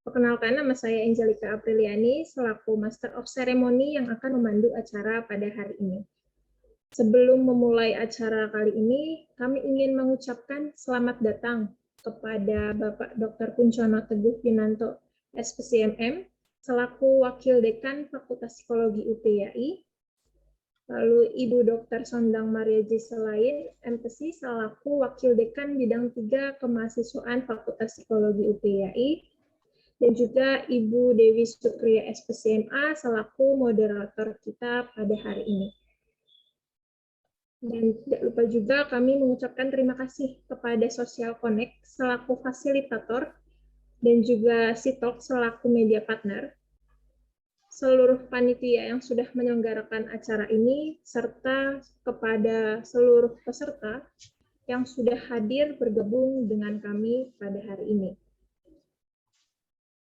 Perkenalkan, nama saya Angelica Apriliani, selaku Master of Ceremony yang akan memandu acara pada hari ini. Sebelum memulai acara kali ini, kami ingin mengucapkan selamat datang kepada Bapak Dr. Kuncono Teguh Yunanto, SPCMM, selaku Wakil Dekan Fakultas Psikologi UPYI, lalu Ibu Dr. Sondang Maria J. Selain, MPC, selaku Wakil Dekan Bidang 3 Kemahasiswaan Fakultas Psikologi UPYI, dan juga Ibu Dewi Sukriya SPCMA selaku moderator kita pada hari ini. Dan tidak lupa juga kami mengucapkan terima kasih kepada Social Connect selaku fasilitator dan juga Sitalk selaku media partner, seluruh panitia yang sudah menyelenggarakan acara ini, serta kepada seluruh peserta yang sudah hadir bergabung dengan kami pada hari ini.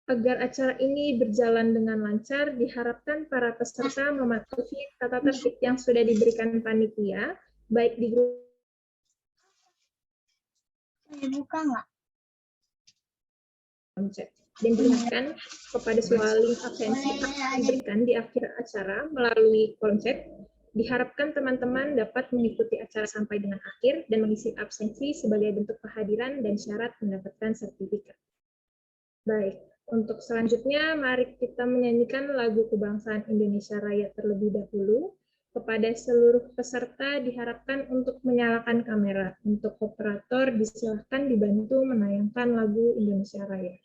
Agar acara ini berjalan dengan lancar, diharapkan para peserta mematuhi tata tertib yang sudah diberikan panitia, baik di grup Buka nggak? dan diingatkan kepada semua link absensi akan diberikan di akhir acara melalui kolom chat. Diharapkan teman-teman dapat mengikuti acara sampai dengan akhir dan mengisi absensi sebagai bentuk kehadiran dan syarat mendapatkan sertifikat. Baik, untuk selanjutnya mari kita menyanyikan lagu Kebangsaan Indonesia Raya terlebih dahulu. Kepada seluruh peserta diharapkan untuk menyalakan kamera. Untuk operator disilahkan dibantu menayangkan lagu Indonesia Raya.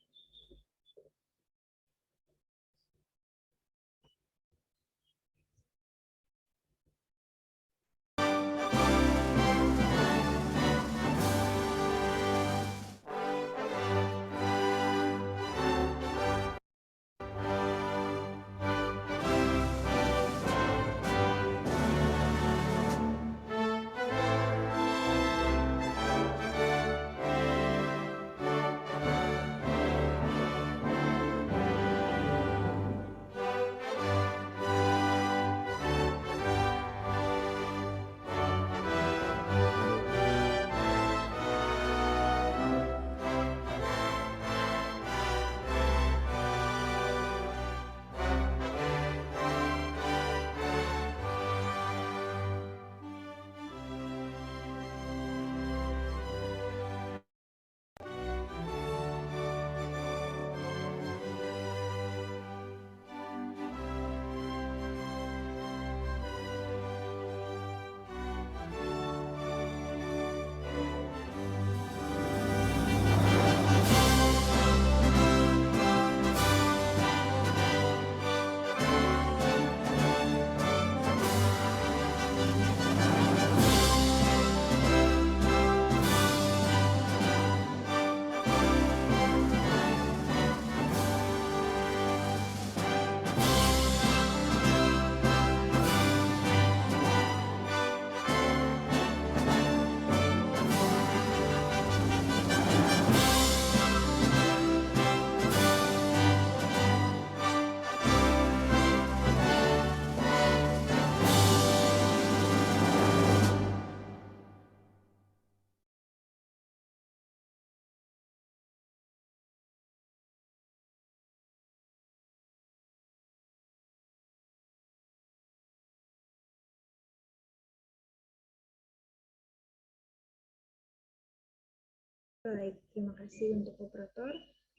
Baik, terima kasih untuk operator.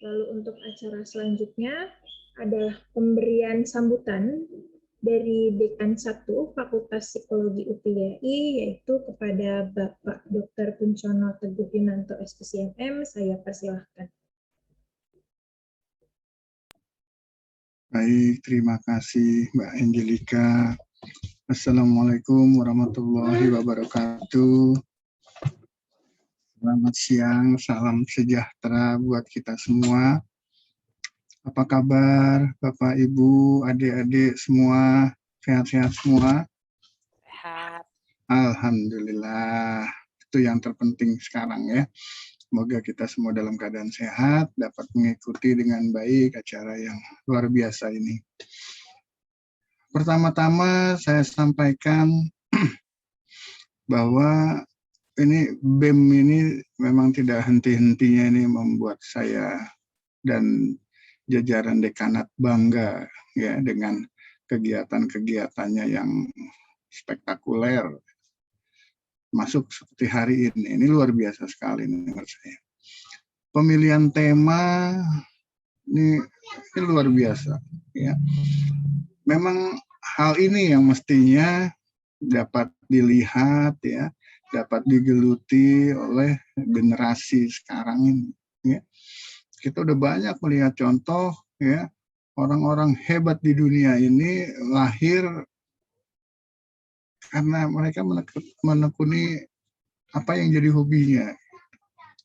Lalu untuk acara selanjutnya adalah pemberian sambutan dari Dekan 1 Fakultas Psikologi UPYI, yaitu kepada Bapak Dr. Kuncono Teguh Yunanto SPCMM. Saya persilahkan. Baik, terima kasih Mbak Angelica. Assalamualaikum warahmatullahi wabarakatuh. Selamat siang, salam sejahtera buat kita semua. Apa kabar Bapak, Ibu, adik-adik semua? Sehat-sehat semua? Sehat. Alhamdulillah, itu yang terpenting sekarang ya. Semoga kita semua dalam keadaan sehat, dapat mengikuti dengan baik acara yang luar biasa ini. Pertama-tama saya sampaikan bahwa ini BEM ini memang tidak henti-hentinya ini membuat saya dan jajaran dekanat bangga ya dengan kegiatan-kegiatannya yang spektakuler, masuk seperti hari ini. Ini luar biasa sekali menurut saya. Pemilihan tema ini luar biasa ya. Memang hal ini yang mestinya dapat dilihat ya, dapat digeluti oleh generasi sekarang ini ya. Kita udah banyak melihat contoh ya, orang-orang hebat di dunia ini lahir karena mereka menekuni apa yang jadi hobinya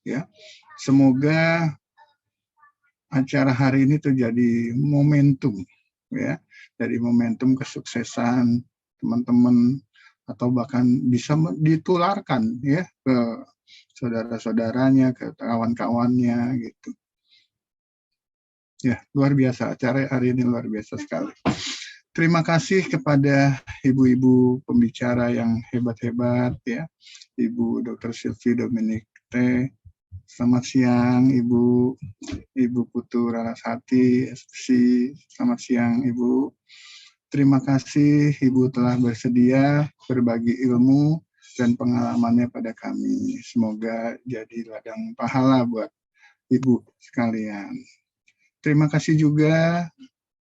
ya. Semoga acara hari ini terjadi momentum ya, dari momentum kesuksesan teman-teman atau bahkan bisa ditularkan ya ke saudara-saudaranya, ke kawan-kawannya gitu. Ya, luar biasa, acara hari ini luar biasa sekali. Terima kasih kepada ibu-ibu pembicara yang hebat-hebat ya, Ibu Dr. Sylvie Dominic T. Selamat siang Ibu Putu Rarasati, SPC. Selamat siang Ibu. Terima kasih Ibu telah bersedia berbagi ilmu dan pengalamannya pada kami. Semoga jadi ladang pahala buat Ibu sekalian. Terima kasih juga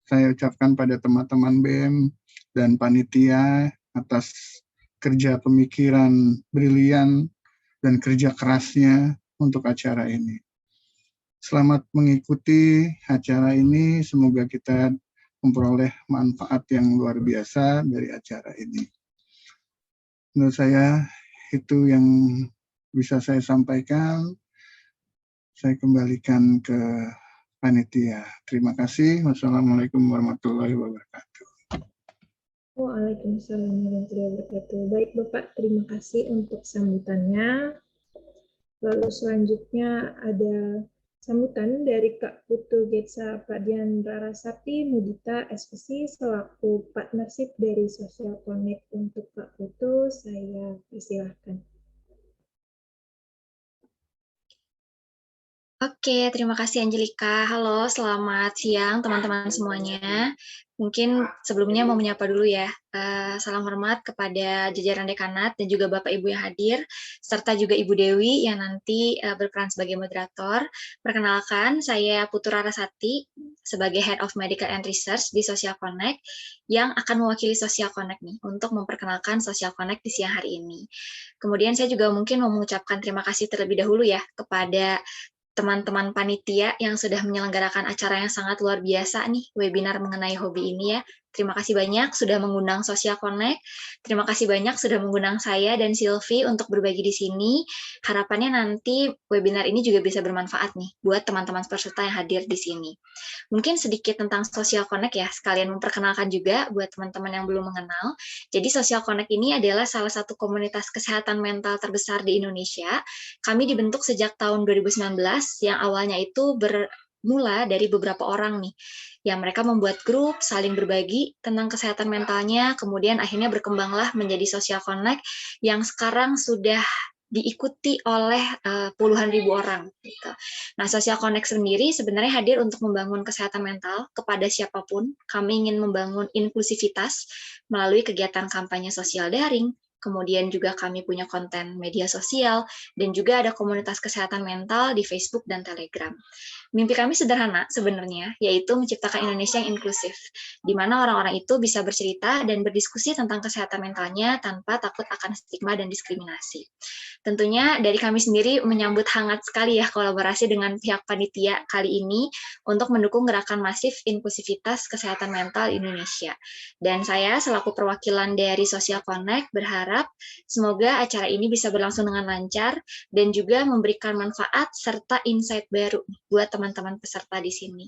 saya ucapkan pada teman-teman BEM dan panitia atas kerja pemikiran brilian dan kerja kerasnya untuk acara ini. Selamat mengikuti acara ini, semoga kita memperoleh manfaat yang luar biasa dari acara ini. Menurut saya itu yang bisa saya sampaikan. Saya kembalikan ke panitia. Terima kasih. Wassalamualaikum warahmatullahi wabarakatuh. Waalaikumsalam warahmatullahi wabarakatuh. Baik Bapak, terima kasih untuk sambutannya. Lalu selanjutnya ada sambutan dari Kak Putu Getsa Padian Rarasati Mudita SPC selaku partnership dari Social Connect. Untuk Kak Putu, saya persilahkan. Oke, terima kasih Angelika. Halo, selamat siang teman-teman semuanya. Mungkin sebelumnya mau menyapa dulu ya. Salam hormat kepada jajaran dekanat dan juga Bapak Ibu yang hadir, serta juga Ibu Dewi yang nanti berperan sebagai moderator. Perkenalkan, saya Putu Rarasati sebagai Head of Medical and Research di Social Connect yang akan mewakili Social Connect nih untuk memperkenalkan Social Connect di siang hari ini. Kemudian saya juga mungkin mau mengucapkan terima kasih terlebih dahulu ya kepada teman-teman panitia yang sudah menyelenggarakan acara yang sangat luar biasa nih, webinar mengenai hobi ini ya. Terima kasih banyak sudah mengundang Social Connect. Terima kasih banyak sudah mengundang saya dan Sylvie untuk berbagi di sini. Harapannya nanti webinar ini juga bisa bermanfaat nih buat teman-teman peserta yang hadir di sini. Mungkin sedikit tentang Social Connect ya, sekalian memperkenalkan juga buat teman-teman yang belum mengenal. Jadi Social Connect ini adalah salah satu komunitas kesehatan mental terbesar di Indonesia. Kami dibentuk sejak tahun 2019 yang awalnya itu bermula dari beberapa orang nih, yang mereka membuat grup, saling berbagi tentang kesehatan mentalnya, kemudian akhirnya berkembanglah menjadi Social Connect yang sekarang sudah diikuti oleh puluhan ribu orang. Gitu. Nah, Social Connect sendiri sebenarnya hadir untuk membangun kesehatan mental kepada siapapun. Kami ingin membangun inklusivitas melalui kegiatan kampanye sosial daring, kemudian juga kami punya konten media sosial, dan juga ada komunitas kesehatan mental di Facebook dan Telegram. Mimpi kami sederhana sebenarnya, yaitu menciptakan Indonesia yang inklusif, di mana orang-orang itu bisa bercerita dan berdiskusi tentang kesehatan mentalnya tanpa takut akan stigma dan diskriminasi. Tentunya dari kami sendiri menyambut hangat sekali ya kolaborasi dengan pihak panitia kali ini untuk mendukung gerakan masif inklusivitas kesehatan mental Indonesia. Dan saya selaku perwakilan dari Social Connect berharap semoga acara ini bisa berlangsung dengan lancar dan juga memberikan manfaat serta insight baru buat teman-teman peserta di sini.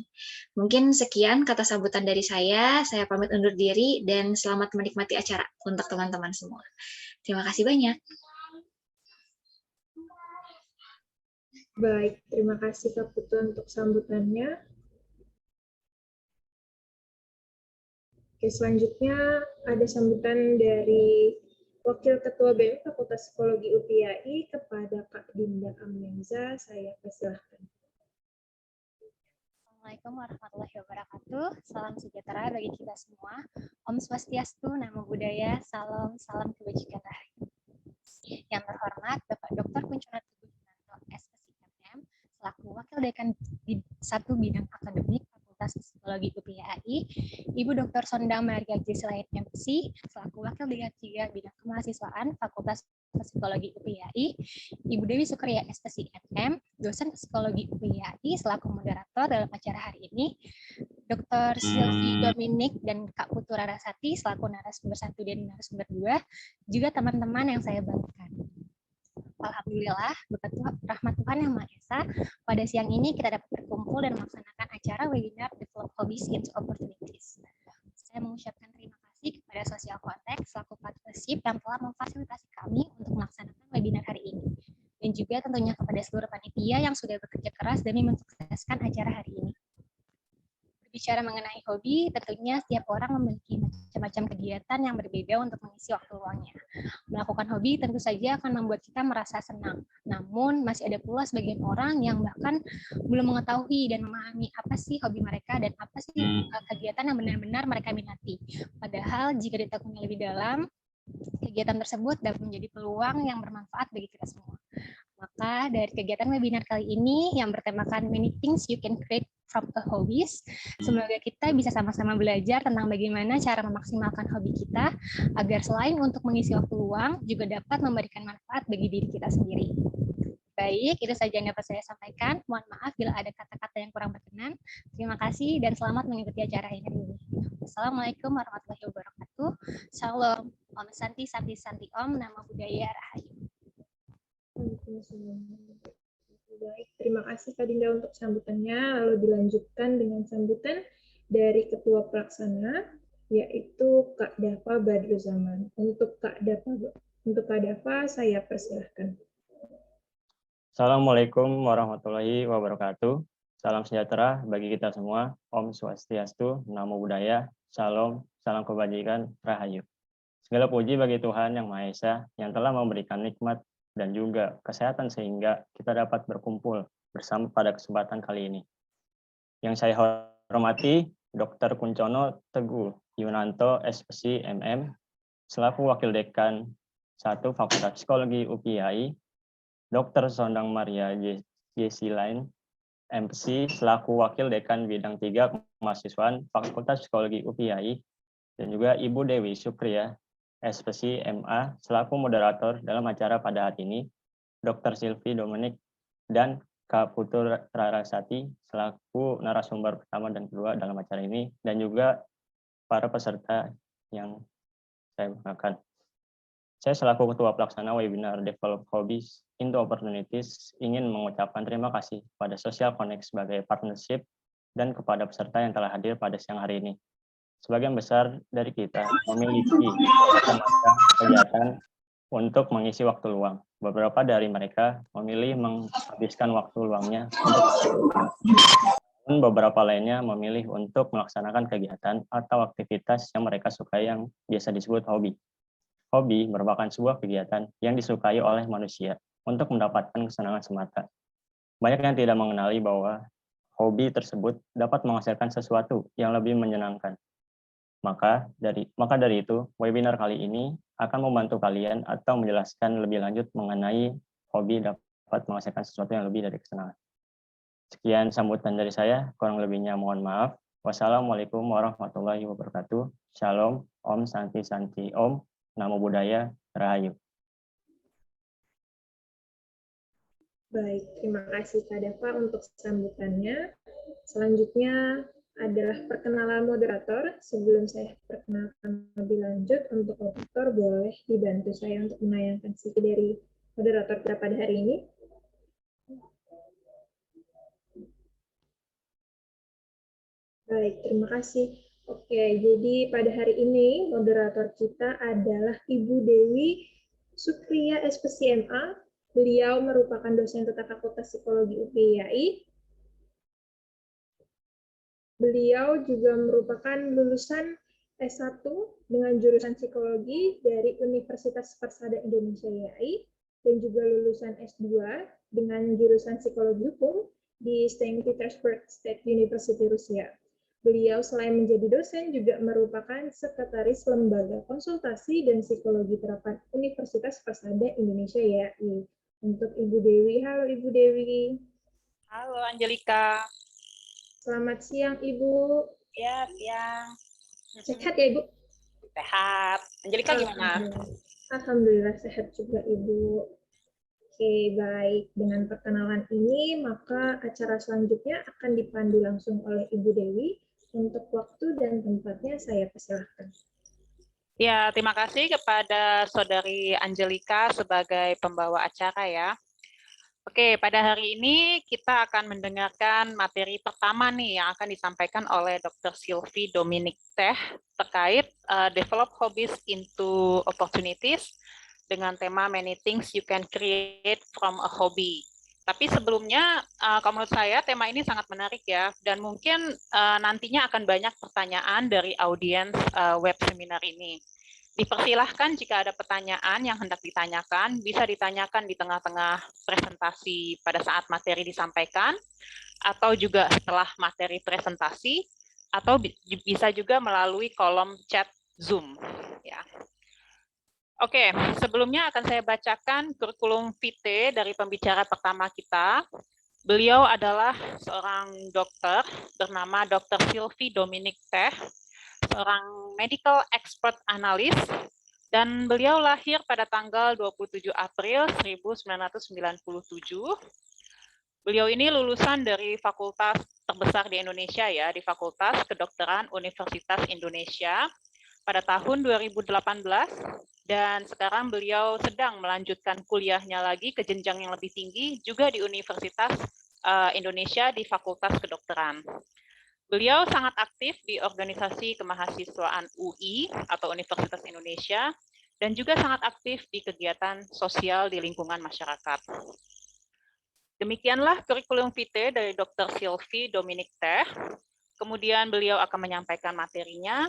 Mungkin sekian kata sambutan dari saya pamit undur diri dan selamat menikmati acara untuk teman-teman semua. Terima kasih banyak. Baik, terima kasih Kak Putu untuk sambutannya. Oke, selanjutnya ada sambutan dari Wakil Ketua BEM Fakultas Psikologi UPI kepada Kak Dinda Amnenza. Saya persilahkan. Assalamualaikum warahmatullahi wabarakatuh. Salam sejahtera bagi kita semua. Om Swastiastu, Namo Buddhaya, salam kebajikan rahayu. Yang terhormat Bapak Dr. Kunchoro Teguh Yunanto, SPSI selaku Wakil Dekan 1 Bidang Akademik Fakultas Psikologi UPI, Ibu Dr. Sondang Maria Jesilain MC selaku Wakil Dekan 3 Bidang Kemahasiswaan Fakultas Psikologi UPI, Ibu Dewi Sukriya SPSI MM, dosen psikologi UPI selaku moderator dalam acara hari ini, Dr. Sylvie Dominic dan Kak Putu Rarasati selaku narasumber 1 dan narasumber 2, juga teman-teman yang saya banggakan. Alhamdulillah, berkat rahmat Tuhan Yang Maha Esa, pada siang ini kita dapat berkumpul dan melaksanakan acara webinar Develop Hobbies into Opportunities. Saya mengucapkan terima kasih kepada Social Contact selaku partnership yang telah memfasilitasi kami untuk melaksanakan webinar hari ini. Dan juga tentunya kepada seluruh panitia yang sudah bekerja keras demi mensukseskan acara hari ini. Berbicara mengenai hobi, tentunya setiap orang memiliki macam-macam kegiatan yang berbeda untuk mengisi waktu luangnya. Melakukan hobi tentu saja akan membuat kita merasa senang. Namun, masih ada pula sebagian orang yang bahkan belum mengetahui dan memahami apa sih hobi mereka dan apa sih kegiatan yang benar-benar mereka minati. Padahal, jika ditekuni lebih dalam, kegiatan tersebut dapat menjadi peluang yang bermanfaat bagi kita semua. Maka dari kegiatan webinar kali ini yang bertemakan Many Things You Can Create from a Hobbies, semoga kita bisa sama-sama belajar tentang bagaimana cara memaksimalkan hobi kita agar selain untuk mengisi waktu luang juga dapat memberikan manfaat bagi diri kita sendiri. Baik, itu saja yang dapat saya sampaikan. Mohon maaf bila ada kata-kata yang kurang berkenan. Terima kasih dan selamat mengikuti acara ini. Assalamualaikum warahmatullahi wabarakatuh. Shalom. Om Santi Santi Santi Om, Namo Buddhaya Rahayu. Baik, terima kasih Kak Dinda untuk sambutannya. Lalu dilanjutkan dengan sambutan dari Ketua Pelaksana, yaitu Kak Dava Badruzaman. Untuk Kak Dava, saya persilahkan. Assalamualaikum warahmatullahi wabarakatuh. Salam sejahtera bagi kita semua. Om Swastiastu, Namo Buddhaya, Salam kebajikan, Rahayu. Segala puji bagi Tuhan Yang Maha Esa yang telah memberikan nikmat dan juga kesehatan sehingga kita dapat berkumpul bersama pada kesempatan kali ini. Yang saya hormati Dr. Kunchoro Teguh Yunanto, SPSI MM, selaku Wakil Dekan 1 Fakultas Psikologi UPI, Dr. Sondang Maria Jesilain MC, selaku Wakil Dekan Bidang 3 Kemahasiswaan Fakultas Psikologi UPI, dan juga Ibu Dewi Sukriya SPSI MA selaku moderator dalam acara pada hari ini, Dr. Sylvie Dominic dan Kak Putu Rarasati selaku narasumber pertama dan kedua dalam acara ini, dan juga para peserta yang saya banggakan. Saya selaku Ketua Pelaksana webinar Develop Hobbies into Opportunities ingin mengucapkan terima kasih kepada Social Connect sebagai partnership dan kepada peserta yang telah hadir pada siang hari ini. Sebagian besar dari kita memiliki macam-macam kegiatan untuk mengisi waktu luang. Beberapa dari mereka memilih menghabiskan waktu luangnya dan beberapa lainnya memilih untuk melaksanakan kegiatan atau aktivitas yang mereka sukai yang biasa disebut hobi. Hobi merupakan sebuah kegiatan yang disukai oleh manusia untuk mendapatkan kesenangan semata. Banyak yang tidak mengenali bahwa hobi tersebut dapat menghasilkan sesuatu yang lebih menyenangkan. Maka dari itu, webinar kali ini akan membantu kalian atau menjelaskan lebih lanjut mengenai hobi dapat menghasilkan sesuatu yang lebih dari kesenangan. Sekian sambutan dari saya, kurang lebihnya mohon maaf. Wassalamualaikum warahmatullahi wabarakatuh. Shalom, Om Santi Santi Om, Namo Buddhaya, Rahayu. Baik, terima kasih Kak Dava untuk sambutannya. Selanjutnya adalah perkenalan moderator. Sebelum saya perkenalkan lebih lanjut, untuk moderator boleh dibantu saya untuk menayangkan CV dari moderator kita pada hari ini. Baik, terima kasih. Oke, jadi pada hari ini moderator kita adalah Ibu Dewi Sukriya SPSI MA. Beliau merupakan dosen tetap Fakultas Psikologi UPI. Beliau juga merupakan lulusan S1 dengan jurusan psikologi dari Universitas Persada Indonesia YAI dan juga lulusan S2 dengan jurusan psikologi hukum di Saint Petersburg State University Rusia. Beliau selain menjadi dosen juga merupakan sekretaris Lembaga Konsultasi dan Psikologi Terapan Universitas Persada Indonesia YAI. Untuk Ibu Dewi, halo Ibu Dewi. Halo Angelika. Selamat siang Ibu. Ya, siang. Sehat ya Ibu? Sehat. Angelika gimana? Alhamdulillah sehat juga Ibu. Oke, baik. Dengan perkenalan ini, maka acara selanjutnya akan dipandu langsung oleh Ibu Dewi. Untuk waktu dan tempatnya saya persilahkan. Ya, terima kasih kepada Saudari Angelika sebagai pembawa acara ya. Oke, pada hari ini kita akan mendengarkan materi pertama nih yang akan disampaikan oleh Dr. Sylvie Dominic Teh terkait Develop Hobbies into Opportunities dengan tema Many Things You Can Create from a Hobby. Tapi sebelumnya, kalau menurut saya tema ini sangat menarik ya, dan mungkin nantinya akan banyak pertanyaan dari audiens web seminar ini. Dipersilahkan jika ada pertanyaan yang hendak ditanyakan, bisa ditanyakan di tengah-tengah presentasi pada saat materi disampaikan, atau juga setelah materi presentasi, atau bisa juga melalui kolom chat Zoom. Ya. Oke, sebelumnya akan saya bacakan kurikulum vitae dari pembicara pertama kita. Beliau adalah seorang dokter bernama Dr. Sylvie Dominic Teh, seorang medical expert analis, dan beliau lahir pada tanggal 27 April 1997. Beliau ini lulusan dari fakultas terbesar di Indonesia ya, di Fakultas Kedokteran Universitas Indonesia pada tahun 2018, dan sekarang beliau sedang melanjutkan kuliahnya lagi ke jenjang yang lebih tinggi juga di Universitas Indonesia di Fakultas Kedokteran. Beliau sangat aktif di organisasi kemahasiswaan UI atau Universitas Indonesia dan juga sangat aktif di kegiatan sosial di lingkungan masyarakat. Demikianlah kurikulum vitae dari Dr. Sylvie Dominic Teh. Kemudian beliau akan menyampaikan materinya.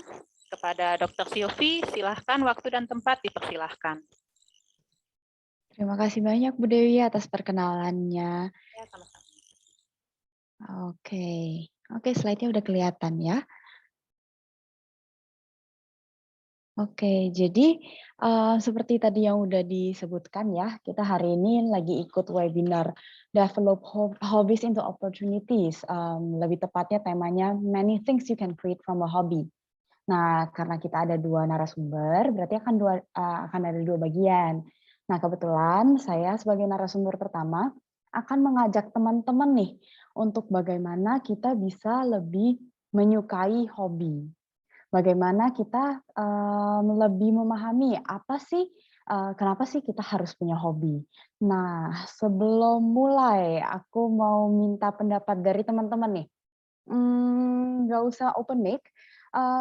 Kepada Dr. Sylvie, silahkan waktu dan tempat dipersilahkan. Terima kasih banyak Bu Dewi atas perkenalannya. Ya, sama-sama. Oke, slide-nya udah kelihatan ya. Oke, jadi seperti tadi yang udah disebutkan ya, kita hari ini lagi ikut webinar Develop Hobbies into Opportunities. Lebih tepatnya temanya Many Things You Can Create from a Hobby. Nah, karena kita ada 2 narasumber, berarti akan ada 2 bagian. Nah, kebetulan saya sebagai narasumber pertama akan mengajak teman-teman nih untuk bagaimana kita bisa lebih menyukai hobi. Bagaimana kita lebih memahami apa sih, kenapa sih kita harus punya hobi. Nah, sebelum mulai, aku mau minta pendapat dari teman-teman nih. Nggak usah open mic,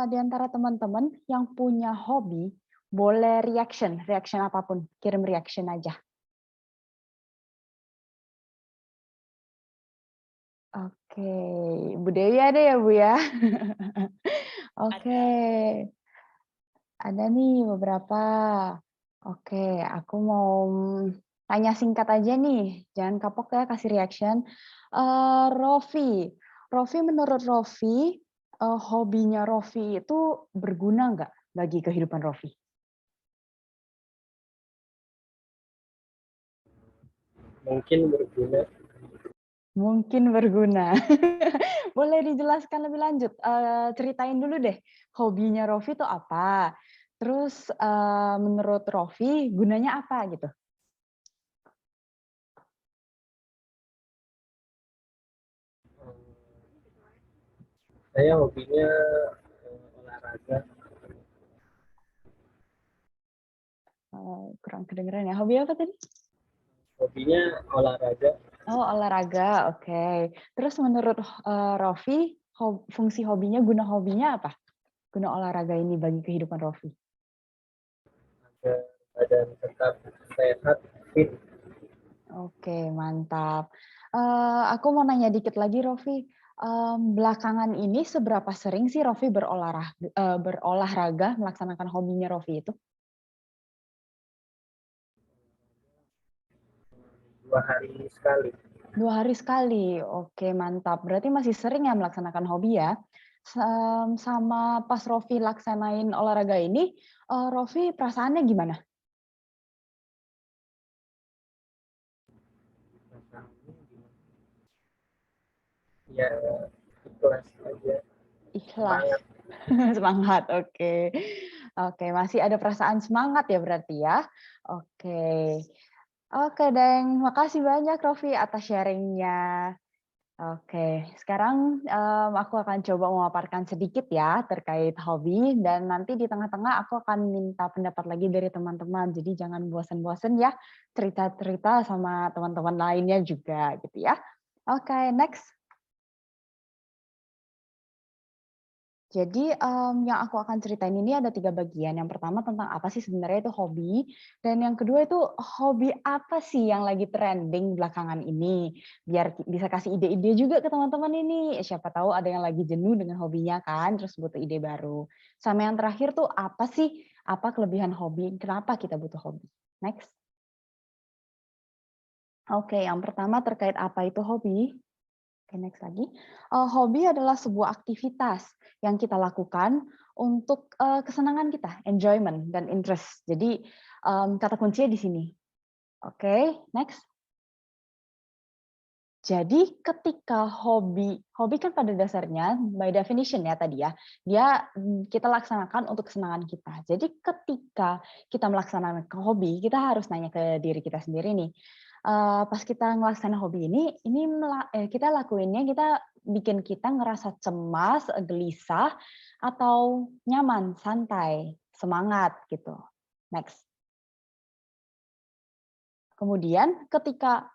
di antara teman-teman yang punya hobi, boleh reaction apapun, kirim reaction aja. Oke, Bu Dewi ada ya Bu ya? Oke, ada nih beberapa. Oke, aku mau tanya singkat aja nih, jangan kapok ya kasih reaction. Rofi, menurut Rofi, hobinya Rofi itu berguna nggak bagi kehidupan Rofi? Mungkin berguna. Mungkin berguna. Boleh dijelaskan lebih lanjut? Ceritain dulu deh, hobinya Rofi itu apa? Terus menurut Rofi, gunanya apa gitu? Saya hobinya olahraga. Kurang kedengeran ya. Hobi apa tadi? Hobinya olahraga. Oh, olahraga. Oke. Terus menurut Rofi, fungsi hobinya, guna hobinya apa? Guna olahraga ini bagi kehidupan Rofi? Agar badan tetap sehat, fit. Oke, mantap. Aku mau nanya dikit lagi, Rofi. Belakangan ini seberapa sering sih Rofi berolahraga, melaksanakan hobinya Rofi itu? 2 hari sekali. 2 hari sekali. Oke, mantap. Berarti masih sering ya melaksanakan hobi ya? Sama pas Rofi laksanain olahraga ini, Rofi perasaannya gimana? Perasaannya gimana? Ya ikhlas aja, Ikhlas. semangat. Semangat, oke. Oke, masih ada perasaan semangat ya berarti ya? Oke. Oke, Deng. Makasih banyak Rofi atas sharing-nya. Oke, sekarang aku akan coba memaparkan sedikit ya terkait hobi dan nanti di tengah-tengah aku akan minta pendapat lagi dari teman-teman. Jadi jangan bosan-bosan ya cerita-cerita sama teman-teman lainnya juga gitu ya. Oke, next. Jadi yang aku akan ceritain ini ada 3 bagian. Yang pertama tentang apa sih sebenarnya itu hobi, dan yang kedua itu hobi apa sih yang lagi trending belakangan ini. Biar bisa kasih ide-ide juga ke teman-teman ini. Siapa tahu ada yang lagi jenuh dengan hobinya kan, terus butuh ide baru. Sama yang terakhir tuh apa sih, apa kelebihan hobi, kenapa kita butuh hobi. Next. Oke, yang pertama terkait apa itu hobi. Oke, next lagi. Hobi adalah sebuah aktivitas yang kita lakukan untuk kesenangan kita, enjoyment dan interest. Jadi kata kuncinya di sini. Oke, next. Jadi ketika hobi kan pada dasarnya by definition ya tadi ya, dia kita laksanakan untuk kesenangan kita. Jadi ketika kita melaksanakan hobi, kita harus nanya ke diri kita sendiri nih, pas kita ngelaksanain hobi ini kita lakuinnya kita bikin kita ngerasa cemas, gelisah, atau nyaman, santai, semangat gitu. Next. Kemudian ketika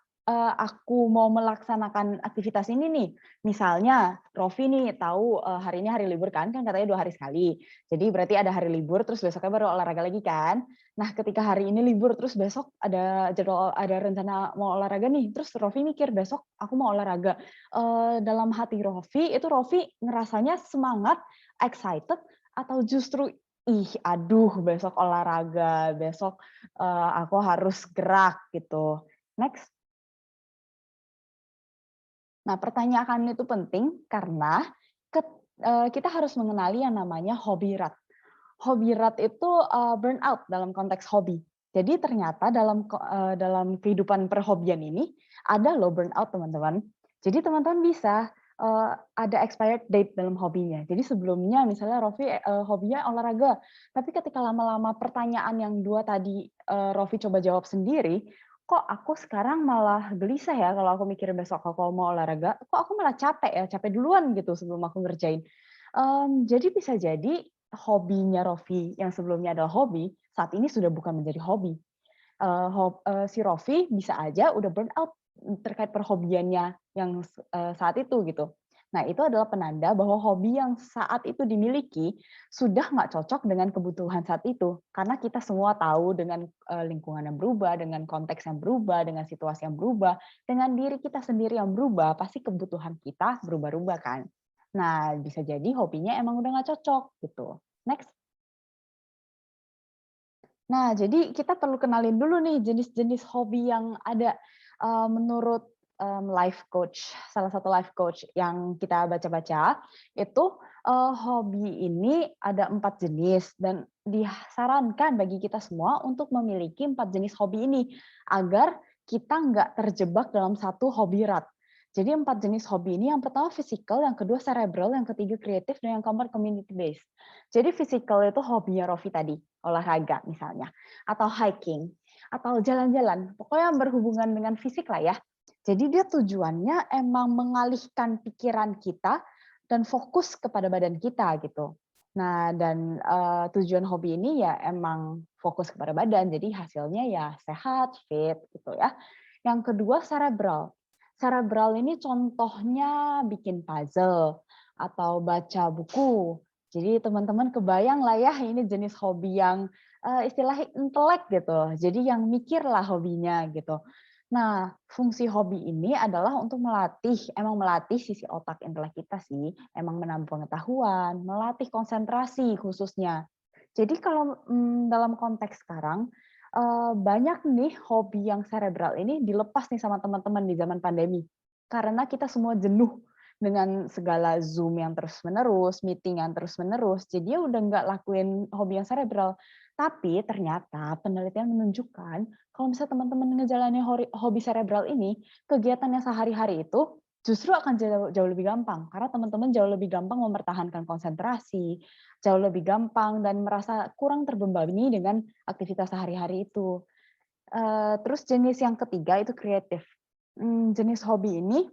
aku mau melaksanakan aktivitas ini nih, misalnya Rofi nih tahu hari ini hari libur kan katanya 2 hari sekali. Jadi berarti ada hari libur terus besoknya baru olahraga lagi kan. Nah, ketika hari ini libur terus besok ada jadwal ada rencana mau olahraga nih, terus Rofi mikir besok aku mau olahraga. Dalam hati Rofi itu Rofi ngerasanya semangat, excited atau justru ih aduh besok olahraga, besok aku harus gerak gitu. Next. Nah, pertanyaan itu penting karena kita harus mengenali yang namanya hobi rut. Hobi rut itu burnout dalam konteks hobi. Jadi ternyata dalam kehidupan perhobian ini ada loh burnout teman-teman. Jadi teman-teman bisa ada expired date dalam hobinya. Jadi sebelumnya misalnya Rofi hobinya olahraga, tapi ketika lama-lama pertanyaan yang 2 tadi Rofi coba jawab sendiri, kok aku sekarang malah gelisah ya kalau aku mikirin besok aku mau olahraga, kok aku malah capek duluan gitu sebelum aku ngerjain. Jadi bisa jadi hobinya Rofi yang sebelumnya adalah hobi, saat ini sudah bukan menjadi hobi. Si Rofi bisa aja udah burn out terkait perhobiannya yang saat itu gitu. Nah, itu adalah penanda bahwa hobi yang saat itu dimiliki sudah nggak cocok dengan kebutuhan saat itu. Karena kita semua tahu dengan lingkungan yang berubah, dengan konteks yang berubah, dengan situasi yang berubah, dengan diri kita sendiri yang berubah, pasti kebutuhan kita berubah-ubah kan. Nah, bisa jadi hobinya emang udah nggak cocok gitu. Next. Nah, jadi kita perlu kenalin dulu nih jenis-jenis hobi yang ada menurut life coach, salah satu life coach yang kita baca-baca itu hobi ini ada 4 jenis dan disarankan bagi kita semua untuk memiliki 4 jenis hobi ini agar kita nggak terjebak dalam satu hobi rut. Jadi 4 jenis hobi ini, yang pertama physical, yang kedua cerebral, yang ketiga kreatif, dan yang keempat community based. Jadi physical itu hobinya Rofi tadi, olahraga misalnya, atau hiking, atau jalan-jalan, pokoknya berhubungan dengan fisik lah ya. Jadi dia tujuannya emang mengalihkan pikiran kita dan fokus kepada badan kita gitu. Nah, dan tujuan hobi ini ya emang fokus kepada badan, jadi hasilnya ya sehat, fit gitu ya. Yang kedua cerebral. Cerebral ini contohnya bikin puzzle atau baca buku. Jadi teman-teman kebayang lah ya ini jenis hobi yang istilahnya intelek gitu. Jadi yang mikir lah hobinya gitu. Nah, fungsi hobi ini adalah untuk emang melatih sisi otak intelek kita sih, emang menambah pengetahuan, melatih konsentrasi khususnya. Jadi kalau dalam konteks sekarang, banyak nih hobi yang cerebral ini dilepas nih sama teman-teman di zaman pandemi. Karena kita semua jenuh dengan segala Zoom yang terus-menerus, meeting yang terus-menerus, jadi dia udah nggak lakuin hobi yang cerebral. Tapi ternyata penelitian menunjukkan kalau misalnya teman-teman ngejalanin hobi cerebral ini, kegiatannya sehari-hari itu justru akan jauh lebih gampang, karena teman-teman jauh lebih gampang mempertahankan konsentrasi, jauh lebih gampang dan merasa kurang terbebani dengan aktivitas sehari-hari itu. Terus jenis yang ketiga itu kreatif. Jenis hobi ini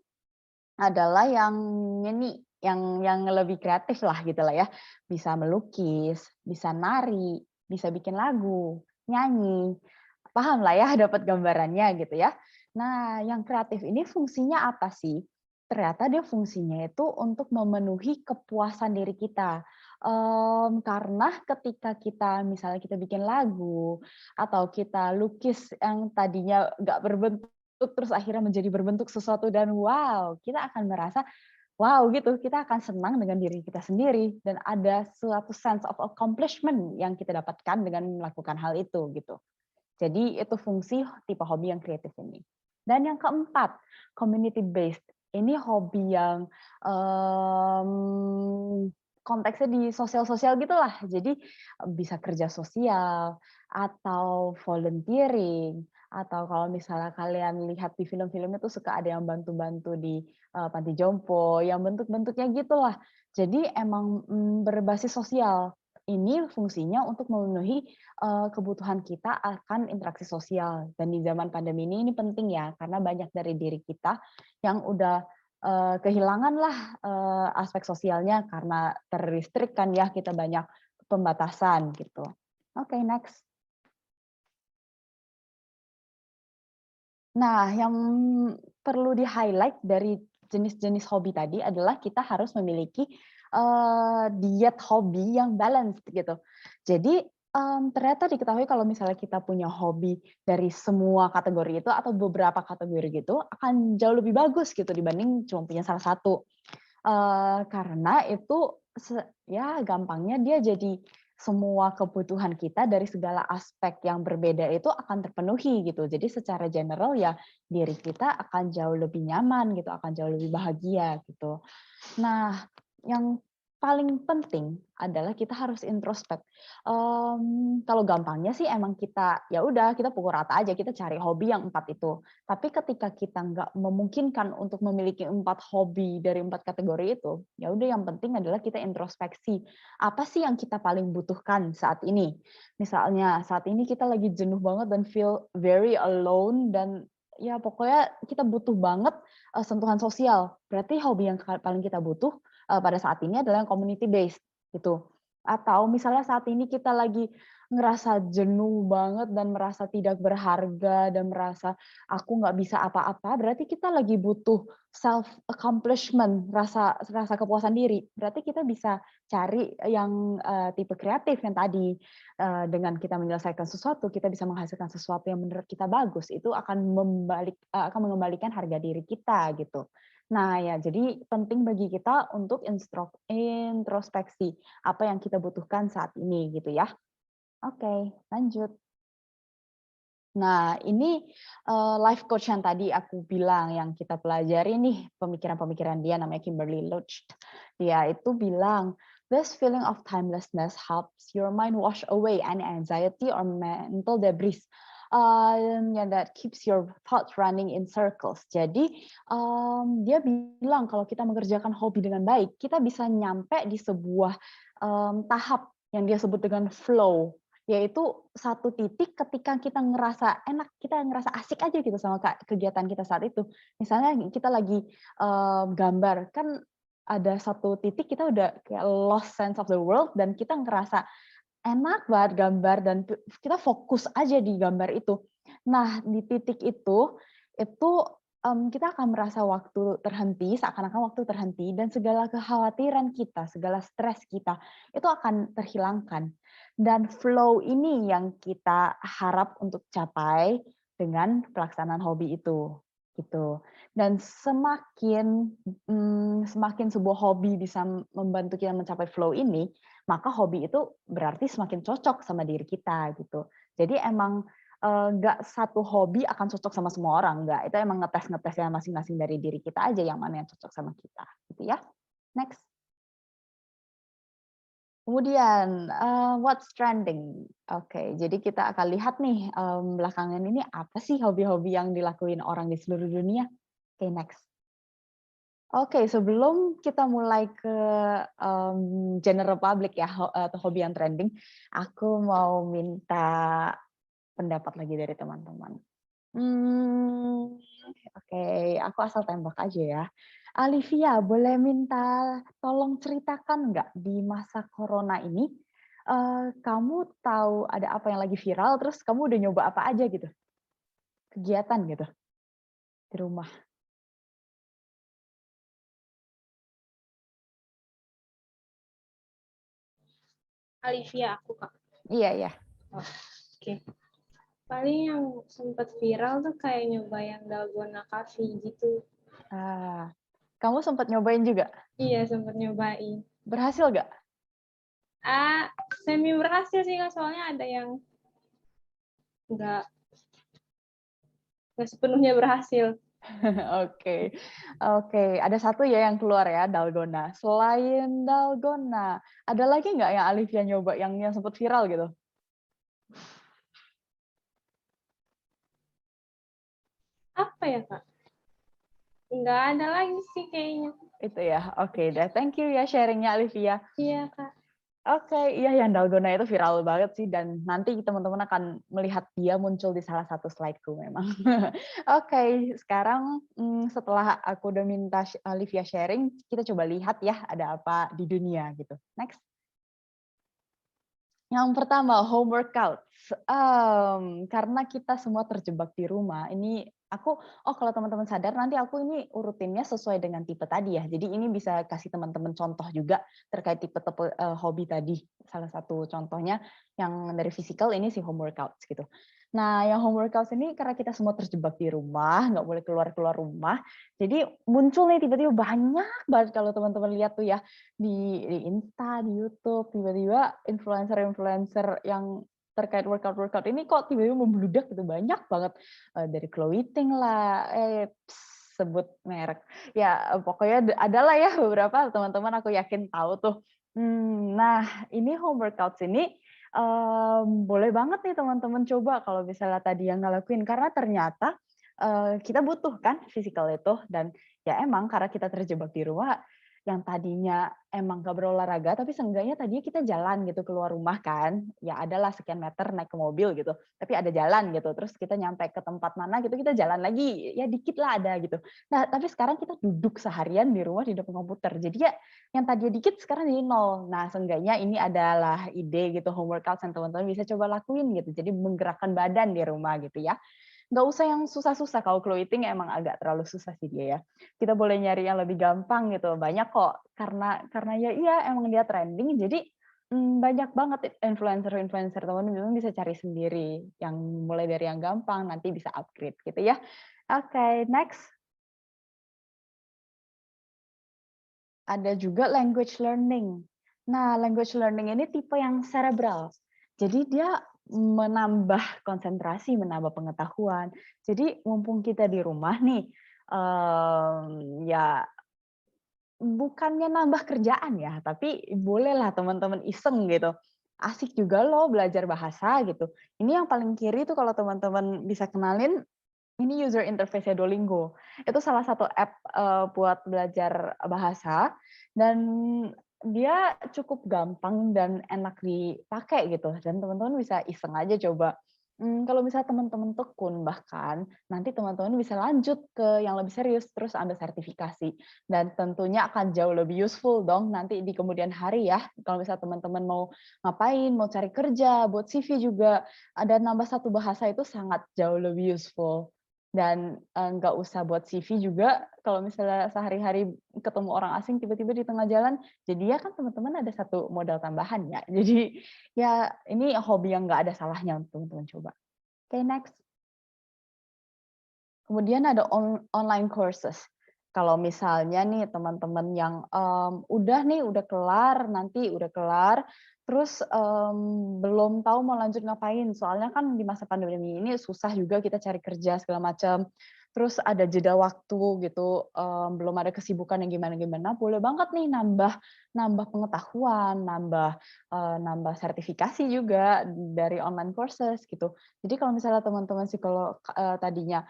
adalah yang ini, yang lebih kreatif lah gitu lah ya. Bisa melukis, bisa nari, bisa bikin lagu, nyanyi. Paham lah ya, dapat gambarannya gitu ya. Nah, yang kreatif ini fungsinya apa sih? Ternyata dia fungsinya itu untuk memenuhi kepuasan diri kita. Karena ketika kita misalnya kita bikin lagu atau kita lukis yang tadinya nggak berbentuk terus akhirnya menjadi berbentuk sesuatu dan wow, kita akan merasa wow gitu, kita akan senang dengan diri kita sendiri dan ada suatu sense of accomplishment yang kita dapatkan dengan melakukan hal itu gitu. Jadi itu fungsi tipe hobi yang kreatif ini. Dan yang keempat, community based. Ini hobi yang konteksnya di sosial-sosial gitulah. Jadi bisa kerja sosial atau volunteering atau kalau misalnya kalian lihat di film-film itu suka ada yang bantu-bantu di panti jompo, yang bentuk-bentuknya gitulah. Jadi emang berbasis sosial. Ini fungsinya untuk memenuhi kebutuhan kita akan interaksi sosial. Dan di zaman pandemi ini penting ya, karena banyak dari diri kita yang udah kehilangan lah aspek sosialnya karena terrestrict kan ya, kita banyak pembatasan gitu. Oke, next. Nah, yang perlu di-highlight dari jenis-jenis hobi tadi adalah kita harus memiliki diet hobi yang balanced gitu. Jadi ternyata diketahui kalau misalnya kita punya hobi dari semua kategori itu atau beberapa kategori gitu akan jauh lebih bagus gitu dibanding cuma punya salah satu. Karena itu ya gampangnya dia jadi semua kebutuhan kita dari segala aspek yang berbeda itu akan terpenuhi gitu. Jadi secara general ya diri kita akan jauh lebih nyaman gitu, akan jauh lebih bahagia gitu. Nah, yang paling penting adalah kita harus introspek. Kalau gampangnya sih emang kita ya udah kita pukul rata aja, kita cari hobi yang 4 itu. Tapi ketika kita nggak memungkinkan untuk memiliki 4 hobi dari 4 kategori itu, ya udah yang penting adalah kita introspeksi. Apa sih yang kita paling butuhkan saat ini? Misalnya saat ini kita lagi jenuh banget dan feel very alone dan ya pokoknya kita butuh banget sentuhan sosial. Berarti hobi yang paling kita butuh pada saat ini adalah yang community based gitu. Atau misalnya saat ini kita lagi ngerasa jenuh banget dan merasa tidak berharga dan merasa aku nggak bisa apa-apa, berarti kita lagi butuh self accomplishment, rasa kepuasan diri. Berarti kita bisa cari yang tipe kreatif yang tadi. Dengan kita menyelesaikan sesuatu, kita bisa menghasilkan sesuatu yang menurut kita bagus, itu akan mengembalikan harga diri kita gitu. Nah ya, jadi penting bagi kita untuk introspeksi apa yang kita butuhkan saat ini gitu ya. Oke, lanjut. Nah, ini life coach yang tadi aku bilang yang kita pelajari nih pemikiran-pemikiran dia namanya Kimberly Loach. Dia itu bilang, this feeling of timelessness helps your mind wash away any anxiety or mental debris. That keeps your thoughts running in circles. Jadi dia bilang kalau kita mengerjakan hobi dengan baik, kita bisa nyampe di sebuah tahap yang dia sebut dengan flow, yaitu satu titik ketika kita ngerasa enak, kita ngerasa asik aja gitu sama kegiatan kita saat itu. Misalnya kita lagi gambar, kan ada satu titik kita udah kayak lost sense of the world dan kita ngerasa enak banget gambar dan kita fokus aja di gambar itu. Nah, di titik itu kita akan merasa waktu terhenti, seakan-akan waktu terhenti dan segala kekhawatiran kita, segala stres kita itu akan terhilangkan. Dan flow ini yang kita harap untuk capai dengan pelaksanaan hobi itu. Gitu. Dan semakin sebuah hobi bisa membantu kita mencapai flow ini, maka hobi itu berarti semakin cocok sama diri kita gitu. Jadi emang nggak satu hobi akan cocok sama semua orang, nggak. Itu emang ngetes-ngetesnya masing-masing dari diri kita aja yang mana yang cocok sama kita, gitu ya. Next. Kemudian, what's trending? Oke, jadi kita akan lihat nih belakangan ini apa sih hobi-hobi yang dilakuin orang di seluruh dunia. Oke, next. Oke, sebelum kita mulai ke general public ya, atau hobi yang trending, aku mau minta pendapat lagi dari teman-teman. Oke, aku asal tembak aja ya. Alivia, boleh minta tolong ceritakan nggak di masa corona ini, kamu tahu ada apa yang lagi viral, terus kamu udah nyoba apa aja gitu? Kegiatan gitu, di rumah. Alivia, aku Kak. Iya, iya. Oke. Paling yang sempat viral tuh kayak nyoba yang dalgona coffee gitu. Kamu sempat nyobain juga? Iya, sempat nyobain. Berhasil nggak? Semi berhasil sih Kak, soalnya ada yang nggak sepenuhnya berhasil. Oke, ada satu ya yang keluar ya, dalgona. Selain dalgona, ada lagi nggak yang Alivia nyoba yang sempat viral gitu? Apa ya Kak? Nggak ada lagi sih kayaknya. Itu ya, oke deh. Thank you ya sharingnya Alivia. Iya Kak. Oke, iya yang dalgona itu viral banget sih, dan nanti teman-teman akan melihat dia muncul di salah satu slideku memang. Oke, sekarang setelah aku udah minta Alivia sharing, kita coba lihat ya ada apa di dunia gitu. Next. Yang pertama, home workouts. Karena kita semua terjebak di rumah, ini kalau teman-teman sadar, nanti aku ini urutinnya sesuai dengan tipe tadi ya. Jadi ini bisa kasih teman-teman contoh juga terkait tipe-tipe hobi tadi. Salah satu contohnya yang dari physical ini si home workouts gitu. Nah, yang home workouts ini karena kita semua terjebak di rumah, nggak boleh keluar-keluar rumah, jadi muncul nih tiba-tiba banyak banget kalau teman-teman lihat tuh ya, di Insta, di YouTube, tiba-tiba influencer-influencer yang terkait workout ini kok tiba-tiba membludak gitu, banyak banget dari Clothing lah, sebut merek ya, pokoknya adalah ya beberapa teman-teman aku yakin tahu tuh. Nah ini home workouts ini boleh banget nih teman-teman coba kalau misalnya tadi yang ngelakuin, karena ternyata kita butuh kan physical itu, dan ya emang karena kita terjebak di rumah, yang tadinya emang gak berolahraga, tapi seenggaknya tadinya kita jalan gitu keluar rumah kan, ya adalah sekian meter naik ke mobil gitu, tapi ada jalan gitu, terus kita nyampe ke tempat mana gitu, kita jalan lagi, ya dikit lah ada gitu. Nah, tapi sekarang kita duduk seharian di rumah di depan komputer, jadi ya yang tadinya dikit sekarang jadi nol. Nah, seenggaknya ini adalah ide gitu, home workout yang teman-teman bisa coba lakuin gitu, jadi menggerakkan badan di rumah gitu ya. Nggak usah yang susah-susah, kalau clothing emang agak terlalu susah sih dia ya. Kita boleh nyari yang lebih gampang gitu, banyak kok. Karena ya iya emang dia trending, jadi banyak banget influencer teman-teman bisa cari sendiri, yang mulai dari yang gampang, nanti bisa upgrade gitu ya. Oke, next. Ada juga language learning. Nah, language learning ini tipe yang cerebral. Jadi dia menambah konsentrasi, menambah pengetahuan. Jadi mumpung kita di rumah nih, ya bukannya nambah kerjaan ya, tapi bolehlah teman-teman iseng gitu. Asik juga loh belajar bahasa gitu. Ini yang paling kiri tuh kalau teman-teman bisa kenalin, ini user interface-nya Duolingo. Itu salah satu app buat belajar bahasa, dan dia cukup gampang dan enak dipakai gitu, dan teman-teman bisa iseng aja coba. Kalau misalnya teman-teman tekun bahkan, nanti teman-teman bisa lanjut ke yang lebih serius, terus ambil sertifikasi. Dan tentunya akan jauh lebih useful dong nanti di kemudian hari ya. Kalau misalnya teman-teman mau ngapain, mau cari kerja, buat CV juga, ada nambah satu bahasa itu sangat jauh lebih useful. Dan nggak usah buat CV juga, kalau misalnya sehari-hari ketemu orang asing tiba-tiba di tengah jalan, jadi ya kan teman-teman ada satu modal tambahan ya. Jadi ya ini hobi yang nggak ada salahnya untuk teman-teman coba. Oke, next. Kemudian ada online courses. Kalau misalnya nih teman-teman yang udah kelar, terus belum tahu mau lanjut ngapain. Soalnya kan di masa pandemi ini susah juga kita cari kerja segala macam. Terus ada jeda waktu gitu, belum ada kesibukan yang gimana-gimana. Boleh banget nih nambah pengetahuan, nambah sertifikasi juga dari online courses gitu. Jadi kalau misalnya teman-teman psikolog tadinya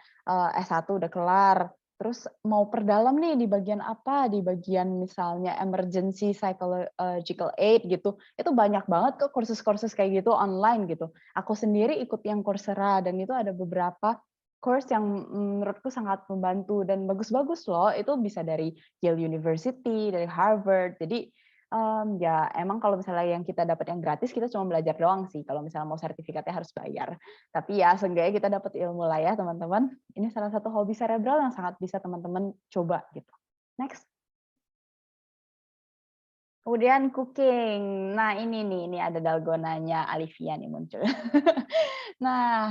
S1 udah kelar, terus mau perdalam nih di bagian apa, di bagian misalnya emergency psychological aid gitu, itu banyak banget kok kursus-kursus kayak gitu online gitu. Aku sendiri ikut yang Coursera dan itu ada beberapa course yang menurutku sangat membantu dan bagus-bagus loh. Itu bisa dari Yale University, dari Harvard. Jadi ya emang kalau misalnya yang kita dapat yang gratis kita cuma belajar doang sih. Kalau misalnya mau sertifikatnya harus bayar. Tapi ya seenggaknya kita dapat ilmu lah ya teman-teman. Ini salah satu hobi cerebral yang sangat bisa teman-teman coba gitu. Next. Kemudian cooking. Nah ini ada dalgonanya Alivia nih muncul. Nah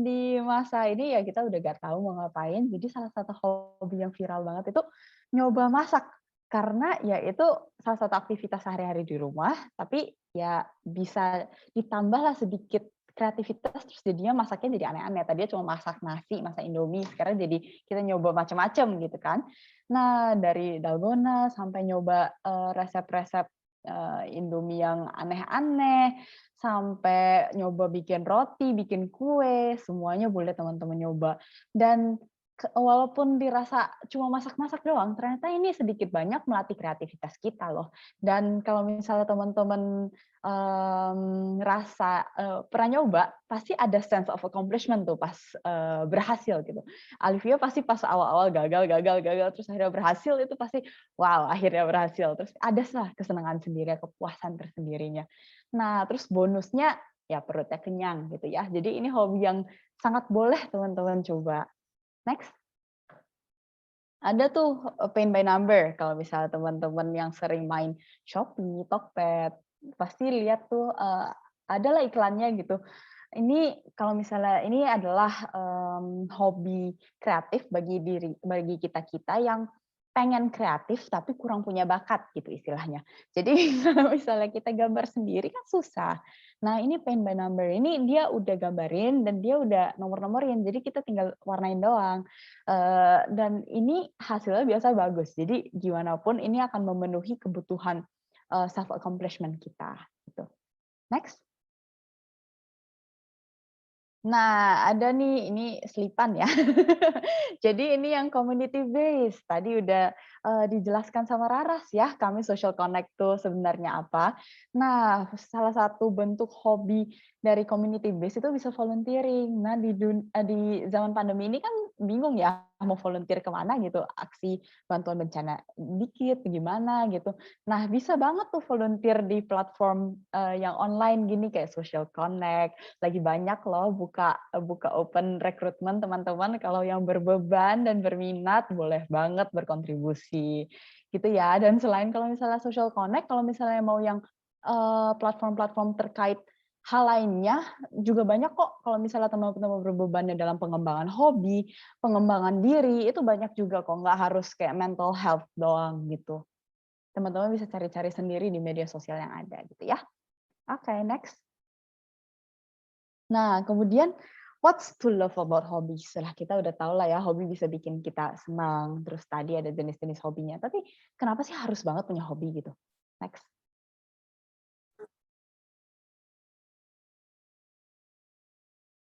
di masa ini ya kita udah gak tahu mau ngapain. Jadi salah satu hobi yang viral banget itu nyoba masak. Karena ya itu salah satu aktivitas sehari-hari di rumah, tapi ya bisa ditambahlah sedikit kreativitas, terus jadinya masaknya jadi aneh-aneh. Tadinya cuma masak nasi, masak Indomie, sekarang jadi kita nyoba macam-macam gitu kan. Nah dari dalgona sampai nyoba resep-resep Indomie yang aneh-aneh, sampai nyoba bikin roti, bikin kue, semuanya boleh teman-teman nyoba. Dan walaupun dirasa cuma masak-masak doang, ternyata ini sedikit banyak melatih kreativitas kita loh. Dan kalau misalnya teman-teman ngerasa pernah nyoba, pasti ada sense of accomplishment tuh pas berhasil gitu. Alivia pasti pas awal-awal gagal, terus akhirnya berhasil, itu pasti wow, akhirnya berhasil. Terus ada lah kesenangan sendiri, kepuasan tersendirinya. Nah, terus bonusnya ya perutnya kenyang gitu ya. Jadi ini hobi yang sangat boleh teman-teman coba. Next. Ada tuh paint by number. Kalau misalnya teman-teman yang sering main Shopee, Tokped, pasti lihat tuh adalah iklannya gitu. Ini kalau misalnya ini adalah hobi kreatif bagi kita yang pengen kreatif tapi kurang punya bakat gitu istilahnya. Jadi kalau misalnya kita gambar sendiri kan susah. Nah ini paint by number ini dia udah gambarin dan dia udah nomor-nomorin. Jadi kita tinggal warnain doang. Dan ini hasilnya biasa bagus. Jadi gimana pun ini akan memenuhi kebutuhan self accomplishment kita. Gitu. Next. Nah, ada nih, ini selipan ya. Jadi ini yang community based. Tadi udah dijelaskan sama Raras ya, kami social connect tuh sebenarnya apa. Nah, salah satu bentuk hobi dari community based itu bisa volunteering. Nah, di zaman pandemi ini kan bingung ya, mau volunteer kemana gitu, aksi bantuan bencana dikit, gimana gitu. Nah, bisa banget tuh volunteer di platform yang online gini kayak social connect. Lagi banyak loh buka open recruitment teman-teman, kalau yang berbeban dan berminat boleh banget berkontribusi gitu ya. Dan selain kalau misalnya social connect, kalau misalnya mau yang platform-platform terkait hal lainnya juga banyak kok. Kalau misalnya teman-teman berbebannya dalam pengembangan hobi, pengembangan diri, itu banyak juga kok, nggak harus kayak mental health doang gitu. Teman-teman bisa cari-cari sendiri di media sosial yang ada gitu ya. Oke, next. Nah, kemudian what's to love about hobby? Setelah kita udah tahu lah ya, hobi bisa bikin kita senang. Terus tadi ada jenis-jenis hobinya. Tapi kenapa sih harus banget punya hobi gitu? Next.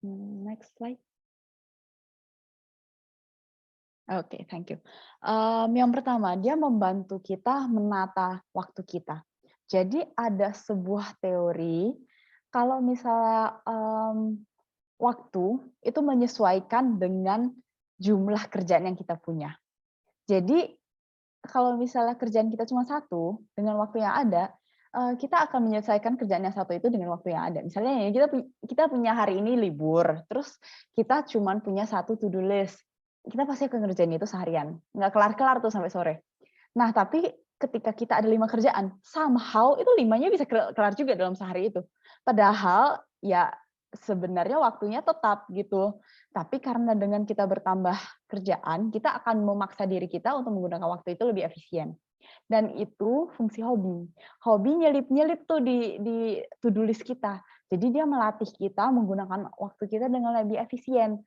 Next slide. Oke, thank you. Yang pertama, dia membantu kita menata waktu kita. Jadi ada sebuah teori, kalau misalnya waktu itu menyesuaikan dengan jumlah kerjaan yang kita punya. Jadi kalau misalnya kerjaan kita cuma satu, dengan waktu yang ada, kita akan menyelesaikan kerjaan yang satu itu dengan waktu yang ada. Misalnya kita punya hari ini libur, terus kita cuma punya satu to-do list. Kita pasti akan ngerjain itu seharian. Nggak kelar-kelar tuh sampai sore. Nah, tapi ketika kita ada 5 kerjaan, somehow itu 5-nya bisa kelar juga dalam sehari itu. Padahal ya sebenarnya waktunya tetap gitu. Tapi karena dengan kita bertambah kerjaan, kita akan memaksa diri kita untuk menggunakan waktu itu lebih efisien. Dan itu fungsi hobi. Hobi nyelip-nyelip tuh di to-do list kita. Jadi dia melatih kita menggunakan waktu kita dengan lebih efisien.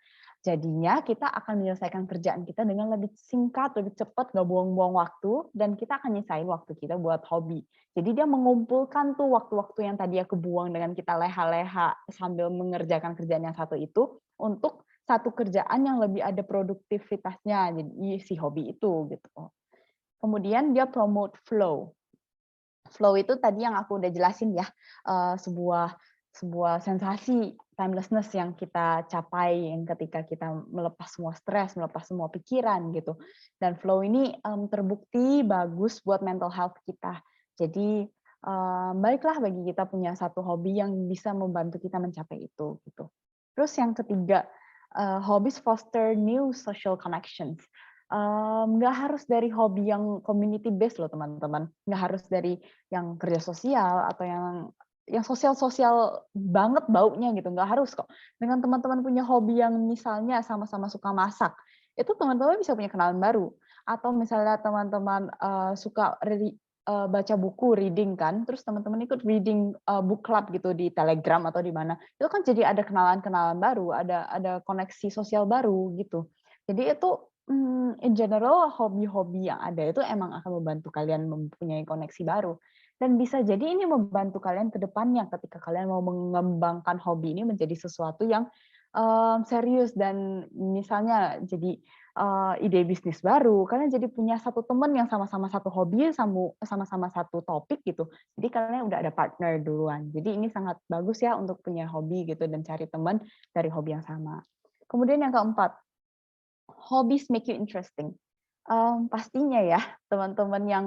Jadinya kita akan menyelesaikan kerjaan kita dengan lebih singkat, lebih cepat, nggak buang-buang waktu, dan kita akan nyisain waktu kita buat hobi. Jadi dia mengumpulkan tuh waktu-waktu yang tadi aku buang dengan kita leha-leha sambil mengerjakan kerjaan yang satu itu untuk satu kerjaan yang lebih ada produktivitasnya, jadi si hobi itu gitu. Kemudian dia promote flow. Flow itu tadi yang aku udah jelasin ya, sebuah sensasi timelessness yang kita capai yang ketika kita melepas semua stres, melepas semua pikiran gitu. Dan flow ini terbukti bagus buat mental health kita. Jadi baiklah bagi kita punya satu hobi yang bisa membantu kita mencapai itu gitu. Terus yang ketiga, hobbies foster new social connections. Nggak harus dari hobi yang community based loh teman-teman, nggak harus dari yang kerja sosial atau yang sosial-sosial banget baunya gitu, nggak harus kok. Dengan teman-teman punya hobi yang misalnya sama-sama suka masak, itu teman-teman bisa punya kenalan baru. Atau misalnya teman-teman suka baca buku, reading kan, terus teman-teman ikut reading book club gitu di Telegram atau di mana, itu kan jadi ada kenalan-kenalan baru, ada koneksi sosial baru gitu. Jadi itu in general hobi-hobi yang ada itu emang akan membantu kalian mempunyai koneksi baru. Dan bisa jadi ini membantu kalian ke depannya ketika kalian mau mengembangkan hobi ini menjadi sesuatu yang serius dan misalnya jadi ide bisnis baru, kalian jadi punya satu teman yang sama-sama satu hobi, sama-sama satu topik gitu. Jadi kalian udah ada partner duluan. Jadi ini sangat bagus ya untuk punya hobi gitu dan cari teman dari hobi yang sama. Kemudian yang keempat, hobbies make you interesting. Pastinya ya, teman-teman yang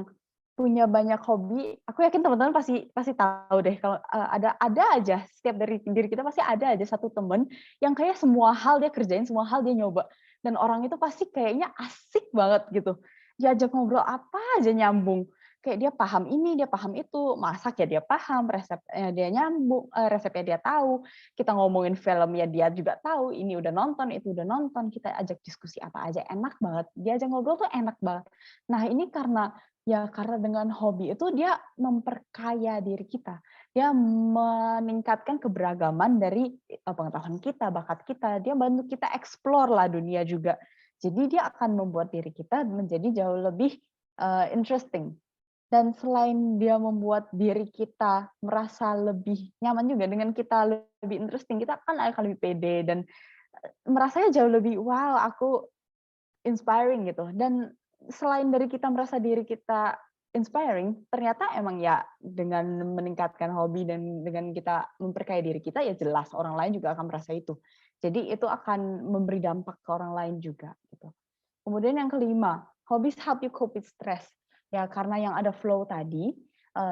punya banyak hobi, aku yakin teman-teman pasti tahu deh kalau ada aja setiap dari diri kita pasti ada aja satu teman yang kayak semua hal dia kerjain, semua hal dia nyoba, dan orang itu pasti kayaknya asik banget gitu. Diajak ngobrol apa aja nyambung. Kayak dia paham ini, dia paham itu, masak ya dia paham, resepnya dia nyambung, resepnya dia tahu. Kita ngomongin film ya dia juga tahu, ini udah nonton, itu udah nonton, kita ajak diskusi apa aja, enak banget. Diajak ngobrol tuh enak banget. Nah ini karena dengan hobi itu dia memperkaya diri kita. Dia meningkatkan keberagaman dari pengetahuan kita, bakat kita. Dia bantu kita explore lah dunia juga. Jadi dia akan membuat diri kita menjadi jauh lebih interesting. Dan selain dia membuat diri kita merasa lebih nyaman juga dengan kita lebih interesting, kita akan lebih pede dan merasanya jauh lebih wow, aku inspiring gitu. Dan selain dari kita merasa diri kita inspiring, ternyata emang ya dengan meningkatkan hobi dan dengan kita memperkaya diri kita ya jelas orang lain juga akan merasa itu. Jadi itu akan memberi dampak ke orang lain juga gitu. Kemudian yang kelima, hobbies help you cope with stress. Ya karena yang ada flow tadi,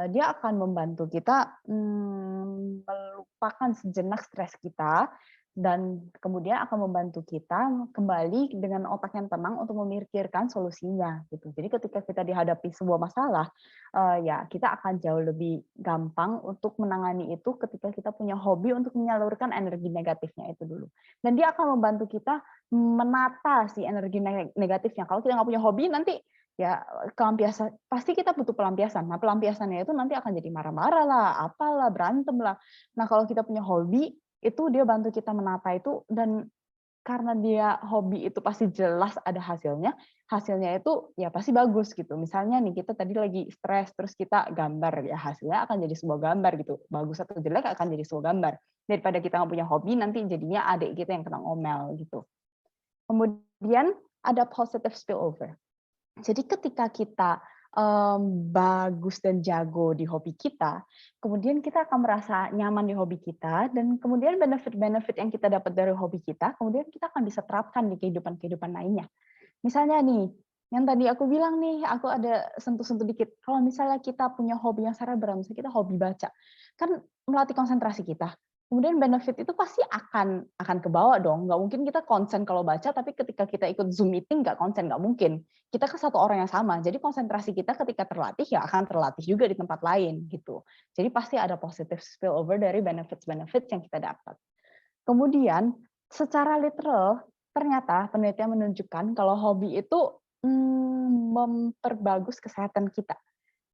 dia akan membantu kita melupakan sejenak stres kita dan kemudian akan membantu kita kembali dengan otak yang tenang untuk memikirkan solusinya gitu. Jadi ketika kita dihadapi sebuah masalah, ya kita akan jauh lebih gampang untuk menangani itu ketika kita punya hobi untuk menyalurkan energi negatifnya itu dulu. Dan dia akan membantu kita menata si energi negatifnya. Kalau kita nggak punya hobi nanti ya pelampiasan, pasti kita butuh pelampiasan. Nah pelampiasannya itu nanti akan jadi marah-marah lah, apalah, berantem lah. Nah kalau kita punya hobi, itu dia bantu kita menata itu, dan karena dia hobi itu pasti jelas ada hasilnya itu ya pasti bagus gitu. Misalnya nih kita tadi lagi stres, terus kita gambar, ya hasilnya akan jadi sebuah gambar gitu. Bagus atau jelek akan jadi sebuah gambar. Daripada kita nggak punya hobi, nanti jadinya adik kita yang kena ngomel gitu. Kemudian ada positive spillover. Jadi ketika kita bagus dan jago di hobi kita, kemudian kita akan merasa nyaman di hobi kita, dan kemudian benefit-benefit yang kita dapat dari hobi kita, kemudian kita akan bisa terapkan di kehidupan lainnya. Misalnya nih, yang tadi aku bilang nih, aku ada sentuh-sentuh dikit. Kalau misalnya kita punya hobi yang cerebral, misalnya kita hobi baca, kan melatih konsentrasi kita. Kemudian benefit itu pasti akan kebawa dong. Nggak mungkin kita konsen kalau baca, tapi ketika kita ikut Zoom meeting nggak konsen, nggak mungkin. Kita kan satu orang yang sama, jadi konsentrasi kita ketika terlatih ya akan terlatih juga di tempat lain gitu. Jadi pasti ada positive spillover dari benefits yang kita dapat. Kemudian secara literal ternyata penelitian menunjukkan kalau hobi itu memperbagus kesehatan kita.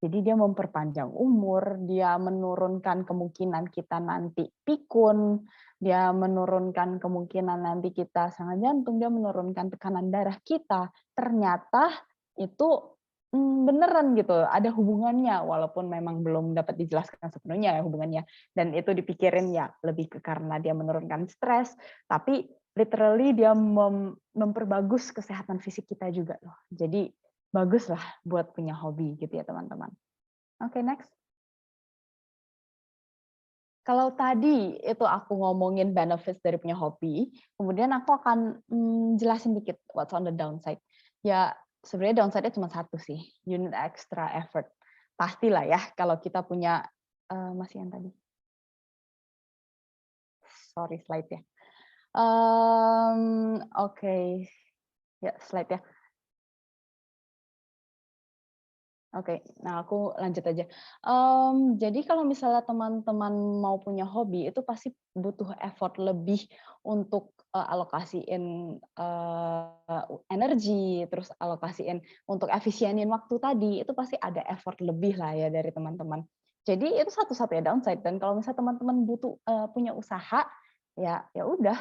Jadi dia memperpanjang umur, dia menurunkan kemungkinan kita nanti pikun, dia menurunkan kemungkinan nanti kita serangan jantung, dia menurunkan tekanan darah kita. Ternyata itu beneran gitu, ada hubungannya walaupun memang belum dapat dijelaskan sepenuhnya ya hubungannya. Dan itu dipikirin ya lebih ke karena dia menurunkan stres, tapi literally dia memperbagus kesehatan fisik kita juga loh. Jadi bagus lah buat punya hobi gitu ya teman-teman. Oke, next. Kalau tadi itu aku ngomongin benefits dari punya hobi, kemudian aku akan jelasin dikit what's on the downside. Ya sebenarnya downside-nya cuma satu sih, you need extra effort. Pastilah ya kalau kita punya, masih yang tadi. Sorry slide-nya. Oke, ya slide ya. Oke, nah aku lanjut aja. Jadi kalau misalnya teman-teman mau punya hobi, itu pasti butuh effort lebih untuk alokasiin energi, terus alokasiin untuk efisienin waktu tadi, itu pasti ada effort lebih lah ya dari teman-teman. Jadi itu satu-satunya downside. Dan kalau misalnya teman-teman butuh punya usaha, ya udah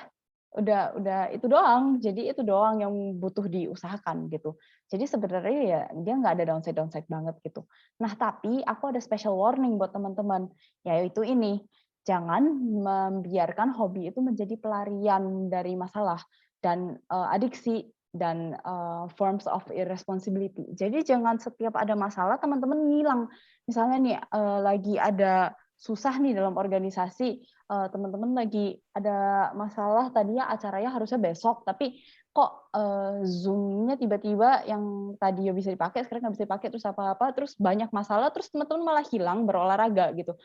itu doang. Jadi itu doang yang butuh diusahakan gitu. Jadi sebenarnya ya dia nggak ada downside banget gitu. Nah tapi aku ada special warning buat teman-teman, yaitu ini, jangan membiarkan hobi itu menjadi pelarian dari masalah dan adiksi dan forms of irresponsibility. Jadi jangan setiap ada masalah teman-teman ngilang. Misalnya nih lagi ada susah nih dalam organisasi, teman-teman lagi ada masalah, tadinya acaranya harusnya besok, tapi kok Zoom-nya tiba-tiba yang tadi bisa dipakai, sekarang nggak bisa dipakai, terus apa-apa, terus banyak masalah, terus teman-teman malah hilang berolahraga gitu.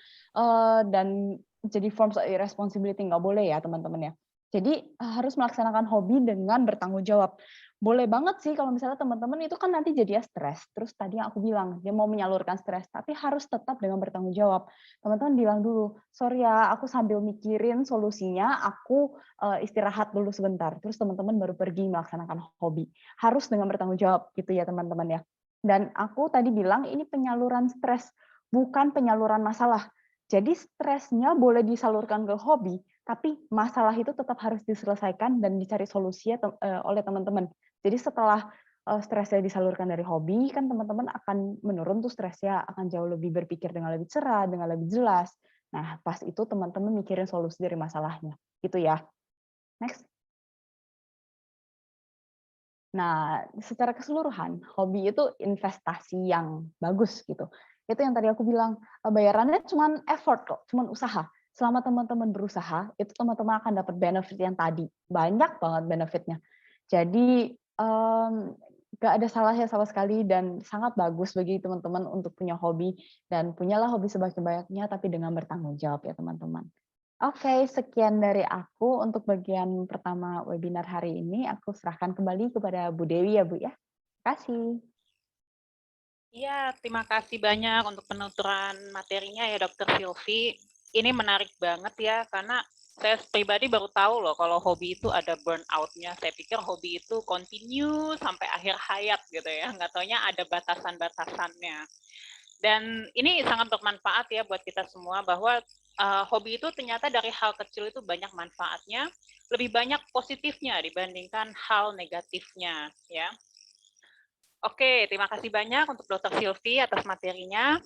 Dan jadi forms of irresponsibility, nggak boleh ya teman-teman ya. Jadi harus melaksanakan hobi dengan bertanggung jawab. Boleh banget sih kalau misalnya teman-teman itu kan nanti jadi stres. Terus tadi yang aku bilang, dia mau menyalurkan stres, tapi harus tetap dengan bertanggung jawab. Teman-teman bilang dulu, sorry ya, aku sambil mikirin solusinya, aku istirahat dulu sebentar. Terus teman-teman baru pergi melaksanakan hobi. Harus dengan bertanggung jawab gitu ya teman-teman ya. Dan aku tadi bilang ini penyaluran stres, bukan penyaluran masalah. Jadi stresnya boleh disalurkan ke hobi, tapi masalah itu tetap harus diselesaikan dan dicari solusinya oleh teman-teman. Jadi setelah stresnya disalurkan dari hobi, kan teman-teman akan menurun tuh stresnya, akan jauh lebih berpikir dengan lebih cerah, dengan lebih jelas. Nah, pas itu teman-teman mikirin solusi dari masalahnya. Gitu ya. Next. Nah, secara keseluruhan, hobi itu investasi yang bagus gitu. Itu yang tadi aku bilang, bayarannya cuma effort kok, cuma usaha. Selama teman-teman berusaha, itu teman-teman akan dapat benefit yang tadi. Banyak banget benefitnya. Jadi nggak ada salahnya sama sekali dan sangat bagus bagi teman-teman untuk punya hobi dan punyalah hobi sebanyak-banyaknya tapi dengan bertanggung jawab ya teman-teman. Oke, sekian dari aku untuk bagian pertama webinar hari ini. Aku serahkan kembali kepada Bu Dewi ya Bu ya. Terima kasih. Iya, terima kasih banyak untuk penuturan materinya ya Dr. Silvi. Ini menarik banget ya, karena saya pribadi baru tahu loh kalau hobi itu ada burnout-nya. Saya pikir hobi itu continue sampai akhir hayat gitu ya, nggak taunya ada batasan-batasannya. Dan ini sangat bermanfaat ya buat kita semua bahwa hobi itu ternyata dari hal kecil itu banyak manfaatnya, lebih banyak positifnya dibandingkan hal negatifnya ya. Oke, terima kasih banyak untuk Dr. Silvi atas materinya.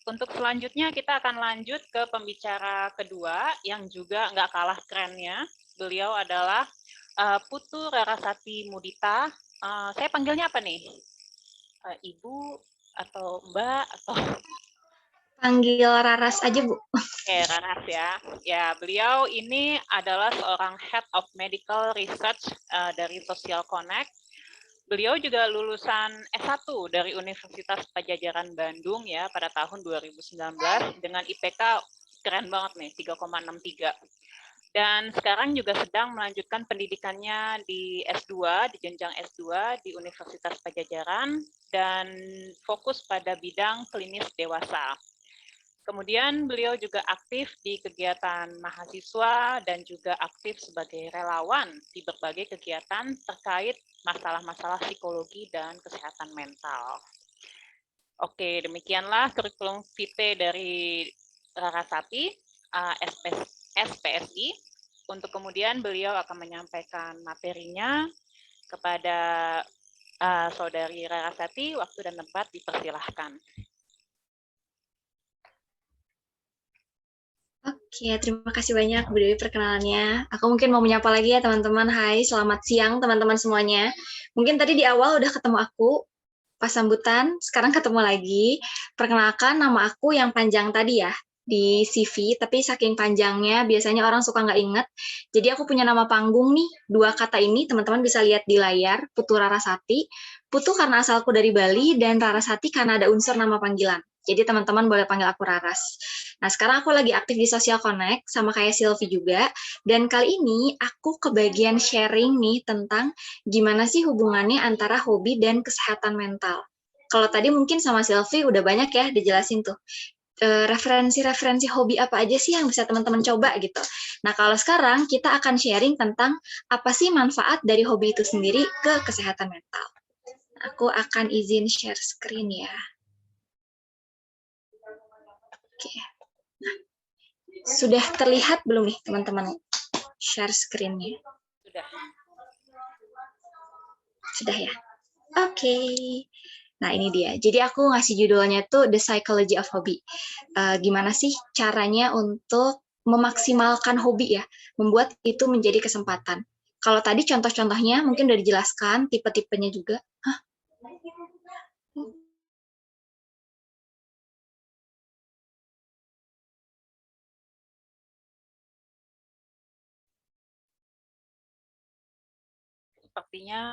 Untuk selanjutnya kita akan lanjut ke pembicara kedua yang juga nggak kalah kerennya. Beliau adalah Putu Rarasati Mudita. Saya panggilnya apa nih? Ibu atau Mbak atau Panggil Raras aja, Bu. Oke, Raras ya. Ya, beliau ini adalah seorang Head of Medical Research dari Social Connect. Beliau juga lulusan S1 dari Universitas Padjadjaran Bandung ya pada tahun 2019 dengan IPK keren banget nih 3,63. Dan sekarang juga sedang melanjutkan pendidikannya di S2, di jenjang S2 di Universitas Padjadjaran dan fokus pada bidang klinis dewasa. Kemudian beliau juga aktif di kegiatan mahasiswa dan juga aktif sebagai relawan di berbagai kegiatan terkait masalah-masalah psikologi dan kesehatan mental. Oke, demikianlah kurikulum vitae dari Rarasati, SPSI. Untuk kemudian beliau akan menyampaikan materinya kepada Saudari Rarasati. Waktu dan tempat dipersilahkan. Oke, terima kasih banyak Bu Dewi perkenalannya. Aku mungkin mau menyapa lagi ya teman-teman. Hai, selamat siang teman-teman semuanya. Mungkin tadi di awal udah ketemu aku pas sambutan, sekarang ketemu lagi. Perkenalkan, nama aku yang panjang tadi ya di CV, tapi saking panjangnya biasanya orang suka nggak inget. Jadi aku punya nama panggung nih, 2 kata ini teman-teman bisa lihat di layar, Putu Rarasati. Putu karena asalku dari Bali, dan Rarasati karena ada unsur nama panggilan. Jadi teman-teman boleh panggil aku Raras. Nah, sekarang aku lagi aktif di Social Connect, sama kayak Sylvie juga. Dan kali ini aku kebagian sharing nih tentang gimana sih hubungannya antara hobi dan kesehatan mental. Kalau tadi mungkin sama Sylvie udah banyak ya dijelasin tuh. Referensi-referensi hobi apa aja sih yang bisa teman-teman coba gitu. Nah, kalau sekarang kita akan sharing tentang apa sih manfaat dari hobi itu sendiri ke kesehatan mental. Aku akan izin share screen ya. Oke. Nah, sudah terlihat belum nih teman-teman share screen-nya? Sudah. Sudah ya? Oke. Nah, ini dia. Jadi aku ngasih judulnya tuh The Psychology of Hobby. Gimana sih caranya untuk memaksimalkan hobi ya, membuat itu menjadi kesempatan. Kalau tadi contoh-contohnya mungkin udah dijelaskan, tipe-tipenya juga. Hah? Sepertinya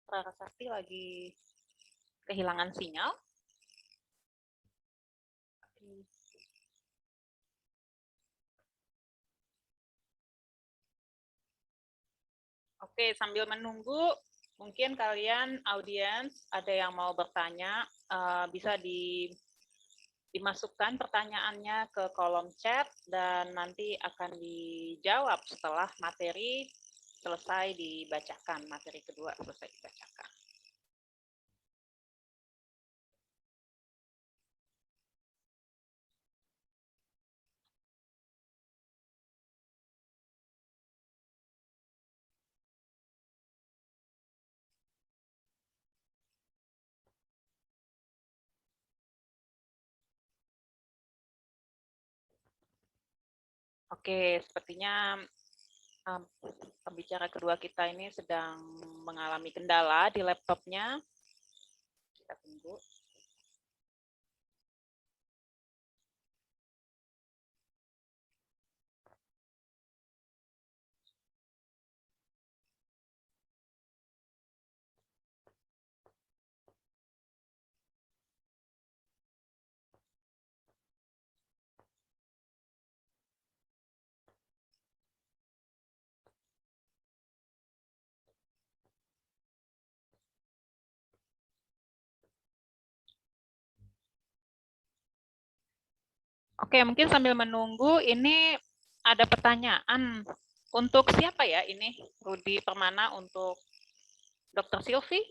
Rarasati lagi kehilangan sinyal. Oke, sambil menunggu, mungkin kalian audiens ada yang mau bertanya, bisa dimasukkan pertanyaannya ke kolom chat dan nanti akan dijawab setelah materi selesai dibacakan, materi kedua selesai dibacakan. Oke, sepertinya pembicara kedua kita ini sedang mengalami kendala di laptopnya. Kita tunggu. Oke, mungkin sambil menunggu, ini ada pertanyaan. Untuk siapa ya ini? Rudi Permana untuk Dr. Sylvie?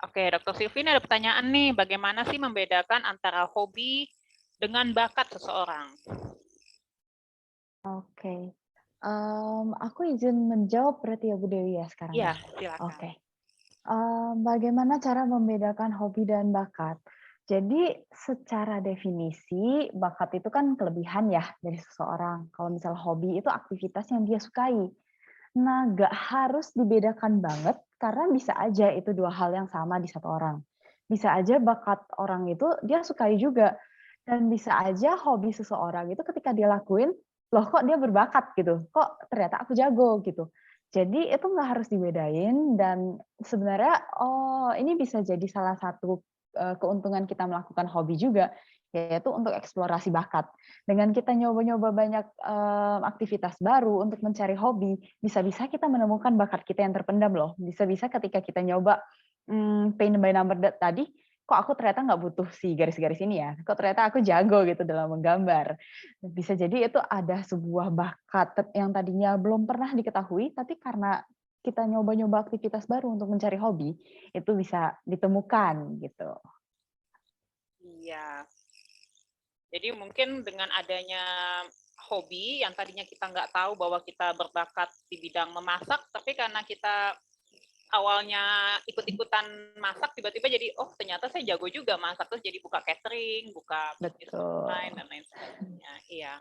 Oke, Dr. Sylvie, ini ada pertanyaan nih. Bagaimana sih membedakan antara hobi dengan bakat seseorang? Oke. Aku izin menjawab berarti ya Bu Dewi ya sekarang Iya, ya? silakan. Oke. Bagaimana cara membedakan hobi dan bakat? Jadi secara definisi bakat itu kan kelebihan ya dari seseorang. Kalau misal hobi itu aktivitas yang dia sukai. Nah, nggak harus dibedakan banget karena bisa aja itu 2 hal yang sama di satu orang. Bisa aja bakat orang itu dia sukai juga, dan bisa aja hobi seseorang itu ketika dia lakuin, loh kok dia berbakat gitu, kok ternyata aku jago gitu. Jadi itu nggak harus dibedain, dan sebenarnya ini bisa jadi salah satu keuntungan kita melakukan hobi juga, yaitu untuk eksplorasi bakat. Dengan kita nyoba-nyoba banyak aktivitas baru untuk mencari hobi, bisa-bisa kita menemukan bakat kita yang terpendam loh. Bisa-bisa ketika kita nyoba paint by number tadi, kok aku ternyata nggak butuh si garis-garis ini ya, kok ternyata aku jago gitu dalam menggambar. Bisa jadi itu ada sebuah bakat yang tadinya belum pernah diketahui, tapi karena kita nyoba-nyoba aktivitas baru untuk mencari hobi, itu bisa ditemukan gitu. Iya. Jadi mungkin dengan adanya hobi yang tadinya kita nggak tahu bahwa kita berbakat di bidang memasak, tapi karena kita awalnya ikut-ikutan masak, tiba-tiba jadi, oh ternyata saya jago juga masak, terus jadi buka catering, buka bisnis online, dan lain sebagainya. Iya.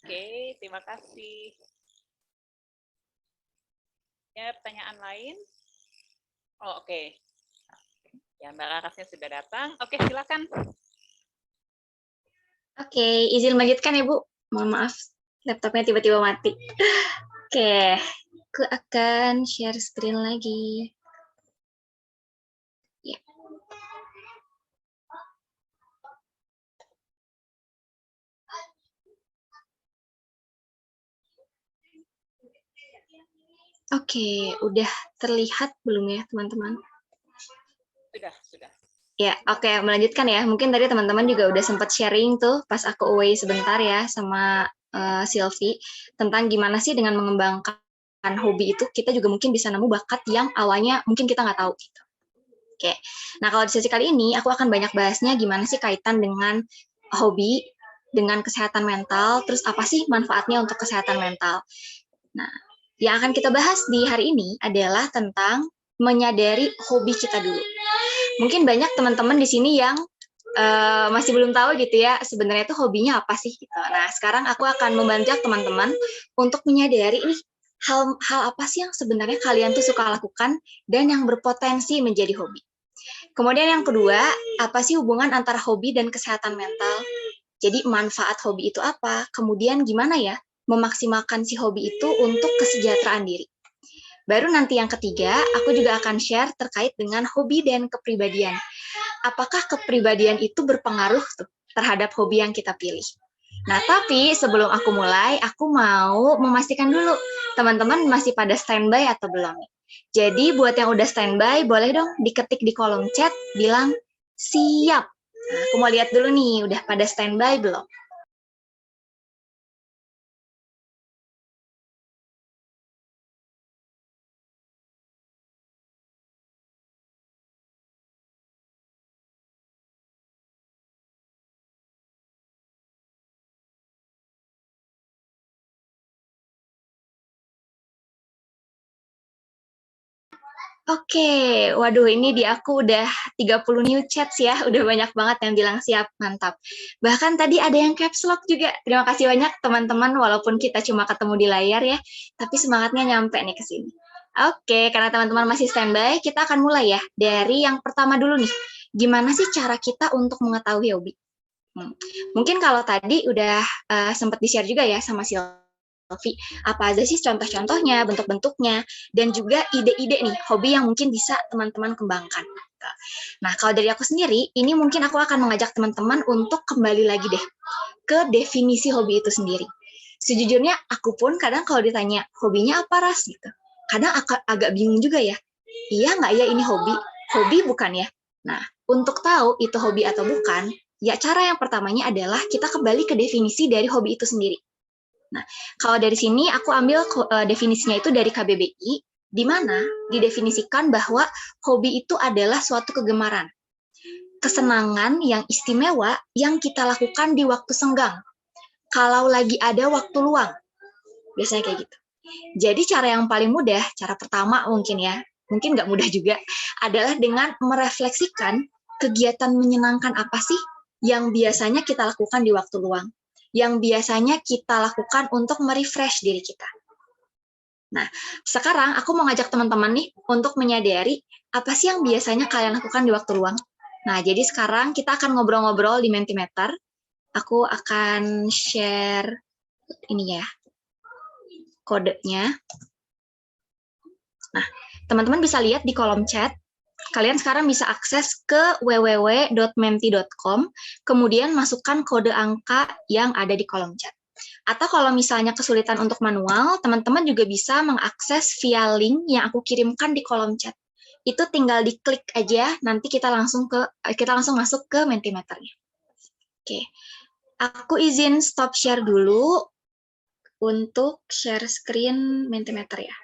Oke, terima kasih. Ya, pertanyaan lain? Oh, oke. Ya, Mbak Larasnya sudah datang. Oke, silakan. Oke, izin melanjutkan ya Bu. Mohon maaf, laptopnya tiba-tiba mati. Oke, aku akan share screen lagi. Ya. Oke, udah terlihat belum ya teman-teman? Sudah. Ya, oke, melanjutkan ya. Mungkin tadi teman-teman juga udah sempat sharing tuh pas aku away sebentar ya sama Sylvie tentang gimana sih dengan mengembangkan hobi itu kita juga mungkin bisa nemu bakat yang awalnya mungkin kita nggak tahu gitu. Oke, nah kalau di sesi kali ini aku akan banyak bahasnya gimana sih kaitan dengan hobi, dengan kesehatan mental, terus apa sih manfaatnya untuk kesehatan mental. Nah, yang akan kita bahas di hari ini adalah tentang menyadari hobi kita dulu. Mungkin banyak teman-teman di sini yang masih belum tahu gitu ya, sebenarnya itu hobinya apa sih gitu. Nah, sekarang aku akan membantu teman-teman untuk menyadari nih hal apa sih yang sebenarnya kalian tuh suka lakukan dan yang berpotensi menjadi hobi. Kemudian yang kedua, apa sih hubungan antara hobi dan kesehatan mental? Jadi manfaat hobi itu apa? Kemudian gimana ya memaksimalkan si hobi itu untuk kesejahteraan diri. Baru nanti yang ketiga, aku juga akan share terkait dengan hobi dan kepribadian. Apakah kepribadian itu berpengaruh tuh terhadap hobi yang kita pilih? Nah, tapi sebelum aku mulai, aku mau memastikan dulu, teman-teman masih pada standby atau belum? Jadi buat yang udah standby, boleh dong diketik di kolom chat, bilang siap. Nah, aku mau lihat dulu nih, udah pada standby belum? Oke, waduh ini di aku udah 30 new chats ya, udah banyak banget yang bilang siap, mantap. Bahkan tadi ada yang caps lock juga, terima kasih banyak teman-teman, walaupun kita cuma ketemu di layar ya, tapi semangatnya nyampe nih ke sini. Oke, karena teman-teman masih standby, kita akan mulai ya, dari yang pertama dulu nih, gimana sih cara kita untuk mengetahui hobi? Mungkin kalau tadi udah sempat di-share juga ya sama Sylvie, apa aja sih contoh-contohnya, bentuk-bentuknya, dan juga ide-ide nih, hobi yang mungkin bisa teman-teman kembangkan. Nah, kalau dari aku sendiri, ini mungkin aku akan mengajak teman-teman untuk kembali lagi deh ke definisi hobi itu sendiri. Sejujurnya, aku pun kadang kalau ditanya, hobinya apa, Ras? Gitu. Kadang agak bingung juga ya, iya nggak ya ini hobi? Hobi bukan ya? Nah, untuk tahu itu hobi atau bukan, ya cara yang pertamanya adalah kita kembali ke definisi dari hobi itu sendiri. Nah, kalau dari sini aku ambil definisinya itu dari KBBI, di mana didefinisikan bahwa hobi itu adalah suatu kegemaran, kesenangan yang istimewa yang kita lakukan di waktu senggang, kalau lagi ada waktu luang. Biasanya kayak gitu. Jadi cara yang paling mudah, cara pertama mungkin ya, mungkin nggak mudah juga, adalah dengan merefleksikan kegiatan menyenangkan apa sih yang biasanya kita lakukan di waktu luang, yang biasanya kita lakukan untuk merefresh diri kita. Nah, sekarang aku mau ngajak teman-teman nih untuk menyadari apa sih yang biasanya kalian lakukan di waktu luang. Nah, jadi sekarang kita akan ngobrol-ngobrol di Mentimeter. Aku akan share ini ya, kodenya. Nah, teman-teman bisa lihat di kolom chat, kalian sekarang bisa akses ke www.menti.com, kemudian masukkan kode angka yang ada di kolom chat. Atau kalau misalnya kesulitan untuk manual, teman-teman juga bisa mengakses via link yang aku kirimkan di kolom chat. Itu tinggal diklik aja, nanti kita langsung masuk ke Mentimeternya. Oke. Aku izin stop share dulu untuk share screen Mentimeter ya.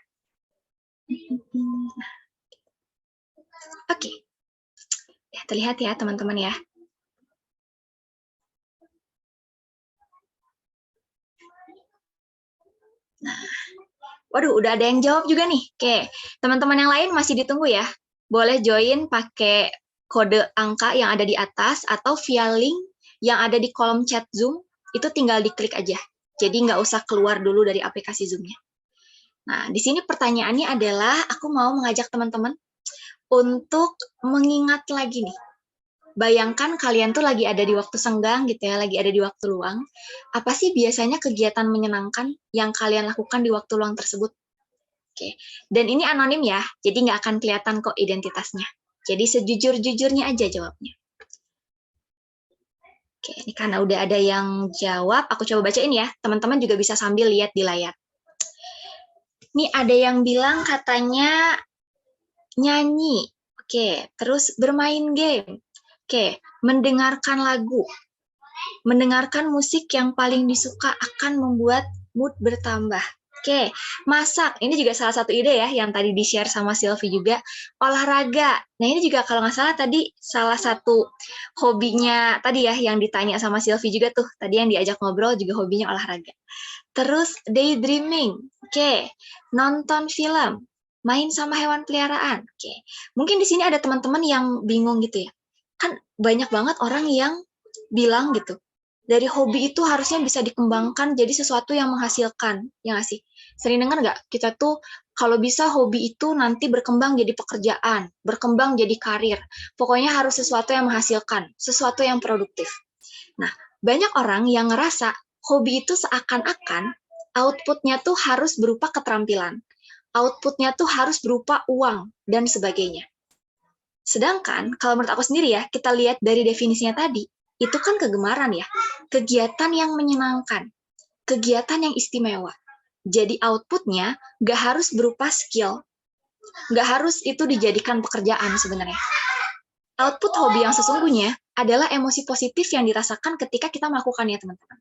Oke. Ya, terlihat ya teman-teman ya. Nah, waduh, udah ada yang jawab juga nih. Oke, teman-teman yang lain masih ditunggu ya. Boleh join pakai kode angka yang ada di atas atau via link yang ada di kolom chat Zoom, itu tinggal diklik aja. Jadi nggak usah keluar dulu dari aplikasi Zoom-nya. Nah, di sini pertanyaannya adalah, aku mau mengajak teman-teman untuk mengingat lagi nih. Bayangkan kalian tuh lagi ada di waktu senggang gitu ya, lagi ada di waktu luang. Apa sih biasanya kegiatan menyenangkan yang kalian lakukan di waktu luang tersebut? Oke, dan ini anonim ya, jadi nggak akan kelihatan kok identitasnya. Jadi sejujur-jujurnya aja jawabnya. Oke, ini karena udah ada yang jawab, aku coba bacain ya. Teman-teman juga bisa sambil lihat di layar. Ini ada yang bilang katanya nyanyi. Oke, terus bermain game. Oke, mendengarkan lagu. Mendengarkan musik yang paling disuka akan membuat mood bertambah. Oke, masak. Ini juga salah satu ide ya, yang tadi di-share sama Sylvie juga. Olahraga. Nah, ini juga kalau nggak salah tadi salah satu hobinya tadi ya, yang ditanya sama Sylvie juga tuh. Tadi yang diajak ngobrol juga hobinya olahraga. Terus daydreaming. Oke, nonton film. Main sama hewan peliharaan. Oke, mungkin di sini ada teman-teman yang bingung gitu ya. Kan banyak banget orang yang bilang gitu, dari hobi itu harusnya bisa dikembangkan jadi sesuatu yang menghasilkan, ya nggak sih? Sering dengar nggak, kita tuh kalau bisa hobi itu nanti berkembang jadi pekerjaan, berkembang jadi karir, pokoknya harus sesuatu yang menghasilkan, sesuatu yang produktif. Nah, banyak orang yang ngerasa hobi itu seakan-akan outputnya tuh harus berupa keterampilan, outputnya tuh harus berupa uang, dan sebagainya. Sedangkan, kalau menurut aku sendiri ya, kita lihat dari definisinya tadi, itu kan kegemaran ya, kegiatan yang menyenangkan, kegiatan yang istimewa. Jadi outputnya nggak harus berupa skill, nggak harus itu dijadikan pekerjaan sebenarnya. Output hobi yang sesungguhnya adalah emosi positif yang dirasakan ketika kita melakukannya, teman-teman.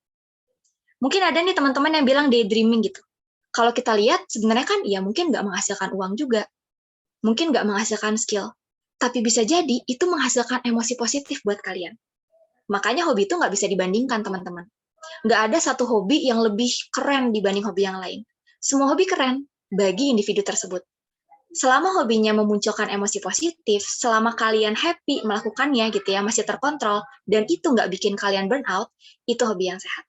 Mungkin ada nih teman-teman yang bilang daydreaming gitu. Kalau kita lihat, sebenarnya kan ya mungkin nggak menghasilkan uang juga, mungkin nggak menghasilkan skill, tapi bisa jadi itu menghasilkan emosi positif buat kalian. Makanya hobi itu nggak bisa dibandingkan, teman-teman. Nggak ada satu hobi yang lebih keren dibanding hobi yang lain. Semua hobi keren bagi individu tersebut. Selama hobinya memunculkan emosi positif, selama kalian happy melakukannya gitu ya, masih terkontrol, dan itu nggak bikin kalian burn out, itu hobi yang sehat.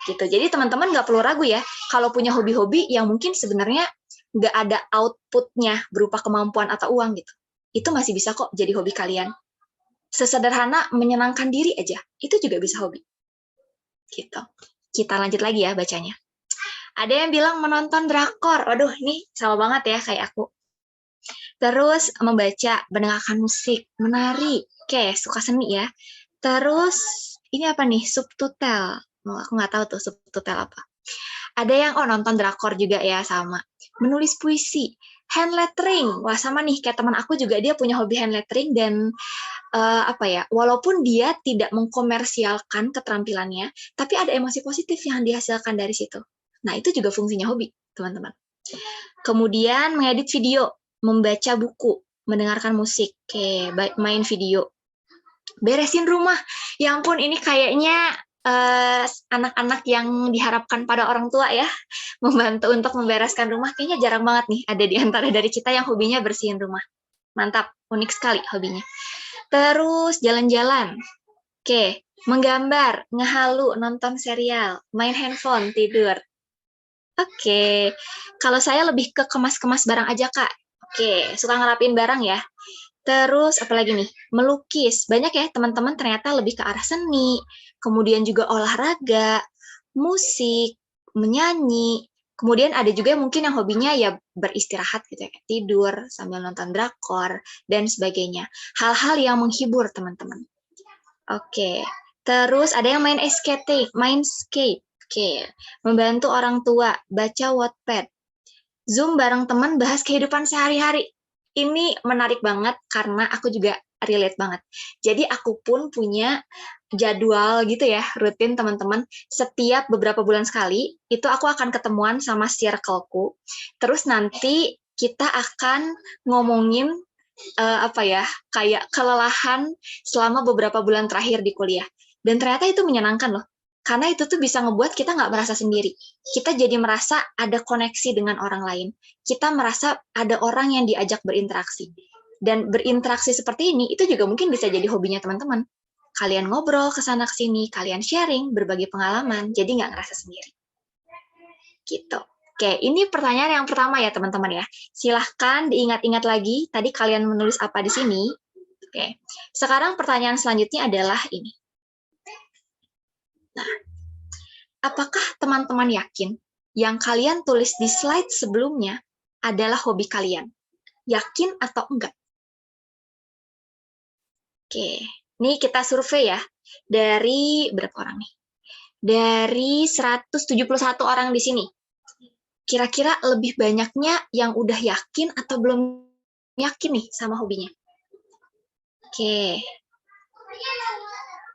Gitu. Jadi teman-teman nggak perlu ragu ya, kalau punya hobi-hobi yang mungkin sebenarnya nggak ada outputnya berupa kemampuan atau uang gitu, itu masih bisa kok jadi hobi kalian. Sesederhana menyenangkan diri aja, itu juga bisa hobi. Gitu. Kita lanjut lagi ya bacanya. Ada yang bilang menonton drakor. Waduh, ini sama banget ya kayak aku. Terus membaca, mendengarkan musik, menari. Oke, suka seni ya. Terus ini apa nih? Subtutel. Oh, aku nggak tahu tuh subtutel apa. Ada yang nonton drakor juga ya, sama. Menulis puisi, hand lettering. Wah, sama nih kayak teman aku juga, dia punya hobi hand lettering dan walaupun dia tidak mengkomersialkan keterampilannya, tapi ada emosi positif yang dihasilkan dari situ. Nah, itu juga fungsinya hobi, teman-teman. Kemudian mengedit video, membaca buku, mendengarkan musik, main video, beresin rumah. Ya ampun, ini kayaknya anak-anak yang diharapkan pada orang tua ya, membantu untuk membereskan rumah. Kayaknya jarang banget nih ada di antara dari kita yang hobinya bersihin rumah. Mantap, unik sekali hobinya. Terus jalan-jalan. Oke, menggambar, ngehalu, nonton serial, main handphone, tidur. Oke, kalau saya lebih ke kemas-kemas barang aja, Kak. Oke, suka ngerapin barang ya. Terus apalagi nih? Melukis. Banyak ya teman-teman ternyata lebih ke arah seni, kemudian juga olahraga, musik, menyanyi. Kemudian ada juga mungkin yang hobinya ya beristirahat gitu ya, tidur sambil nonton drakor dan sebagainya. Hal-hal yang menghibur teman-teman. Oke. Terus ada yang main skate. Oke. Membantu orang tua, baca Wattpad. Zoom bareng teman bahas kehidupan sehari-hari. Ini menarik banget karena aku juga relate banget. Jadi aku pun punya jadwal gitu ya, rutin teman-teman. Setiap beberapa bulan sekali, itu aku akan ketemuan sama circle-ku. Terus nanti kita akan ngomongin kayak kelelahan selama beberapa bulan terakhir di kuliah. Dan ternyata itu menyenangkan loh. Karena itu tuh bisa ngebuat kita nggak merasa sendiri. Kita jadi merasa ada koneksi dengan orang lain. Kita merasa ada orang yang diajak berinteraksi. Dan berinteraksi seperti ini, itu juga mungkin bisa jadi hobinya teman-teman. Kalian ngobrol ke sana ke sini, kalian sharing, berbagi pengalaman, jadi nggak ngerasa sendiri. Gitu. Oke, ini pertanyaan yang pertama ya teman-teman ya. Silahkan diingat-ingat lagi, tadi kalian menulis apa di sini. Oke, sekarang pertanyaan selanjutnya adalah ini. Nah, apakah teman-teman yakin yang kalian tulis di slide sebelumnya adalah hobi kalian? Yakin atau enggak? Oke, ini kita survei ya. Dari berapa orang nih? Dari 171 orang di sini. Kira-kira lebih banyaknya yang udah yakin atau belum yakin nih sama hobinya? Oke.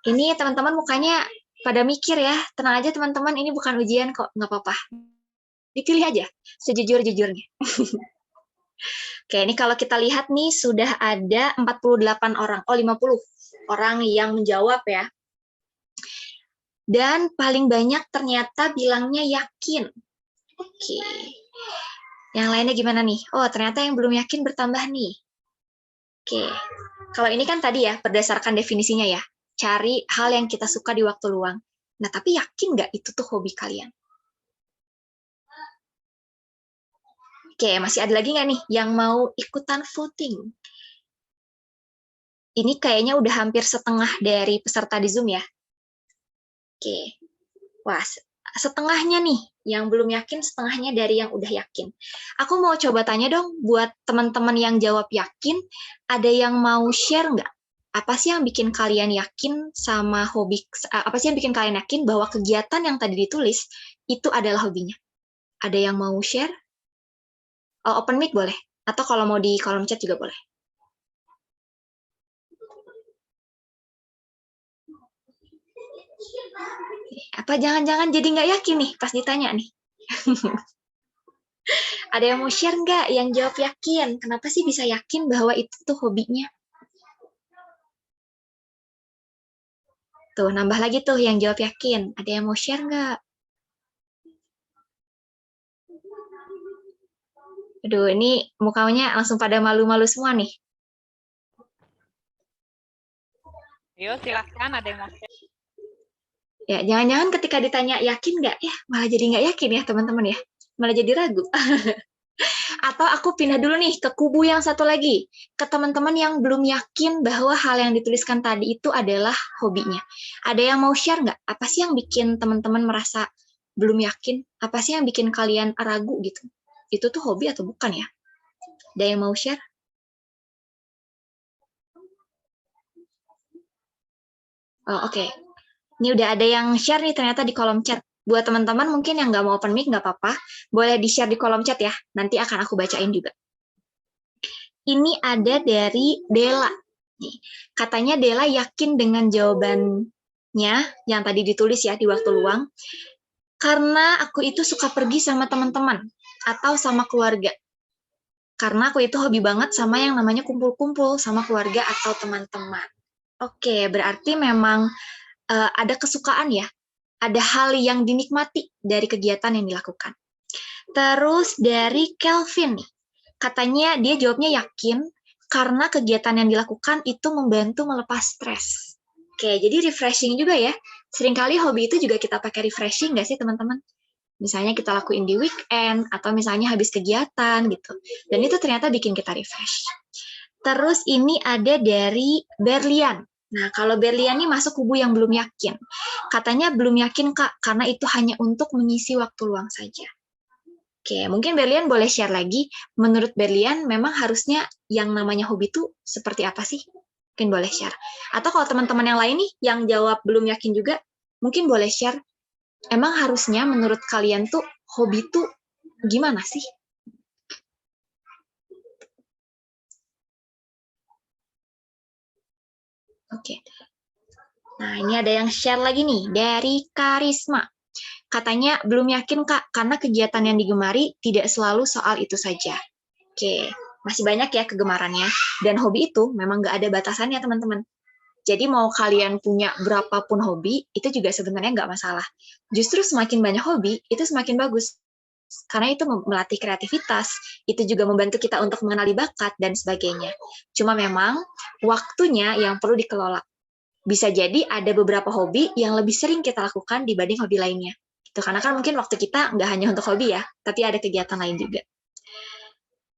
Ini teman-teman mukanya pada mikir ya. Tenang aja teman-teman, ini bukan ujian kok, nggak apa-apa. Dipilih aja, sejujur-jujurnya. Oke, ini kalau kita lihat nih, sudah ada 48 orang. Oh, 50 orang yang menjawab ya. Dan paling banyak ternyata bilangnya yakin. Oke. Yang lainnya gimana nih? Oh, ternyata yang belum yakin bertambah nih. Oke. Kalau ini kan tadi ya, berdasarkan definisinya ya. Cari hal yang kita suka di waktu luang. Nah, tapi yakin nggak itu tuh hobi kalian? Oke, masih ada lagi nggak nih yang mau ikutan voting? Ini kayaknya udah hampir setengah dari peserta di Zoom ya. Oke. Wah, setengahnya nih. Yang belum yakin, setengahnya dari yang udah yakin. Aku mau coba tanya dong, buat teman-teman yang jawab yakin, ada yang mau share nggak? Apa sih yang bikin kalian yakin sama hobi, apa sih yang bikin kalian yakin bahwa kegiatan yang tadi ditulis, itu adalah hobinya? Ada yang mau share? Oh, open mic boleh. Atau kalau mau di kolom chat juga boleh. Apa jangan-jangan jadi nggak yakin nih pas ditanya nih? Ada yang mau share nggak yang jawab yakin? Kenapa sih bisa yakin bahwa itu tuh hobinya? Tuh, nambah lagi tuh yang jawab yakin. Ada yang mau share nggak? Aduh, ini mukanya langsung pada malu-malu semua nih. Yuk, silahkan ada yang mau share. Ya, jangan-jangan ketika ditanya yakin nggak, ya malah jadi nggak yakin ya teman-teman ya. Malah jadi ragu. Atau aku pindah dulu nih ke kubu yang satu lagi. Ke teman-teman yang belum yakin bahwa hal yang dituliskan tadi itu adalah hobinya. Ada yang mau share nggak? Apa sih yang bikin teman-teman merasa belum yakin? Apa sih yang bikin kalian ragu gitu? Itu tuh hobi atau bukan ya? Ada yang mau share? Oh, oke. Ini udah ada yang share nih ternyata di kolom chat. Buat teman-teman mungkin yang nggak mau open mic, nggak apa-apa. Boleh di-share di kolom chat ya. Nanti akan aku bacain juga. Ini ada dari Dela. Nih, katanya Dela yakin dengan jawabannya yang tadi ditulis ya di waktu luang. Karena aku itu suka pergi sama teman-teman atau sama keluarga. Karena aku itu hobi banget sama yang namanya kumpul-kumpul sama keluarga atau teman-teman. Oke, berarti memang ada kesukaan ya, ada hal yang dinikmati dari kegiatan yang dilakukan. Terus dari Kelvin nih, katanya dia jawabnya yakin karena kegiatan yang dilakukan itu membantu melepas stres. Oke, jadi refreshing juga ya. Seringkali hobi itu juga kita pakai refreshing nggak sih teman-teman? Misalnya kita lakuin di weekend, atau misalnya habis kegiatan gitu. Dan itu ternyata bikin kita refresh. Terus ini ada dari Berlian. Nah, kalau Berlian ini masuk kubu yang belum yakin. Katanya belum yakin, Kak, karena itu hanya untuk mengisi waktu luang saja. Oke, mungkin Berlian boleh share lagi. Menurut Berlian, memang harusnya yang namanya hobi itu seperti apa sih? Mungkin boleh share. Atau kalau teman-teman yang lain nih, yang jawab belum yakin juga, mungkin boleh share. Emang harusnya menurut kalian tuh, hobi tuh gimana sih? Oke. Nah, ini ada yang share lagi nih dari Karisma. Katanya belum yakin Kak, karena kegiatan yang digemari tidak selalu soal itu saja. Oke, masih banyak ya kegemarannya. Dan hobi itu memang nggak ada batasannya teman-teman. Jadi mau kalian punya berapapun hobi, itu juga sebenarnya nggak masalah. Justru semakin banyak hobi, itu semakin bagus. Karena itu melatih kreativitas, itu juga membantu kita untuk mengenali bakat, dan sebagainya. Cuma memang waktunya yang perlu dikelola. Bisa jadi ada beberapa hobi yang lebih sering kita lakukan dibanding hobi lainnya. Itu karena kan mungkin waktu kita nggak hanya untuk hobi ya, tapi ada kegiatan lain juga.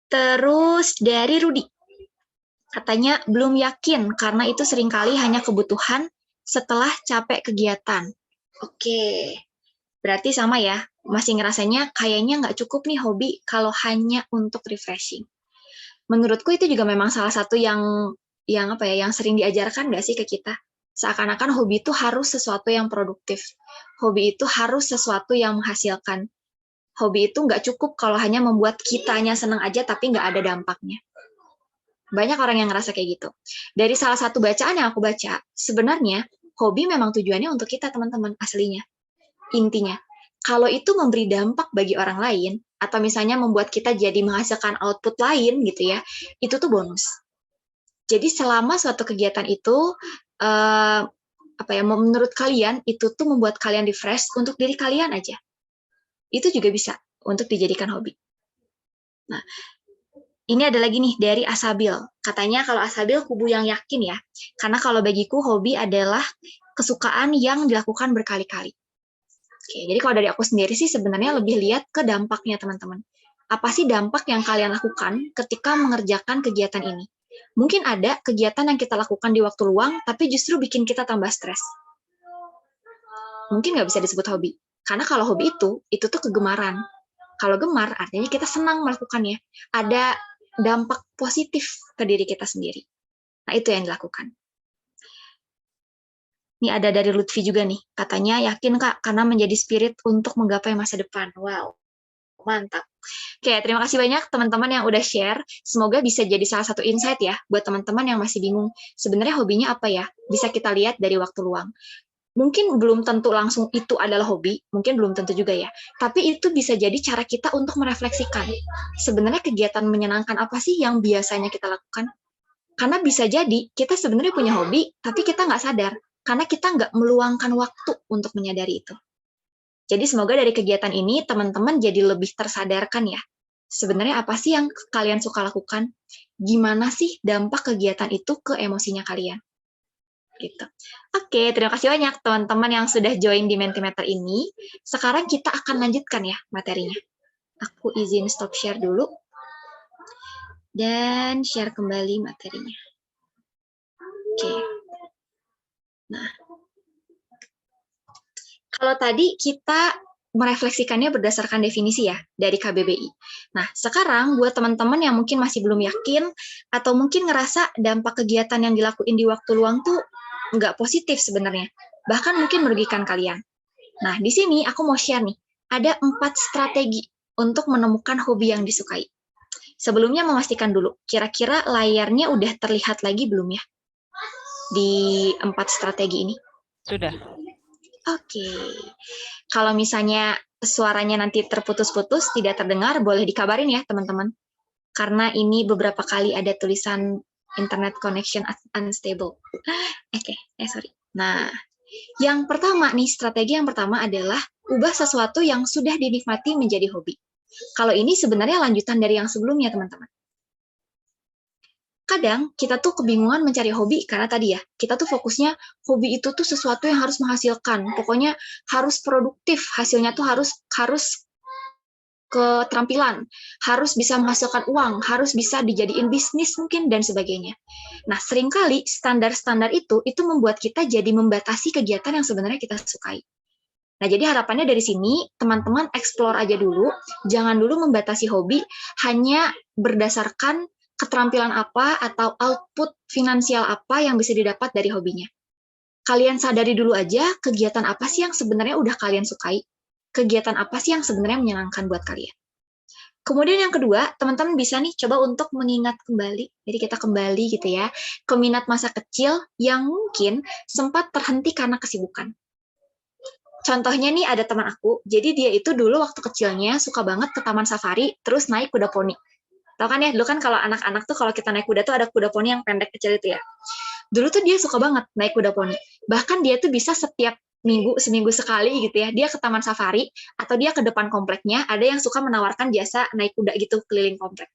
Terus dari Rudi, katanya belum yakin karena itu seringkali hanya kebutuhan setelah capek kegiatan. Oke, berarti sama ya, masih ngerasanya kayaknya nggak cukup nih hobi kalau hanya untuk refreshing. Menurutku itu juga memang salah satu yang sering diajarkan nggak sih ke kita? Seakan-akan hobi itu harus sesuatu yang produktif. Hobi itu harus sesuatu yang menghasilkan. Hobi itu nggak cukup kalau hanya membuat kitanya senang aja tapi nggak ada dampaknya. Banyak orang yang ngerasa kayak gitu. Dari salah satu bacaan yang aku baca, sebenarnya hobi memang tujuannya untuk kita teman-teman aslinya. Intinya, kalau itu memberi dampak bagi orang lain, atau misalnya membuat kita jadi menghasilkan output lain gitu ya, itu tuh bonus. Jadi selama suatu kegiatan itu menurut kalian itu tuh membuat kalian refresh untuk diri kalian aja, itu juga bisa untuk dijadikan hobi. Nah, ini ada lagi nih dari Asabil. Katanya kalau Asabil kubu yang yakin ya, karena kalau bagiku hobi adalah kesukaan yang dilakukan berkali-kali. Oke, jadi kalau dari aku sendiri sih sebenarnya lebih lihat ke dampaknya teman-teman. Apa sih dampak yang kalian lakukan ketika mengerjakan kegiatan ini? Mungkin ada kegiatan yang kita lakukan di waktu luang, tapi justru bikin kita tambah stres. Mungkin nggak bisa disebut hobi. Karena kalau hobi itu tuh kegemaran. Kalau gemar, artinya kita senang melakukannya. Ada dampak positif ke diri kita sendiri. Nah, itu yang dilakukan. Ini ada dari Lutfi juga nih. Katanya yakin Kak, karena menjadi spirit untuk menggapai masa depan. Wow, mantap. Oke, terima kasih banyak teman-teman yang udah share. Semoga bisa jadi salah satu insight ya buat teman-teman yang masih bingung. Sebenarnya hobinya apa ya? Bisa kita lihat dari waktu luang. Mungkin belum tentu langsung itu adalah hobi, mungkin belum tentu juga ya. Tapi itu bisa jadi cara kita untuk merefleksikan. Sebenarnya kegiatan menyenangkan apa sih yang biasanya kita lakukan? Karena bisa jadi kita sebenarnya punya hobi, tapi kita nggak sadar. Karena kita nggak meluangkan waktu untuk menyadari itu. Jadi semoga dari kegiatan ini teman-teman jadi lebih tersadarkan ya. Sebenarnya apa sih yang kalian suka lakukan? Gimana sih dampak kegiatan itu ke emosinya kalian? Gitu. Oke, terima kasih banyak teman-teman yang sudah join di Mentimeter ini. Sekarang kita akan lanjutkan ya materinya. Aku izin stop share dulu. Dan share kembali materinya. Oke. Nah, kalau tadi kita merefleksikannya berdasarkan definisi ya dari KBBI. Nah, sekarang buat teman-teman yang mungkin masih belum yakin atau mungkin ngerasa dampak kegiatan yang dilakuin di waktu luang tuh nggak positif sebenarnya, bahkan mungkin merugikan kalian. Nah, di sini aku mau share nih, ada 4 strategi untuk menemukan hobi yang disukai. Sebelumnya memastikan dulu, kira-kira layarnya udah terlihat lagi belum ya? Di 4 strategi ini. Sudah. Oke. Kalau misalnya suaranya nanti terputus-putus, tidak terdengar, boleh dikabarin ya teman-teman. Karena ini beberapa kali ada tulisan internet connection unstable. Sorry. Nah, yang pertama nih, strategi yang pertama adalah ubah sesuatu yang sudah dinikmati menjadi hobi. Kalau ini sebenarnya lanjutan dari yang sebelumnya, teman-teman. Kadang kita tuh kebingungan mencari hobi karena tadi ya, kita tuh fokusnya hobi itu tuh sesuatu yang harus menghasilkan. Pokoknya harus produktif, hasilnya tuh harus keterampilan, harus bisa menghasilkan uang, harus bisa dijadiin bisnis mungkin dan sebagainya. Nah, seringkali standar-standar itu membuat kita jadi membatasi kegiatan yang sebenarnya kita sukai. Nah, jadi harapannya dari sini teman-teman explore aja dulu, jangan dulu membatasi hobi hanya berdasarkan keterampilan apa atau output finansial apa yang bisa didapat dari hobinya. Kalian sadari dulu aja kegiatan apa sih yang sebenarnya udah kalian sukai, kegiatan apa sih yang sebenarnya menyenangkan buat kalian. Kemudian yang kedua, teman-teman bisa nih coba untuk mengingat kembali. Jadi kita kembali gitu ya, ke minat masa kecil yang mungkin sempat terhenti karena kesibukan. Contohnya nih ada teman aku, jadi dia itu dulu waktu kecilnya suka banget ke taman safari, terus naik kuda poni. Tahu kan ya, dulu kan kalau anak-anak tuh kalau kita naik kuda tuh ada kuda poni yang pendek kecil itu ya. Dulu tuh dia suka banget naik kuda poni. Bahkan dia tuh bisa setiap seminggu sekali gitu ya, dia ke taman safari atau dia ke depan kompleknya, ada yang suka menawarkan jasa naik kuda gitu keliling komplek.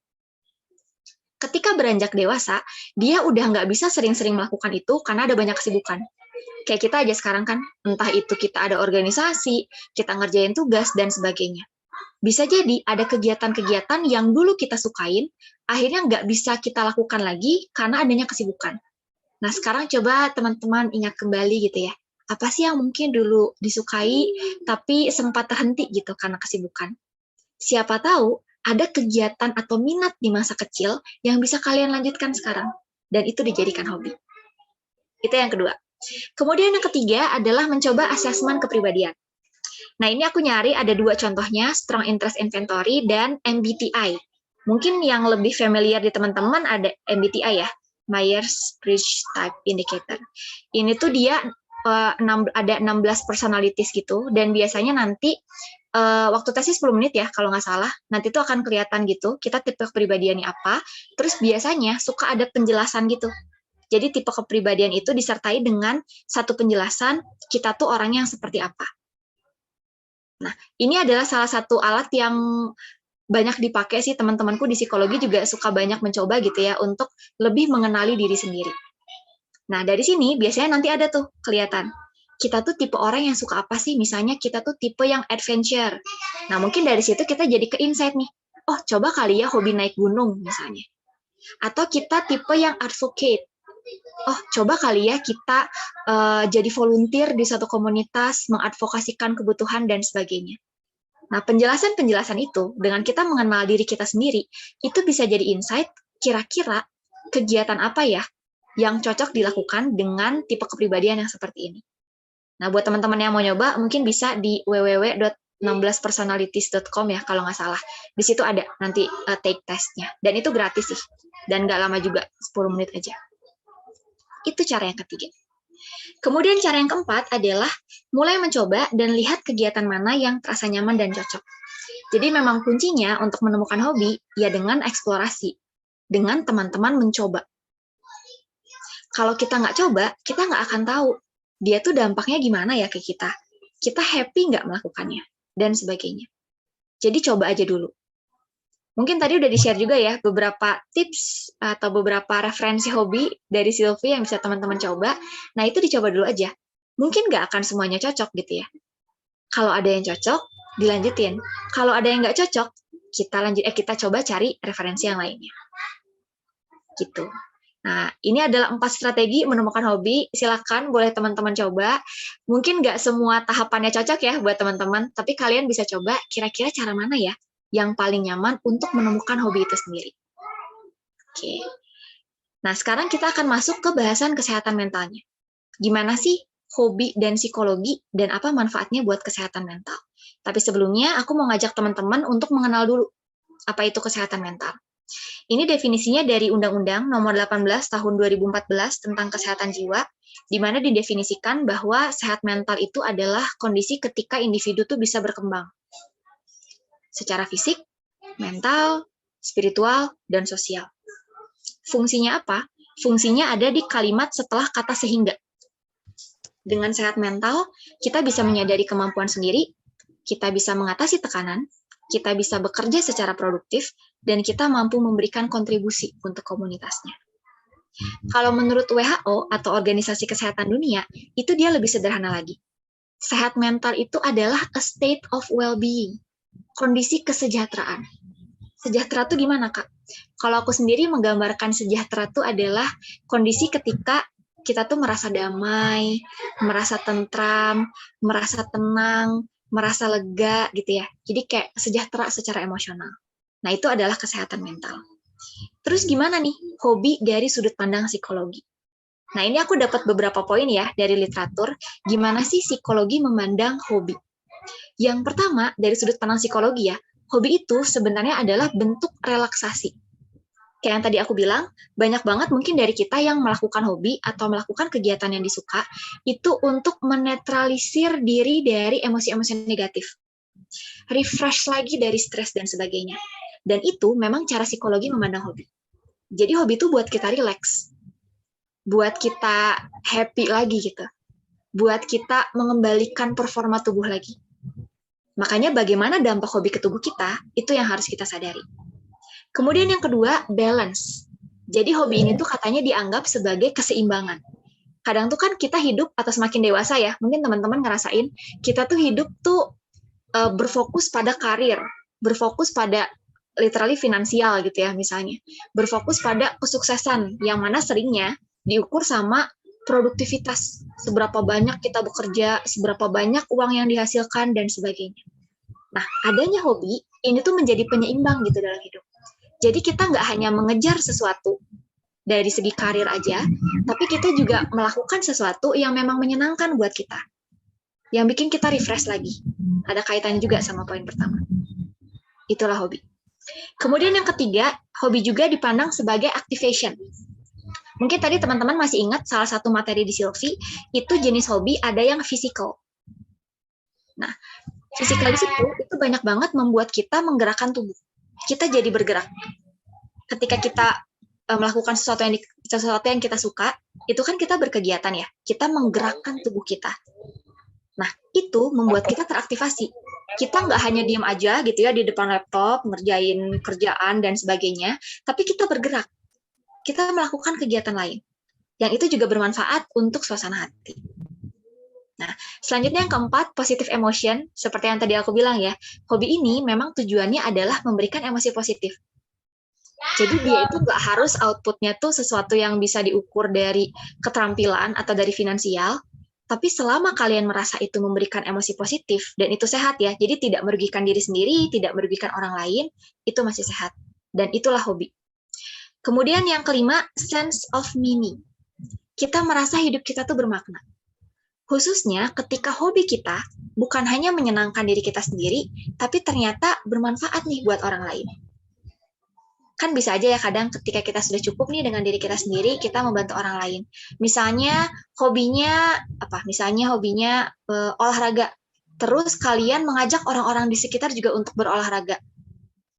Ketika beranjak dewasa, dia udah nggak bisa sering-sering melakukan itu karena ada banyak kesibukan. Kayak kita aja sekarang kan, entah itu kita ada organisasi, kita ngerjain tugas, dan sebagainya. Bisa jadi ada kegiatan-kegiatan yang dulu kita sukain, akhirnya nggak bisa kita lakukan lagi karena adanya kesibukan. Nah, sekarang coba teman-teman ingat kembali gitu ya, apa sih yang mungkin dulu disukai tapi sempat terhenti gitu karena kesibukan. Siapa tahu ada kegiatan atau minat di masa kecil yang bisa kalian lanjutkan sekarang, dan itu dijadikan hobi. Itu yang kedua. Kemudian yang ketiga adalah mencoba asesmen kepribadian. Nah, ini aku nyari ada 2 contohnya, Strong Interest Inventory dan MBTI. Mungkin yang lebih familiar di teman-teman ada MBTI ya, Myers-Briggs Type Indicator. Ini tuh dia ada 16 personalities gitu, dan biasanya nanti waktu tesnya 10 menit ya, kalau nggak salah, nanti tuh akan kelihatan gitu, kita tipe kepribadiannya apa, terus biasanya suka ada penjelasan gitu. Jadi tipe kepribadian itu disertai dengan satu penjelasan, kita tuh orangnya yang seperti apa. Nah, ini adalah salah satu alat yang banyak dipakai sih teman-temanku di psikologi juga suka banyak mencoba gitu ya, untuk lebih mengenali diri sendiri. Nah, dari sini biasanya nanti ada tuh kelihatan. Kita tuh tipe orang yang suka apa sih? Misalnya kita tuh tipe yang adventure. Nah, mungkin dari situ kita jadi ke insight nih. Oh, coba kali ya hobi naik gunung misalnya. Atau kita tipe yang advocate. Oh, coba kali ya kita jadi volunteer di suatu komunitas, mengadvokasikan kebutuhan dan sebagainya. Nah, penjelasan-penjelasan itu, dengan kita mengenal diri kita sendiri, itu bisa jadi insight, kira-kira kegiatan apa ya yang cocok dilakukan dengan tipe kepribadian yang seperti ini. Nah, buat teman-teman yang mau nyoba, mungkin bisa di www.16personalities.com ya, kalau nggak salah. Di situ ada nanti take testnya. Dan itu gratis sih. Dan nggak lama juga, 10 menit aja. Itu cara yang ketiga. Kemudian cara yang keempat adalah mulai mencoba dan lihat kegiatan mana yang terasa nyaman dan cocok. Jadi memang kuncinya untuk menemukan hobi, ya dengan eksplorasi. Dengan teman-teman mencoba. Kalau kita nggak coba, kita nggak akan tahu dia tuh dampaknya gimana ya ke kita. Kita happy nggak melakukannya, dan sebagainya. Jadi coba aja dulu. Mungkin tadi udah di-share juga ya beberapa tips atau beberapa referensi hobi dari Sylvie yang bisa teman-teman coba. Nah, itu dicoba dulu aja. Mungkin nggak akan semuanya cocok gitu ya. Kalau ada yang cocok, dilanjutin. Kalau ada yang nggak cocok, kita coba cari referensi yang lainnya. Gitu. Nah, ini adalah 4 strategi menemukan hobi. Silakan boleh teman-teman coba. Mungkin nggak semua tahapannya cocok ya buat teman-teman, tapi kalian bisa coba kira-kira cara mana ya yang paling nyaman untuk menemukan hobi itu sendiri. Oke. Nah, sekarang kita akan masuk ke bahasan kesehatan mentalnya. Gimana sih hobi dan psikologi dan apa manfaatnya buat kesehatan mental? Tapi sebelumnya, aku mau ngajak teman-teman untuk mengenal dulu apa itu kesehatan mental. Ini definisinya dari Undang-Undang Nomor 18 Tahun 2014 tentang Kesehatan Jiwa, di mana didefinisikan bahwa sehat mental itu adalah kondisi ketika individu tuh bisa berkembang secara fisik, mental, spiritual, dan sosial. Fungsinya apa? Fungsinya ada di kalimat setelah kata sehingga. Dengan sehat mental, kita bisa menyadari kemampuan sendiri, kita bisa mengatasi tekanan, kita bisa bekerja secara produktif, dan kita mampu memberikan kontribusi untuk komunitasnya. Kalau menurut WHO atau Organisasi Kesehatan Dunia, itu dia lebih sederhana lagi. Sehat mental itu adalah a state of well-being, kondisi kesejahteraan. Sejahtera itu gimana, Kak? Kalau aku sendiri menggambarkan sejahtera itu adalah kondisi ketika kita tuh merasa damai, merasa tentram, merasa tenang, merasa lega gitu ya. Jadi kayak sejahtera secara emosional. Nah, itu adalah kesehatan mental. Terus gimana nih hobi dari sudut pandang psikologi? Nah, ini aku dapat beberapa poin ya dari literatur, gimana sih psikologi memandang hobi. Yang pertama, dari sudut pandang psikologi ya, hobi itu sebenarnya adalah bentuk relaksasi. Kayak yang tadi aku bilang, banyak banget mungkin dari kita yang melakukan hobi atau melakukan kegiatan yang disuka, itu untuk menetralisir diri dari emosi-emosi negatif. Refresh lagi dari stres dan sebagainya. Dan itu memang cara psikologi memandang hobi. Jadi hobi itu buat kita relax, buat kita happy lagi gitu, buat kita mengembalikan performa tubuh lagi. Makanya bagaimana dampak hobi ke tubuh kita, itu yang harus kita sadari. Kemudian yang kedua, balance. Jadi hobi ini tuh katanya dianggap sebagai keseimbangan. Kadang tuh kan kita hidup atau semakin dewasa ya, mungkin teman-teman ngerasain, kita tuh hidup tuh berfokus pada karir, berfokus pada literally finansial gitu ya misalnya, berfokus pada kesuksesan, yang mana seringnya diukur sama produktivitas, seberapa banyak kita bekerja, seberapa banyak uang yang dihasilkan, dan sebagainya. Nah, adanya hobi, ini tuh menjadi penyeimbang gitu dalam hidup. Jadi kita nggak hanya mengejar sesuatu dari segi karir aja, tapi kita juga melakukan sesuatu yang memang menyenangkan buat kita, yang bikin kita refresh lagi. Ada kaitannya juga sama poin pertama. Itulah hobi. Kemudian yang ketiga, hobi juga dipandang sebagai activation. Mungkin tadi teman-teman masih ingat salah satu materi di Silvi, itu jenis hobi ada yang physical. Nah, physical itu banyak banget membuat kita menggerakkan tubuh. Kita jadi bergerak. Ketika kita melakukan sesuatu yang kita suka, itu kan kita berkegiatan ya. Kita menggerakkan tubuh kita. Nah, itu membuat kita teraktivasi. Kita nggak hanya diam aja gitu ya di depan laptop, ngerjain kerjaan dan sebagainya, tapi kita bergerak. Kita melakukan kegiatan lain. Yang itu juga bermanfaat untuk suasana hati. Nah, selanjutnya yang keempat, positive emotion. Seperti yang tadi aku bilang ya, hobi ini memang tujuannya adalah memberikan emosi positif. Jadi dia itu nggak harus outputnya tuh sesuatu yang bisa diukur dari keterampilan atau dari finansial, tapi selama kalian merasa itu memberikan emosi positif, dan itu sehat ya, jadi tidak merugikan diri sendiri, tidak merugikan orang lain, itu masih sehat. Dan itulah hobi. Kemudian yang kelima, sense of meaning. Kita merasa hidup kita tuh bermakna. Khususnya ketika hobi kita bukan hanya menyenangkan diri kita sendiri, tapi ternyata bermanfaat nih buat orang lain. Kan bisa aja ya kadang ketika kita sudah cukup nih dengan diri kita sendiri, kita membantu orang lain. Misalnya hobinya apa? Misalnya hobinya olahraga. Terus kalian mengajak orang-orang di sekitar juga untuk berolahraga.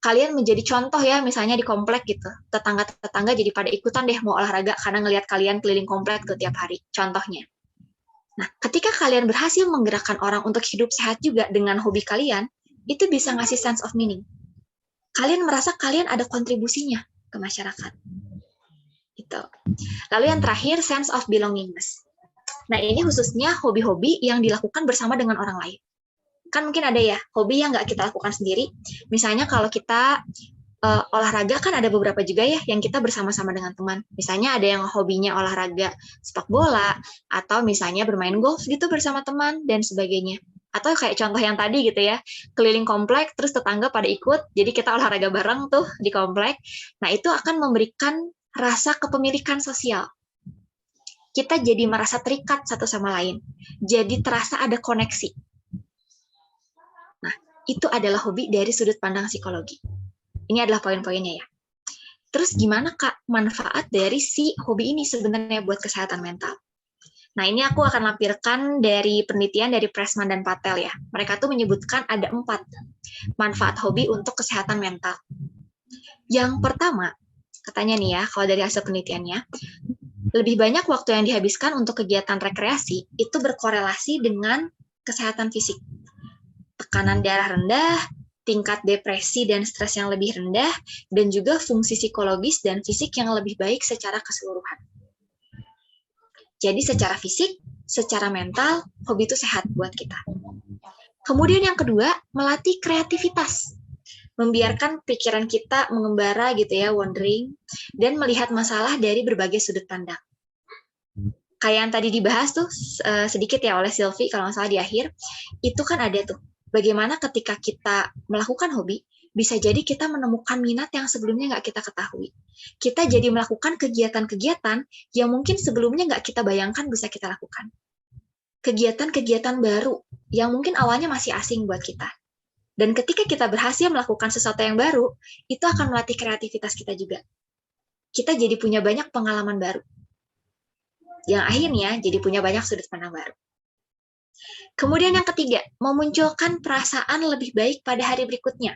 Kalian menjadi contoh ya, misalnya di komplek gitu. Tetangga-tetangga jadi pada ikutan deh mau olahraga karena ngelihat kalian keliling komplek tuh tiap hari. Contohnya. Nah, ketika kalian berhasil menggerakkan orang untuk hidup sehat juga dengan hobi kalian, itu bisa ngasih sense of meaning. Kalian merasa kalian ada kontribusinya ke masyarakat. Gitu. Lalu yang terakhir, sense of belongingness. Nah, ini khususnya hobi-hobi yang dilakukan bersama dengan orang lain. Kan mungkin ada ya, hobi yang nggak kita lakukan sendiri. Misalnya kalau kita olahraga kan ada beberapa juga ya yang kita bersama-sama dengan teman. Misalnya ada yang hobinya olahraga sepak bola, atau misalnya bermain golf gitu bersama teman, dan sebagainya. Atau kayak contoh yang tadi gitu ya, keliling komplek, terus tetangga pada ikut, jadi kita olahraga bareng tuh di komplek. Nah, itu akan memberikan rasa kepemilikan sosial. Kita jadi merasa terikat satu sama lain. Jadi terasa ada koneksi. Nah, itu adalah hobi dari sudut pandang psikologi. Ini adalah poin-poinnya ya. Terus gimana Kak manfaat dari si hobi ini sebenarnya buat kesehatan mental? Nah, ini aku akan lampirkan dari penelitian dari Pressman dan Patel ya. Mereka tuh menyebutkan ada 4 manfaat hobi untuk kesehatan mental. Yang pertama, katanya nih ya, kalau dari hasil penelitiannya, lebih banyak waktu yang dihabiskan untuk kegiatan rekreasi itu berkorelasi dengan kesehatan fisik. Tekanan darah rendah, tingkat depresi dan stres yang lebih rendah, dan juga fungsi psikologis dan fisik yang lebih baik secara keseluruhan. Jadi secara fisik, secara mental, hobi itu sehat buat kita. Kemudian yang kedua, melatih kreativitas. Membiarkan pikiran kita mengembara gitu ya, wandering, dan melihat masalah dari berbagai sudut pandang. Kayak yang tadi dibahas tuh sedikit ya oleh Silvi, kalau nggak salah di akhir, itu kan ada tuh. Bagaimana ketika kita melakukan hobi, bisa jadi kita menemukan minat yang sebelumnya nggak kita ketahui. Kita jadi melakukan kegiatan-kegiatan yang mungkin sebelumnya nggak kita bayangkan bisa kita lakukan. Kegiatan-kegiatan baru yang mungkin awalnya masih asing buat kita. Dan ketika kita berhasil melakukan sesuatu yang baru, itu akan melatih kreativitas kita juga. Kita jadi punya banyak pengalaman baru. Yang akhirnya jadi punya banyak sudut pandang baru. Kemudian yang ketiga, memunculkan perasaan lebih baik pada hari berikutnya,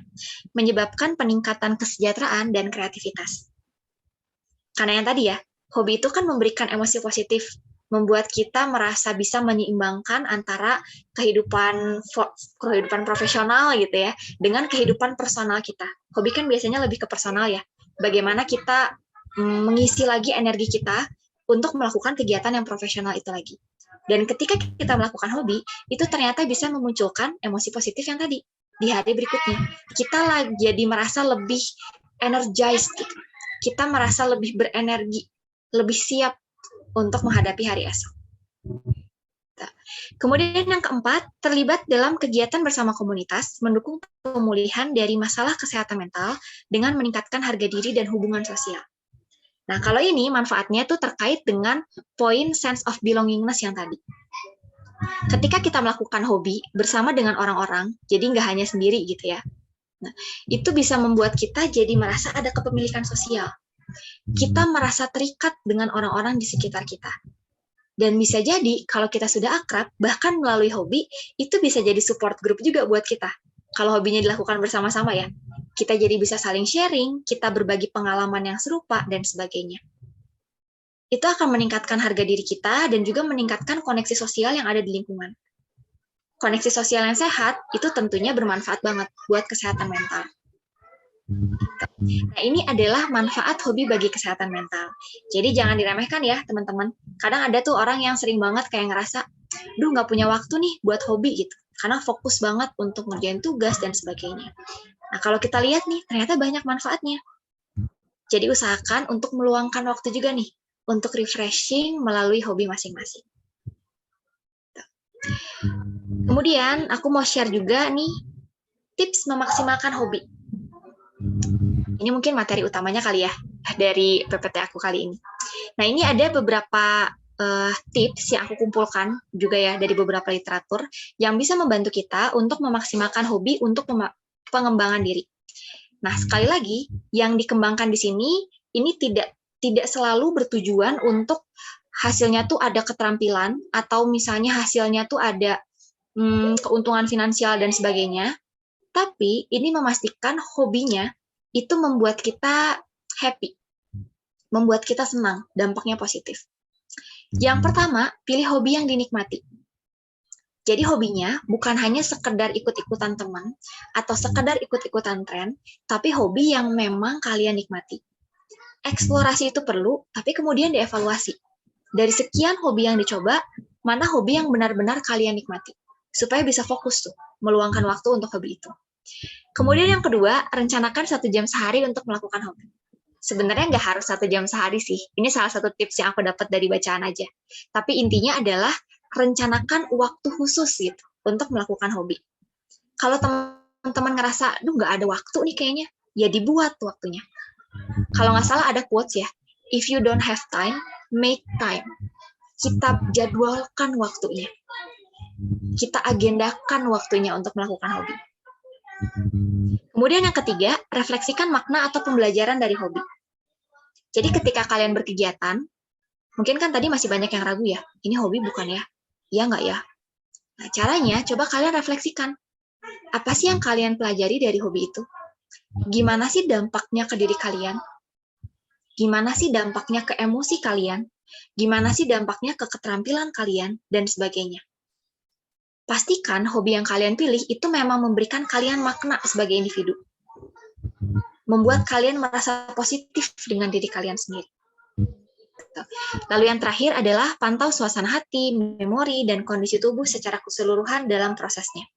menyebabkan peningkatan kesejahteraan dan kreativitas. Karena yang tadi ya, hobi itu kan memberikan emosi positif, membuat kita merasa bisa menyeimbangkan antara kehidupan profesional gitu ya, dengan kehidupan personal kita. Hobi kan biasanya lebih ke personal ya, bagaimana kita mengisi lagi energi kita untuk melakukan kegiatan yang profesional itu lagi. Dan ketika kita melakukan hobi, itu ternyata bisa memunculkan emosi positif yang tadi. Di hari berikutnya, kita jadi merasa lebih energized gitu. Kita merasa lebih berenergi, lebih siap untuk menghadapi hari esok. Kemudian yang keempat, terlibat dalam kegiatan bersama komunitas, mendukung pemulihan dari masalah kesehatan mental dengan meningkatkan harga diri dan hubungan sosial. Nah, kalau ini manfaatnya tuh terkait dengan poin sense of belongingness yang tadi. Ketika kita melakukan hobi bersama dengan orang-orang, jadi nggak hanya sendiri gitu ya. Nah, itu bisa membuat kita jadi merasa ada kepemilikan sosial. Kita merasa terikat dengan orang-orang di sekitar kita. Dan bisa jadi kalau kita sudah akrab, bahkan melalui hobi, itu bisa jadi support group juga buat kita. Kalau hobinya dilakukan bersama-sama ya, kita jadi bisa saling sharing, kita berbagi pengalaman yang serupa, dan sebagainya. Itu akan meningkatkan harga diri kita dan juga meningkatkan koneksi sosial yang ada di lingkungan. Koneksi sosial yang sehat itu tentunya bermanfaat banget buat kesehatan mental. Nah, ini adalah manfaat hobi bagi kesehatan mental. Jadi jangan diremehkan ya, teman-teman. Kadang ada tuh orang yang sering banget kayak ngerasa, duh nggak punya waktu nih buat hobi gitu. Karena fokus banget untuk ngerjain tugas dan sebagainya. Nah, kalau kita lihat nih, ternyata banyak manfaatnya. Jadi usahakan untuk meluangkan waktu juga nih, untuk refreshing melalui hobi masing-masing. Kemudian, aku mau share juga nih, tips memaksimalkan hobi. Ini mungkin materi utamanya kali ya, dari PPT aku kali ini. Nah, ini ada beberapa tips yang aku kumpulkan juga ya, dari beberapa literatur, yang bisa membantu kita untuk memaksimalkan hobi untuk pengembangan diri. Nah, sekali lagi, yang dikembangkan di sini, ini tidak selalu bertujuan untuk hasilnya tuh ada keterampilan, atau misalnya hasilnya tuh ada keuntungan finansial dan sebagainya, tapi ini memastikan hobinya itu membuat kita happy, membuat kita senang, dampaknya positif. Yang pertama, pilih hobi yang dinikmati. Jadi hobinya bukan hanya sekedar ikut-ikutan teman atau sekedar ikut-ikutan tren, tapi hobi yang memang kalian nikmati. Eksplorasi itu perlu, tapi kemudian dievaluasi. Dari sekian hobi yang dicoba, mana hobi yang benar-benar kalian nikmati? Supaya bisa fokus tuh, meluangkan waktu untuk hobi itu. Kemudian yang kedua, rencanakan 1 jam sehari untuk melakukan hobi. Sebenarnya nggak harus 1 jam sehari sih. Ini salah satu tips yang aku dapat dari bacaan aja. Tapi intinya adalah rencanakan waktu khusus gitu untuk melakukan hobi. Kalau teman-teman ngerasa, duh nggak ada waktu nih kayaknya, ya dibuat waktunya. Kalau nggak salah ada quotes ya, if you don't have time, make time. Kita jadwalkan waktunya. Kita agendakan waktunya untuk melakukan hobi. Kemudian yang ketiga, refleksikan makna atau pembelajaran dari hobi. Jadi ketika kalian berkegiatan, mungkin kan tadi masih banyak yang ragu ya, ini hobi bukan ya? Iya nggak ya? Nah, caranya coba kalian refleksikan. Apa sih yang kalian pelajari dari hobi itu? Gimana sih dampaknya ke diri kalian? Gimana sih dampaknya ke emosi kalian? Gimana sih dampaknya ke keterampilan kalian? Dan sebagainya. Pastikan hobi yang kalian pilih itu memang memberikan kalian makna sebagai individu. Membuat kalian merasa positif dengan diri kalian sendiri. Lalu yang terakhir adalah pantau suasana hati, memori, dan kondisi tubuh secara keseluruhan dalam prosesnya.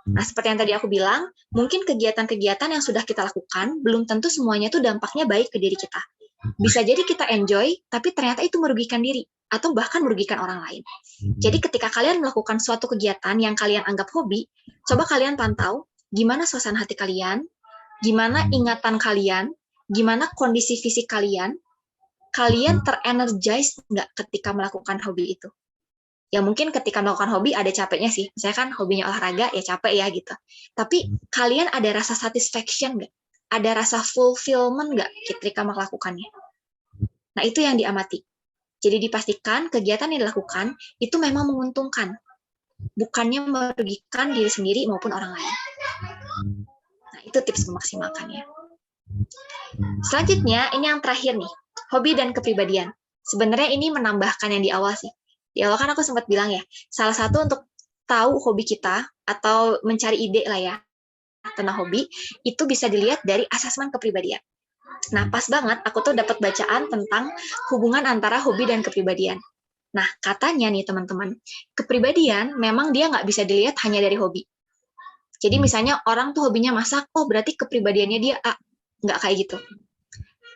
Nah, seperti yang tadi aku bilang, mungkin kegiatan-kegiatan yang sudah kita lakukan, belum tentu semuanya itu dampaknya baik ke diri kita. Bisa jadi kita enjoy, tapi ternyata itu merugikan diri, atau bahkan merugikan orang lain. Jadi ketika kalian melakukan suatu kegiatan yang kalian anggap hobi, coba kalian pantau gimana suasana hati kalian, gimana ingatan kalian, gimana kondisi fisik kalian terenergize nggak ketika melakukan hobi itu. Ya mungkin ketika melakukan hobi ada capeknya sih. Misalnya kan hobinya olahraga, ya capek ya gitu. Tapi kalian ada rasa satisfaction nggak? Ada rasa fulfillment nggak ketika melakukannya? Nah, itu yang diamati. Jadi dipastikan kegiatan yang dilakukan itu memang menguntungkan. Bukannya merugikan diri sendiri maupun orang lain. Nah, itu tips memaksimalkannya. Selanjutnya, ini yang terakhir nih. Hobi dan kepribadian. Sebenarnya ini menambahkan yang di awal sih. Di awal kan aku sempat bilang ya, salah satu untuk tahu hobi kita atau mencari ide lah ya tentang hobi, itu bisa dilihat dari asesmen kepribadian. Nah, pas banget aku tuh dapat bacaan tentang hubungan antara hobi dan kepribadian. Nah, katanya nih teman-teman, kepribadian memang dia nggak bisa dilihat hanya dari hobi. Jadi misalnya orang tuh hobinya masak, oh berarti kepribadiannya dia A. Nggak kayak gitu.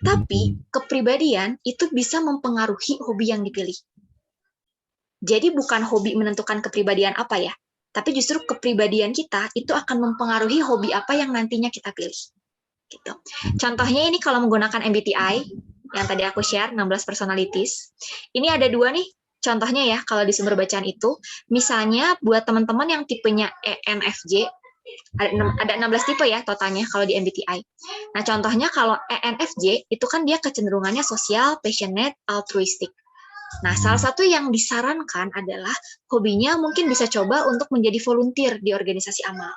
Tapi kepribadian itu bisa mempengaruhi hobi yang dipilih. Jadi bukan hobi menentukan kepribadian apa ya, tapi justru kepribadian kita itu akan mempengaruhi hobi apa yang nantinya kita pilih. Gitu. Contohnya ini kalau menggunakan MBTI, yang tadi aku share, 16 personalities, ini ada 2 nih, contohnya ya, kalau di sumber bacaan itu, misalnya buat teman-teman yang tipenya ENFJ, ada 16 tipe ya totalnya kalau di MBTI. Nah, contohnya kalau ENFJ, itu kan dia kecenderungannya sosial, passionate, altruistic. Nah, salah satu yang disarankan adalah hobinya mungkin bisa coba untuk menjadi volunteer di organisasi amal.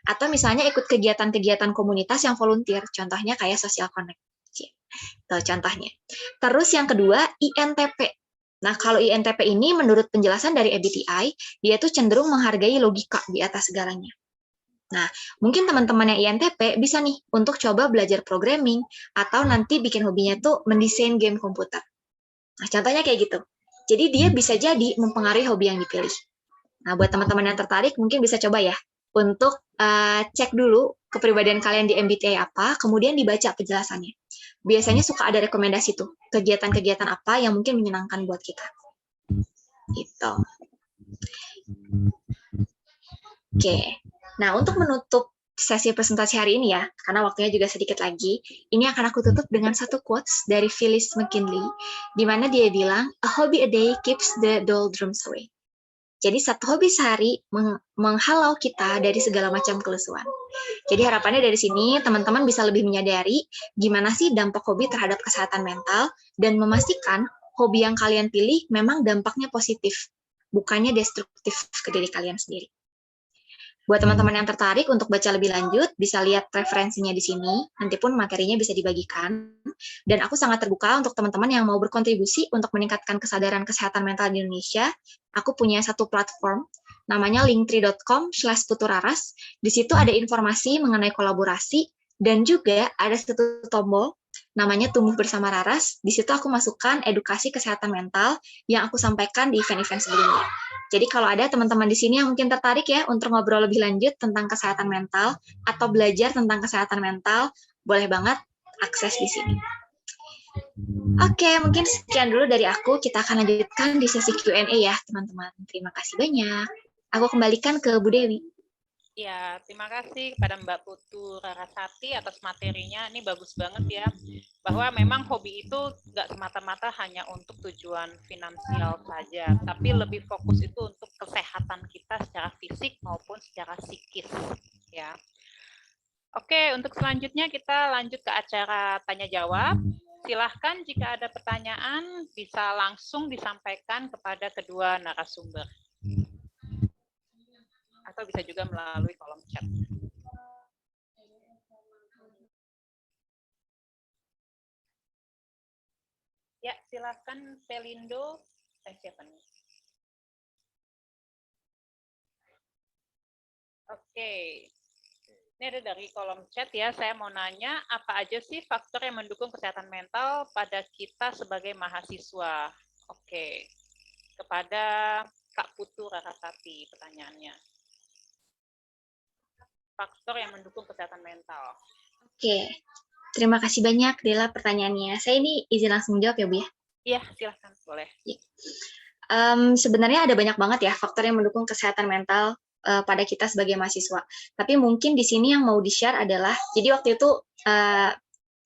Atau misalnya ikut kegiatan-kegiatan komunitas yang volunteer, contohnya kayak Social Connect. Itu contohnya. Terus yang kedua, INTP. Nah, kalau INTP ini menurut penjelasan dari MBTI, dia tuh cenderung menghargai logika di atas segalanya. Nah, mungkin teman-teman yang INTP bisa nih untuk coba belajar programming, atau nanti bikin hobinya tuh mendesain game komputer. Nah, contohnya kayak gitu. Jadi dia bisa jadi mempengaruhi hobi yang dipilih. Nah, buat teman-teman yang tertarik, mungkin bisa coba ya, untuk cek dulu kepribadian kalian di MBTI apa, kemudian dibaca penjelasannya. Biasanya suka ada rekomendasi tuh, kegiatan-kegiatan apa yang mungkin menyenangkan buat kita. Gitu. Oke. Nah, untuk menutup sesi presentasi hari ini ya, karena waktunya juga sedikit lagi, ini akan aku tutup dengan satu quotes dari Phyllis McKinley, di mana dia bilang, "A hobby a day keeps the doldrums away." Jadi satu hobi sehari menghalau kita dari segala macam kelesuan. Jadi harapannya dari sini teman-teman bisa lebih menyadari gimana sih dampak hobi terhadap kesehatan mental dan memastikan hobi yang kalian pilih memang dampaknya positif, bukannya destruktif ke diri kalian sendiri. Buat teman-teman yang tertarik untuk baca lebih lanjut, bisa lihat referensinya di sini, nanti pun materinya bisa dibagikan. Dan aku sangat terbuka untuk teman-teman yang mau berkontribusi untuk meningkatkan kesadaran kesehatan mental di Indonesia. Aku punya satu platform, namanya linktree.com/tuturaras. Di situ ada informasi mengenai kolaborasi, dan juga ada satu tombol, namanya Tumbuh Bersama Raras. Di situ aku masukkan edukasi kesehatan mental yang aku sampaikan di event-event sebelumnya. Jadi kalau ada teman-teman di sini yang mungkin tertarik ya untuk ngobrol lebih lanjut tentang kesehatan mental atau belajar tentang kesehatan mental, boleh banget akses di sini. Oke, mungkin sekian dulu dari aku. Kita akan lanjutkan di sesi Q&A ya, teman-teman. Terima kasih banyak. Aku kembalikan ke Bu Dewi. Ya, terima kasih kepada Mbak Putu Rarasati atas materinya. Ini bagus banget ya, bahwa memang hobi itu nggak semata-mata hanya untuk tujuan finansial saja, tapi lebih fokus itu untuk kesehatan kita secara fisik maupun secara psikis. Ya. Oke, untuk selanjutnya kita lanjut ke acara tanya-jawab. Silahkan jika ada pertanyaan bisa langsung disampaikan kepada kedua narasumber. Atau bisa juga melalui kolom chat. Ya, silakan Pelindo. Siapa nih? Oke. Ini ada dari kolom chat ya, saya mau nanya, apa aja sih faktor yang mendukung kesehatan mental pada kita sebagai mahasiswa? Oke. Kepada Kak Putu Rarasati pertanyaannya. Faktor yang mendukung kesehatan mental. Oke, terima kasih banyak Dela pertanyaannya. Saya ini izin langsung jawab ya Bu ya? Iya, silakan, boleh. Sebenarnya ada banyak banget ya faktor yang mendukung kesehatan mental pada kita sebagai mahasiswa. Tapi mungkin di sini yang mau di-share adalah, jadi waktu itu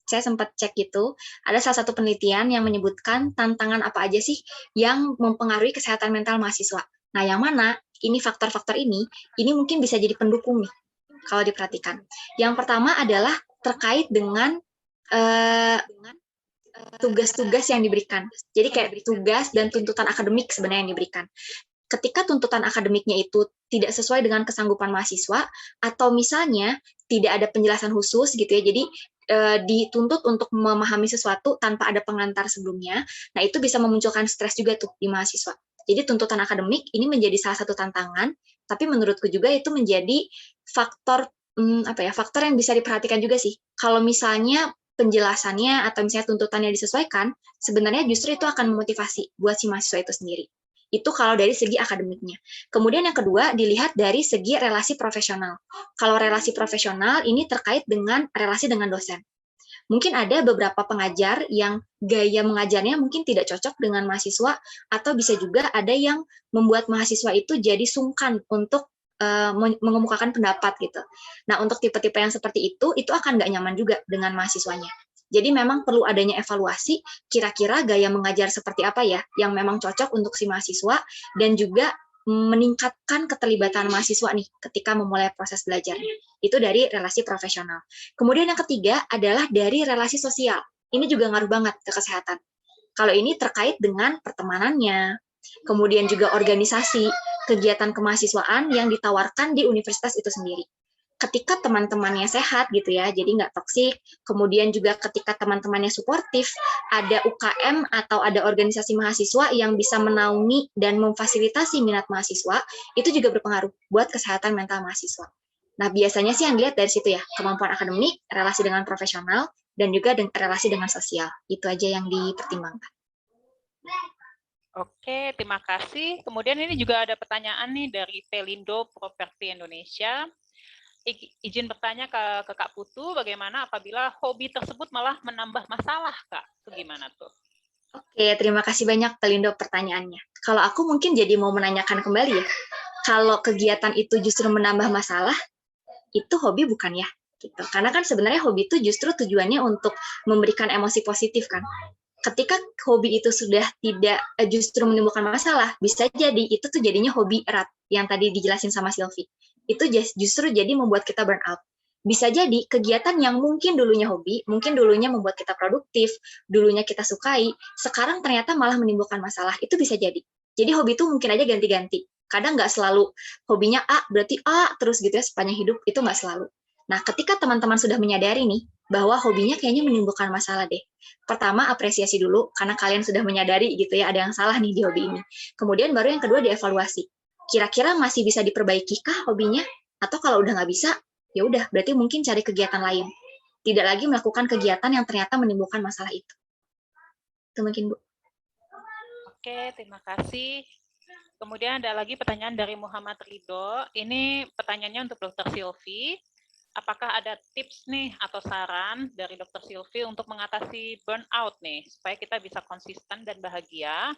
saya sempat cek gitu, ada salah satu penelitian yang menyebutkan tantangan apa aja sih yang mempengaruhi kesehatan mental mahasiswa. Nah, yang mana ini faktor-faktor ini mungkin bisa jadi pendukung nih kalau diperhatikan. Yang pertama adalah terkait dengan tugas-tugas yang diberikan. Jadi kayak tugas dan tuntutan akademik sebenarnya yang diberikan. Ketika tuntutan akademiknya itu tidak sesuai dengan kesanggupan mahasiswa, atau misalnya tidak ada penjelasan khusus gitu ya, jadi dituntut untuk memahami sesuatu tanpa ada pengantar sebelumnya, nah itu bisa memunculkan stres juga tuh di mahasiswa. Jadi tuntutan akademik ini menjadi salah satu tantangan, tapi menurutku juga itu menjadi faktor faktor yang bisa diperhatikan juga sih. Kalau misalnya penjelasannya atau misalnya tuntutannya disesuaikan, sebenarnya justru itu akan memotivasi buat si mahasiswa itu sendiri. Itu kalau dari segi akademiknya. Kemudian yang kedua, dilihat dari segi relasi profesional. Kalau relasi profesional ini terkait dengan relasi dengan dosen. Mungkin ada beberapa pengajar yang gaya mengajarnya mungkin tidak cocok dengan mahasiswa, atau bisa juga ada yang membuat mahasiswa itu jadi sungkan untuk mengemukakan pendapat gitu. Nah, untuk tipe-tipe yang seperti itu akan nggak nyaman juga dengan mahasiswanya. Jadi memang perlu adanya evaluasi, kira-kira gaya mengajar seperti apa ya yang memang cocok untuk si mahasiswa, dan juga meningkatkan keterlibatan mahasiswa nih ketika memulai proses belajarnya. Itu dari relasi profesional. Kemudian yang ketiga adalah dari relasi sosial. Ini juga ngaruh banget ke kesehatan. Kalau ini terkait dengan pertemanannya, kemudian juga organisasi, kegiatan kemahasiswaan yang ditawarkan di universitas itu sendiri. Ketika teman-temannya sehat gitu ya, jadi nggak toksik, kemudian juga ketika teman-temannya suportif, ada UKM atau ada organisasi mahasiswa yang bisa menaungi dan memfasilitasi minat mahasiswa, itu juga berpengaruh buat kesehatan mental mahasiswa. Nah, biasanya sih yang dilihat dari situ ya, kemampuan akademik, relasi dengan profesional, dan juga relasi dengan sosial. Itu aja yang dipertimbangkan. Oke, terima kasih. Kemudian ini juga ada pertanyaan nih dari Pelindo Properti Indonesia. Izin bertanya ke Kak Putu, bagaimana apabila hobi tersebut malah menambah masalah, Kak? Itu gimana tuh? Oke, terima kasih banyak Pelindo pertanyaannya. Kalau aku mungkin jadi mau menanyakan kembali ya, kalau kegiatan itu justru menambah masalah, itu hobi bukan ya? Gitu. Karena kan sebenarnya hobi itu justru tujuannya untuk memberikan emosi positif kan. Ketika hobi itu sudah tidak justru menimbulkan masalah, bisa jadi itu tuh jadinya hobi erat yang tadi dijelasin sama Sylvie. Itu justru jadi membuat kita burn out. Bisa jadi kegiatan yang mungkin dulunya hobi, mungkin dulunya membuat kita produktif, dulunya kita sukai, sekarang ternyata malah menimbulkan masalah. Itu bisa jadi. Jadi hobi itu mungkin aja ganti-ganti. Kadang nggak selalu hobinya A, berarti A terus gitu ya sepanjang hidup, itu nggak selalu. Nah, ketika teman-teman sudah menyadari nih, bahwa hobinya kayaknya menimbulkan masalah deh. Pertama, apresiasi dulu, karena kalian sudah menyadari gitu ya, ada yang salah nih di hobi ini. Kemudian baru yang kedua dievaluasi. Kira-kira masih bisa diperbaiki kah hobinya? Atau kalau udah nggak bisa, ya udah, berarti mungkin cari kegiatan lain. Tidak lagi melakukan kegiatan yang ternyata menimbulkan masalah itu. Itu mungkin, Bu. Oke, terima kasih. Kemudian ada lagi pertanyaan dari Muhammad Ridho. Ini pertanyaannya untuk Dr. Sylvie. Apakah ada tips nih atau saran dari Dr. Sylvie untuk mengatasi burnout nih, supaya kita bisa konsisten dan bahagia,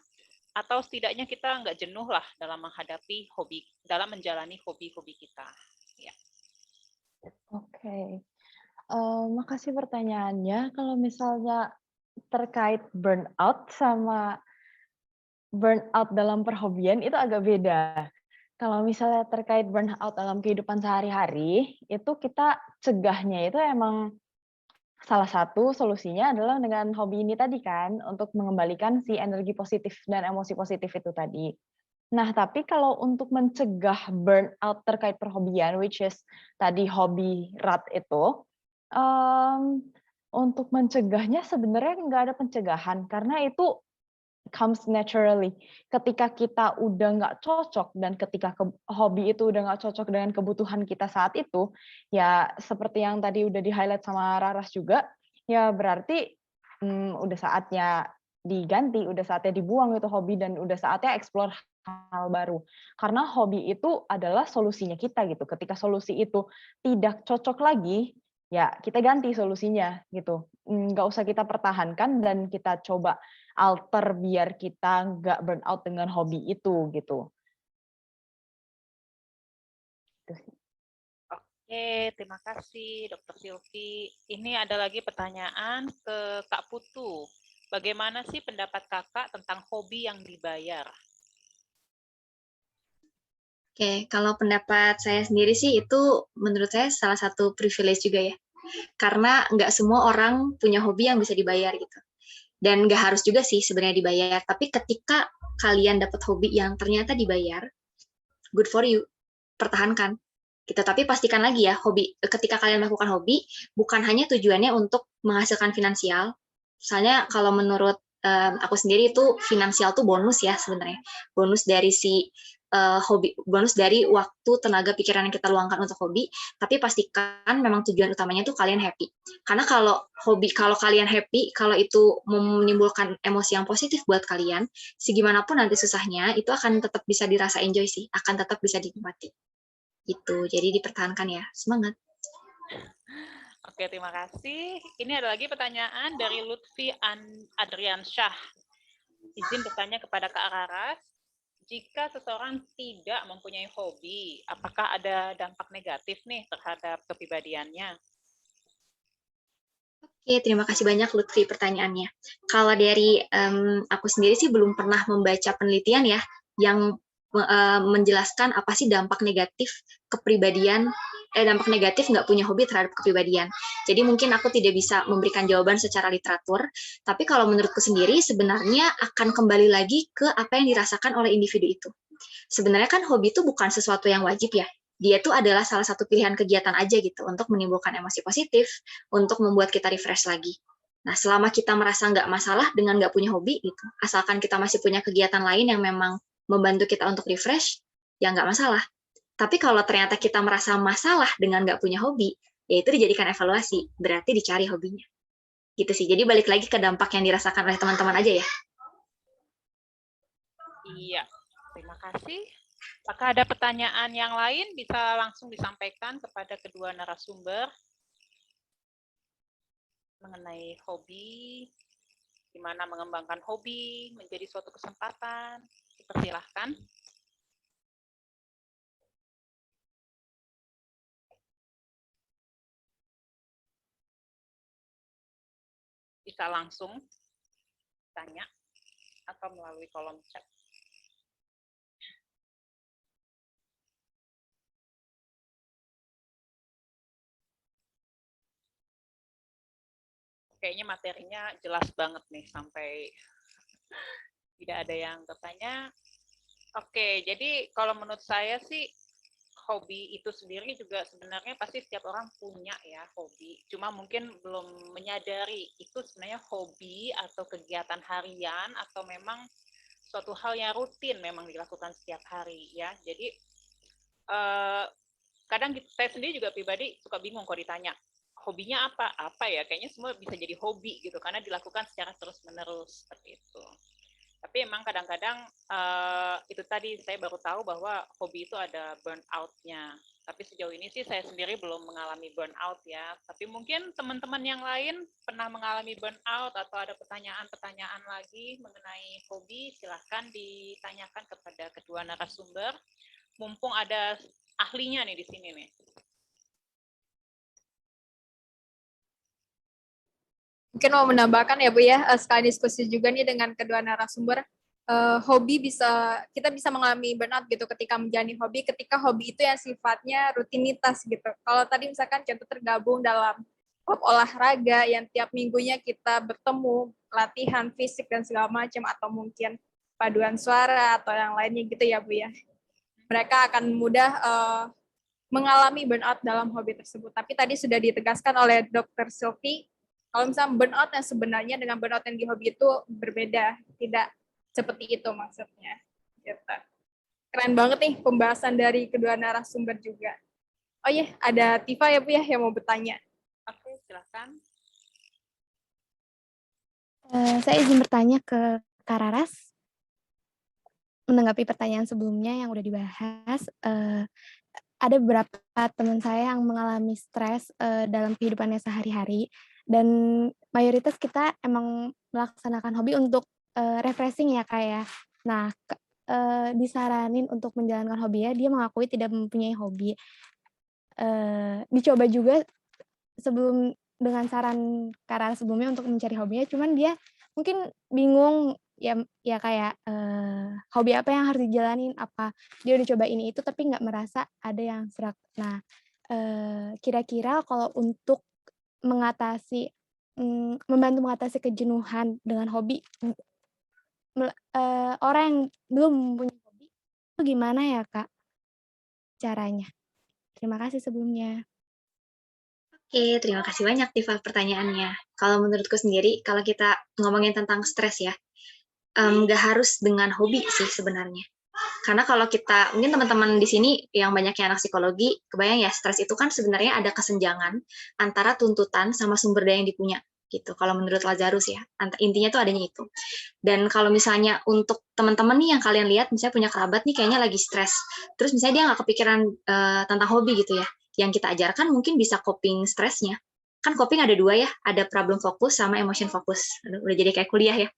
atau setidaknya kita nggak jenuh lah dalam menghadapi hobi, dalam menjalani hobi-hobi kita. Ya. Oke. Makasih pertanyaannya. Kalau misalnya terkait burnout sama burnout dalam perhobian itu agak beda. Kalau misalnya terkait burnout dalam kehidupan sehari-hari, itu kita cegahnya itu emang salah satu solusinya adalah dengan hobi ini tadi kan, untuk mengembalikan si energi positif dan emosi positif itu tadi. Nah, tapi kalau untuk mencegah burnout terkait perhobian, which is tadi hobi rat itu, untuk mencegahnya sebenarnya nggak ada pencegahan, karena itu comes naturally. Ketika kita udah nggak cocok dan ketika hobi itu udah nggak cocok dengan kebutuhan kita saat itu, ya seperti yang tadi udah di-highlight sama Raras juga, ya berarti udah saatnya diganti, udah saatnya dibuang itu hobi dan udah saatnya explore hal baru. Karena hobi itu adalah solusinya kita gitu. Ketika solusi itu tidak cocok lagi, ya kita ganti solusinya gitu. Nggak usah kita pertahankan dan kita coba alter biar kita nggak burn out dengan hobi itu gitu. Oke, terima kasih Dr. Silvi. Ini ada lagi pertanyaan ke Kak Putu. Bagaimana sih pendapat kakak tentang hobi yang dibayar? Oke, kalau pendapat saya sendiri sih itu menurut saya salah satu privilege juga ya. Karena nggak semua orang punya hobi yang bisa dibayar gitu. Dan nggak harus juga sih sebenarnya dibayar. Tapi ketika kalian dapat hobi yang ternyata dibayar, good for you, pertahankan. Gitu. Tapi pastikan lagi ya, ketika kalian melakukan hobi, bukan hanya tujuannya untuk menghasilkan finansial. Misalnya kalau menurut aku sendiri itu finansial tuh bonus ya sebenarnya. Bonus dari si hobi, bonus dari waktu, tenaga, pikiran yang kita luangkan untuk hobi, tapi pastikan memang tujuan utamanya tuh kalian happy. Karena kalau kalian happy, kalau itu menimbulkan emosi yang positif buat kalian, segimanapun nanti susahnya, itu akan tetap bisa dirasa enjoy sih, akan tetap bisa dinikmati. Gitu, jadi dipertahankan ya, semangat. Oke, terima kasih. Ini ada lagi pertanyaan dari Lutfi Adrian Syah. Izin bertanya kepada Kak Raras, jika seseorang tidak mempunyai hobi, apakah ada dampak negatif nih terhadap kepribadiannya? Oke, terima kasih banyak Lutfi pertanyaannya. Kalau dari aku sendiri sih belum pernah membaca penelitian ya yang menjelaskan apa sih dampak negatif dampak negatif nggak punya hobi terhadap kepribadian. Jadi mungkin aku tidak bisa memberikan jawaban secara literatur, tapi kalau menurutku sendiri sebenarnya akan kembali lagi ke apa yang dirasakan oleh individu itu. Sebenarnya kan hobi itu bukan sesuatu yang wajib ya. Dia tuh adalah salah satu pilihan kegiatan aja gitu untuk menimbulkan emosi positif, untuk membuat kita refresh lagi. Nah, selama kita merasa nggak masalah dengan nggak punya hobi gitu, asalkan kita masih punya kegiatan lain yang memang membantu kita untuk refresh, ya nggak masalah. Tapi kalau ternyata kita merasa masalah dengan nggak punya hobi, ya itu dijadikan evaluasi, berarti dicari hobinya. Gitu sih, jadi balik lagi ke dampak yang dirasakan oleh teman-teman aja ya. Iya, terima kasih. Apakah ada pertanyaan yang lain bisa langsung disampaikan kepada kedua narasumber mengenai hobi, gimana mengembangkan hobi menjadi suatu kesempatan? Dipersilahkan. Bisa langsung tanya atau melalui kolom chat. Kayaknya materinya jelas banget nih sampai tidak ada yang bertanya. Oke, jadi kalau menurut saya sih hobi itu sendiri juga sebenarnya pasti setiap orang punya ya hobi. Cuma mungkin belum menyadari itu sebenarnya hobi atau kegiatan harian atau memang suatu hal yang rutin memang dilakukan setiap hari ya. Jadi kadang saya sendiri juga pribadi suka bingung kalau ditanya hobinya apa ya, kayaknya semua bisa jadi hobi gitu karena dilakukan secara terus-menerus seperti itu. Tapi emang kadang-kadang itu tadi saya baru tahu bahwa hobi itu ada burnout-nya. Tapi sejauh ini sih saya sendiri belum mengalami burnout ya. Tapi mungkin teman-teman yang lain pernah mengalami burnout atau ada pertanyaan-pertanyaan lagi mengenai hobi, silahkan ditanyakan kepada kedua narasumber. Mumpung ada ahlinya nih di sini nih. Mungkin mau menambahkan ya Bu ya, sekali diskusi juga nih dengan kedua narasumber, hobi kita bisa mengalami burnout gitu ketika menjalani hobi, ketika hobi itu yang sifatnya rutinitas gitu. Kalau tadi misalkan contoh tergabung dalam klub olahraga yang tiap minggunya kita bertemu, latihan fisik dan segala macam, atau mungkin paduan suara atau yang lainnya gitu ya Bu ya. Mereka akan mudah mengalami burnout dalam hobi tersebut. Tapi tadi sudah ditegaskan oleh Dr. Silvi, kalau misalnya burnout yang sebenarnya dengan burnout yang di hobi itu berbeda, tidak seperti itu maksudnya. Gitu. Keren banget nih pembahasan dari kedua narasumber juga. Oh iya, ada Tifa ya Bu ya yang mau bertanya. Oke, silakan. Saya izin bertanya ke Kak Raras. Menanggapi pertanyaan sebelumnya yang udah dibahas, ada beberapa teman saya yang mengalami stres dalam kehidupannya sehari-hari, dan mayoritas kita emang melaksanakan hobi untuk refreshing ya Kak ya. Nah, disaranin untuk menjalankan hobi ya, dia mengakui tidak mempunyai hobi. dicoba juga sebelum dengan saran Kak sebelumnya untuk mencari hobinya, cuman dia mungkin bingung ya kayak hobi apa yang harus dijalanin, apa dia udah coba ini itu tapi nggak merasa ada yang serak. Nah, kira-kira kalau untuk membantu mengatasi kejenuhan dengan hobi, orang yang belum punya hobi, itu gimana ya Kak caranya? Terima kasih sebelumnya. Oke, terima kasih banyak Tifa pertanyaannya. Kalau menurutku sendiri, kalau kita ngomongin tentang stres ya, nggak harus dengan hobi sih sebenarnya. Karena kalau kita, mungkin teman-teman di sini yang banyaknya anak psikologi, kebayang ya, stres itu kan sebenarnya ada kesenjangan antara tuntutan sama sumber daya yang dipunya. Gitu. Kalau menurut Lazarus ya, intinya tuh adanya itu. Dan kalau misalnya untuk teman-teman nih yang kalian lihat, misalnya punya kerabat nih kayaknya lagi stres, terus misalnya dia nggak kepikiran tentang hobi gitu ya, yang kita ajarkan mungkin bisa coping stresnya. Kan coping ada dua ya, ada problem fokus sama emotion fokus. Udah jadi kayak kuliah ya.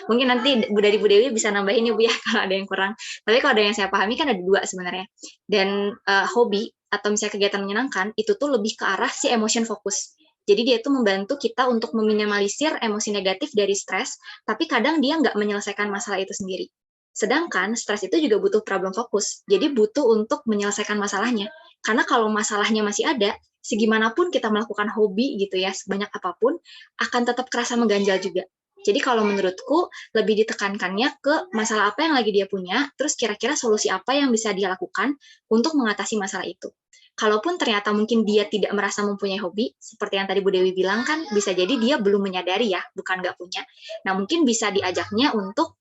Mungkin nanti dari Bu Dewi bisa nambahin ya Bu ya kalau ada yang kurang. Tapi kalau ada yang saya pahami kan ada dua sebenarnya. Dan hobi atau misalnya kegiatan menyenangkan itu tuh lebih ke arah si emotion fokus. Jadi dia itu membantu kita untuk meminimalisir emosi negatif dari stres, tapi kadang dia nggak menyelesaikan masalah itu sendiri. Sedangkan stres itu juga butuh problem fokus, jadi butuh untuk menyelesaikan masalahnya. Karena kalau masalahnya masih ada, segimanapun kita melakukan hobi gitu ya, sebanyak apapun, akan tetap kerasa mengganjal juga. Jadi kalau menurutku, lebih ditekankannya ke masalah apa yang lagi dia punya, terus kira-kira solusi apa yang bisa dia lakukan untuk mengatasi masalah itu. Kalaupun ternyata mungkin dia tidak merasa mempunyai hobi, seperti yang tadi Bu Dewi bilang kan, bisa jadi dia belum menyadari ya, bukan nggak punya. Nah, mungkin bisa diajaknya untuk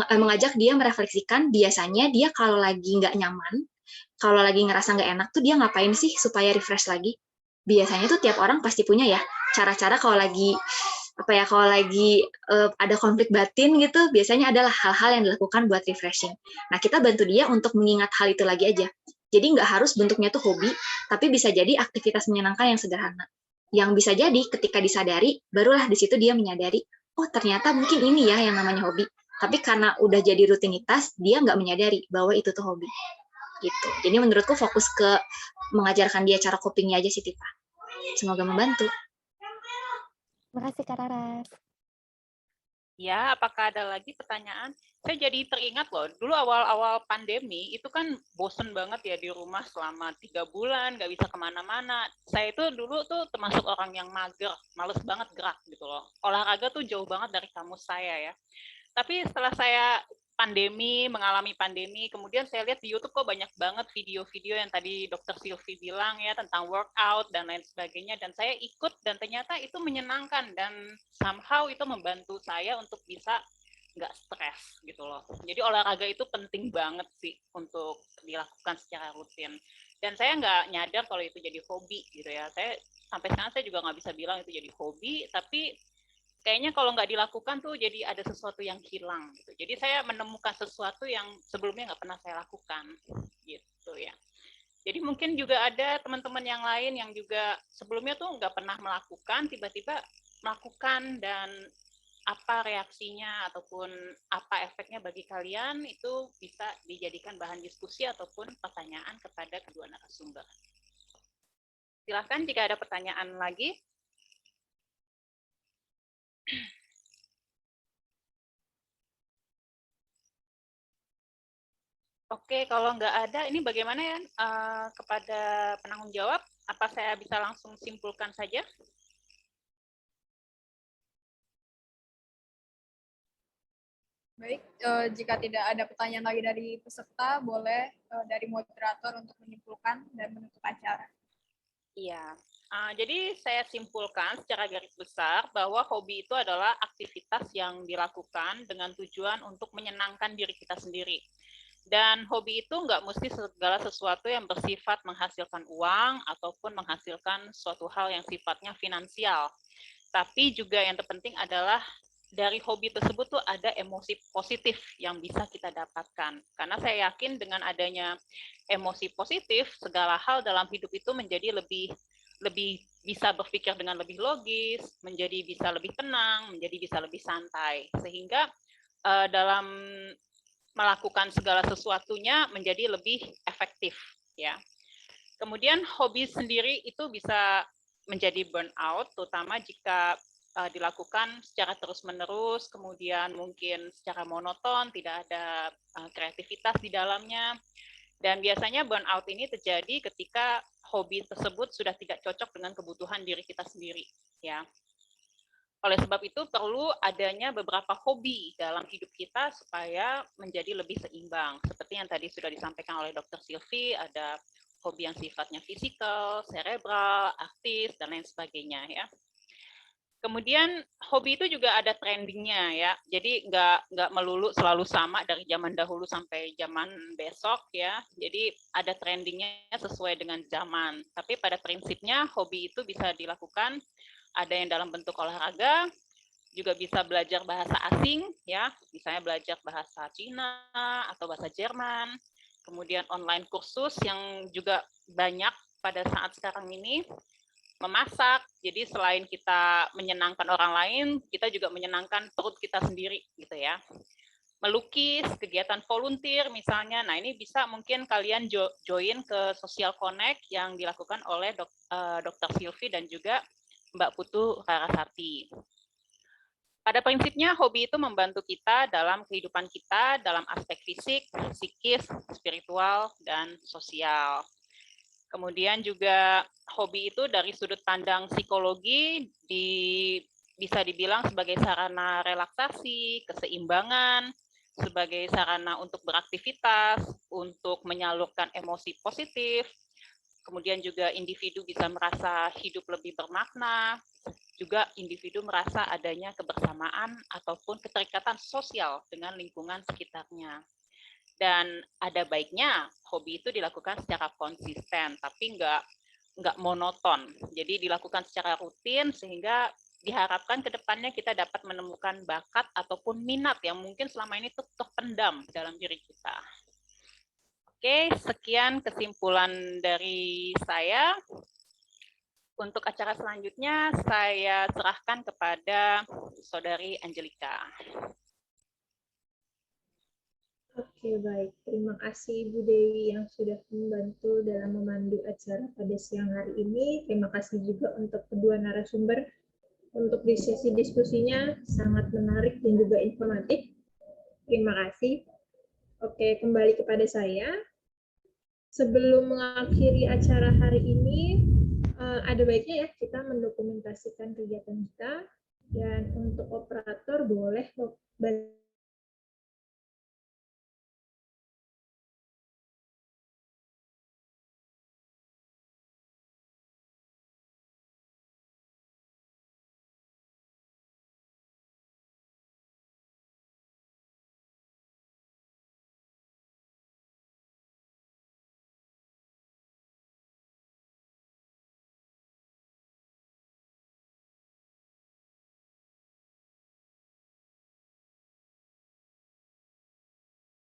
mengajak dia merefleksikan biasanya dia kalau lagi nggak nyaman, kalau lagi ngerasa nggak enak tuh dia ngapain sih supaya refresh lagi. Biasanya tuh tiap orang pasti punya ya, cara-cara kalau lagi ada konflik batin gitu, biasanya adalah hal-hal yang dilakukan buat refreshing. Nah, kita bantu dia untuk mengingat hal itu lagi aja. Jadi nggak harus bentuknya tuh hobi, tapi bisa jadi aktivitas menyenangkan yang sederhana. Yang bisa jadi ketika disadari, barulah di situ dia menyadari, oh ternyata mungkin ini ya yang namanya hobi. Tapi karena udah jadi rutinitas, dia nggak menyadari bahwa itu tuh hobi. Gitu. Jadi menurutku fokus ke mengajarkan dia cara copingnya aja sih, Tifa. Semoga membantu. Terima kasih Kak Raras. Ya, apakah ada lagi pertanyaan? Saya jadi teringat loh, dulu awal-awal pandemi itu kan bosen banget ya di rumah selama 3 bulan, nggak bisa kemana-mana. Saya itu dulu tuh termasuk orang yang mager, males banget gerak gitu loh. Olahraga tuh jauh banget dari kamus saya ya. Tapi setelah saya mengalami pandemi, kemudian saya lihat di YouTube kok banyak banget video-video yang tadi Dr. Sylvie bilang ya tentang workout dan lain sebagainya, dan saya ikut dan ternyata itu menyenangkan dan somehow itu membantu saya untuk bisa nggak stres gitu loh. Jadi olahraga itu penting banget sih untuk dilakukan secara rutin. Dan saya nggak nyadar kalau itu jadi hobi gitu ya. Saya sampai sekarang saya juga nggak bisa bilang itu jadi hobi, tapi kayaknya kalau nggak dilakukan tuh jadi ada sesuatu yang hilang gitu. Jadi saya menemukan sesuatu yang sebelumnya nggak pernah saya lakukan gitu ya. Jadi mungkin juga ada teman-teman yang lain yang juga sebelumnya tuh nggak pernah melakukan, tiba-tiba melakukan, dan apa reaksinya ataupun apa efeknya bagi kalian itu bisa dijadikan bahan diskusi ataupun pertanyaan kepada kedua narasumber. Silahkan jika ada pertanyaan lagi. Oke, kalau nggak ada, ini bagaimana ya kepada penanggung jawab? Apa saya bisa langsung simpulkan saja? Baik, jika tidak ada pertanyaan lagi dari peserta, boleh dari moderator untuk menyimpulkan dan menutup acara. Iya, jadi saya simpulkan secara garis besar bahwa hobi itu adalah aktivitas yang dilakukan dengan tujuan untuk menyenangkan diri kita sendiri. Dan hobi itu nggak mesti segala sesuatu yang bersifat menghasilkan uang ataupun menghasilkan suatu hal yang sifatnya finansial. Tapi juga yang terpenting adalah dari hobi tersebut tuh ada emosi positif yang bisa kita dapatkan. Karena saya yakin dengan adanya emosi positif, segala hal dalam hidup itu menjadi lebih bisa berpikir dengan lebih logis, menjadi bisa lebih tenang, menjadi bisa lebih santai. Sehingga dalam melakukan segala sesuatunya menjadi lebih efektif ya. Kemudian hobi sendiri itu bisa menjadi burnout, terutama jika dilakukan secara terus-menerus, kemudian mungkin secara monoton, tidak ada kreativitas di dalamnya. Dan biasanya burnout ini terjadi ketika hobi tersebut sudah tidak cocok dengan kebutuhan diri kita sendiri, ya. Oleh sebab itu perlu adanya beberapa hobi dalam hidup kita supaya menjadi lebih seimbang. Seperti yang tadi sudah disampaikan oleh Dr. Sylvie, ada hobi yang sifatnya fisikal, cerebral, aktif, dan lain sebagainya, ya. Kemudian hobi itu juga ada trendingnya, ya. Jadi nggak melulu selalu sama dari zaman dahulu sampai zaman besok, ya. Jadi ada trendingnya sesuai dengan zaman. Tapi pada prinsipnya hobi itu bisa dilakukan, ada yang dalam bentuk olahraga, juga bisa belajar bahasa asing, ya. Misalnya belajar bahasa Cina atau bahasa Jerman. Kemudian online kursus yang juga banyak pada saat sekarang ini. Memasak, jadi selain kita menyenangkan orang lain, kita juga menyenangkan perut kita sendiri, gitu ya. Melukis, kegiatan volunteer misalnya, nah ini bisa mungkin kalian join ke Social Connect yang dilakukan oleh Dr. Sylvie dan juga Mbak Putu Rarasati. Pada prinsipnya, hobi itu membantu kita dalam kehidupan kita, dalam aspek fisik, psikis, spiritual, dan sosial. Kemudian juga hobi itu dari sudut pandang psikologi bisa dibilang sebagai sarana relaksasi, keseimbangan, sebagai sarana untuk beraktivitas, untuk menyalurkan emosi positif. Kemudian juga individu bisa merasa hidup lebih bermakna, juga individu merasa adanya kebersamaan ataupun keterikatan sosial dengan lingkungan sekitarnya. Dan ada baiknya hobi itu dilakukan secara konsisten, tapi nggak monoton. Jadi dilakukan secara rutin sehingga diharapkan ke depannya kita dapat menemukan bakat ataupun minat yang mungkin selama ini terpendam dalam diri kita. Oke, sekian kesimpulan dari saya. Untuk acara selanjutnya, saya serahkan kepada Saudari Angelika. Oke, baik. Terima kasih Ibu Dewi yang sudah membantu dalam memandu acara pada siang hari ini. Terima kasih juga untuk kedua narasumber untuk sesi diskusinya sangat menarik dan juga informatif. Terima kasih. Oke, kembali kepada saya. Sebelum mengakhiri acara hari ini, ada baiknya ya kita mendokumentasikan kegiatan kita, dan untuk operator boleh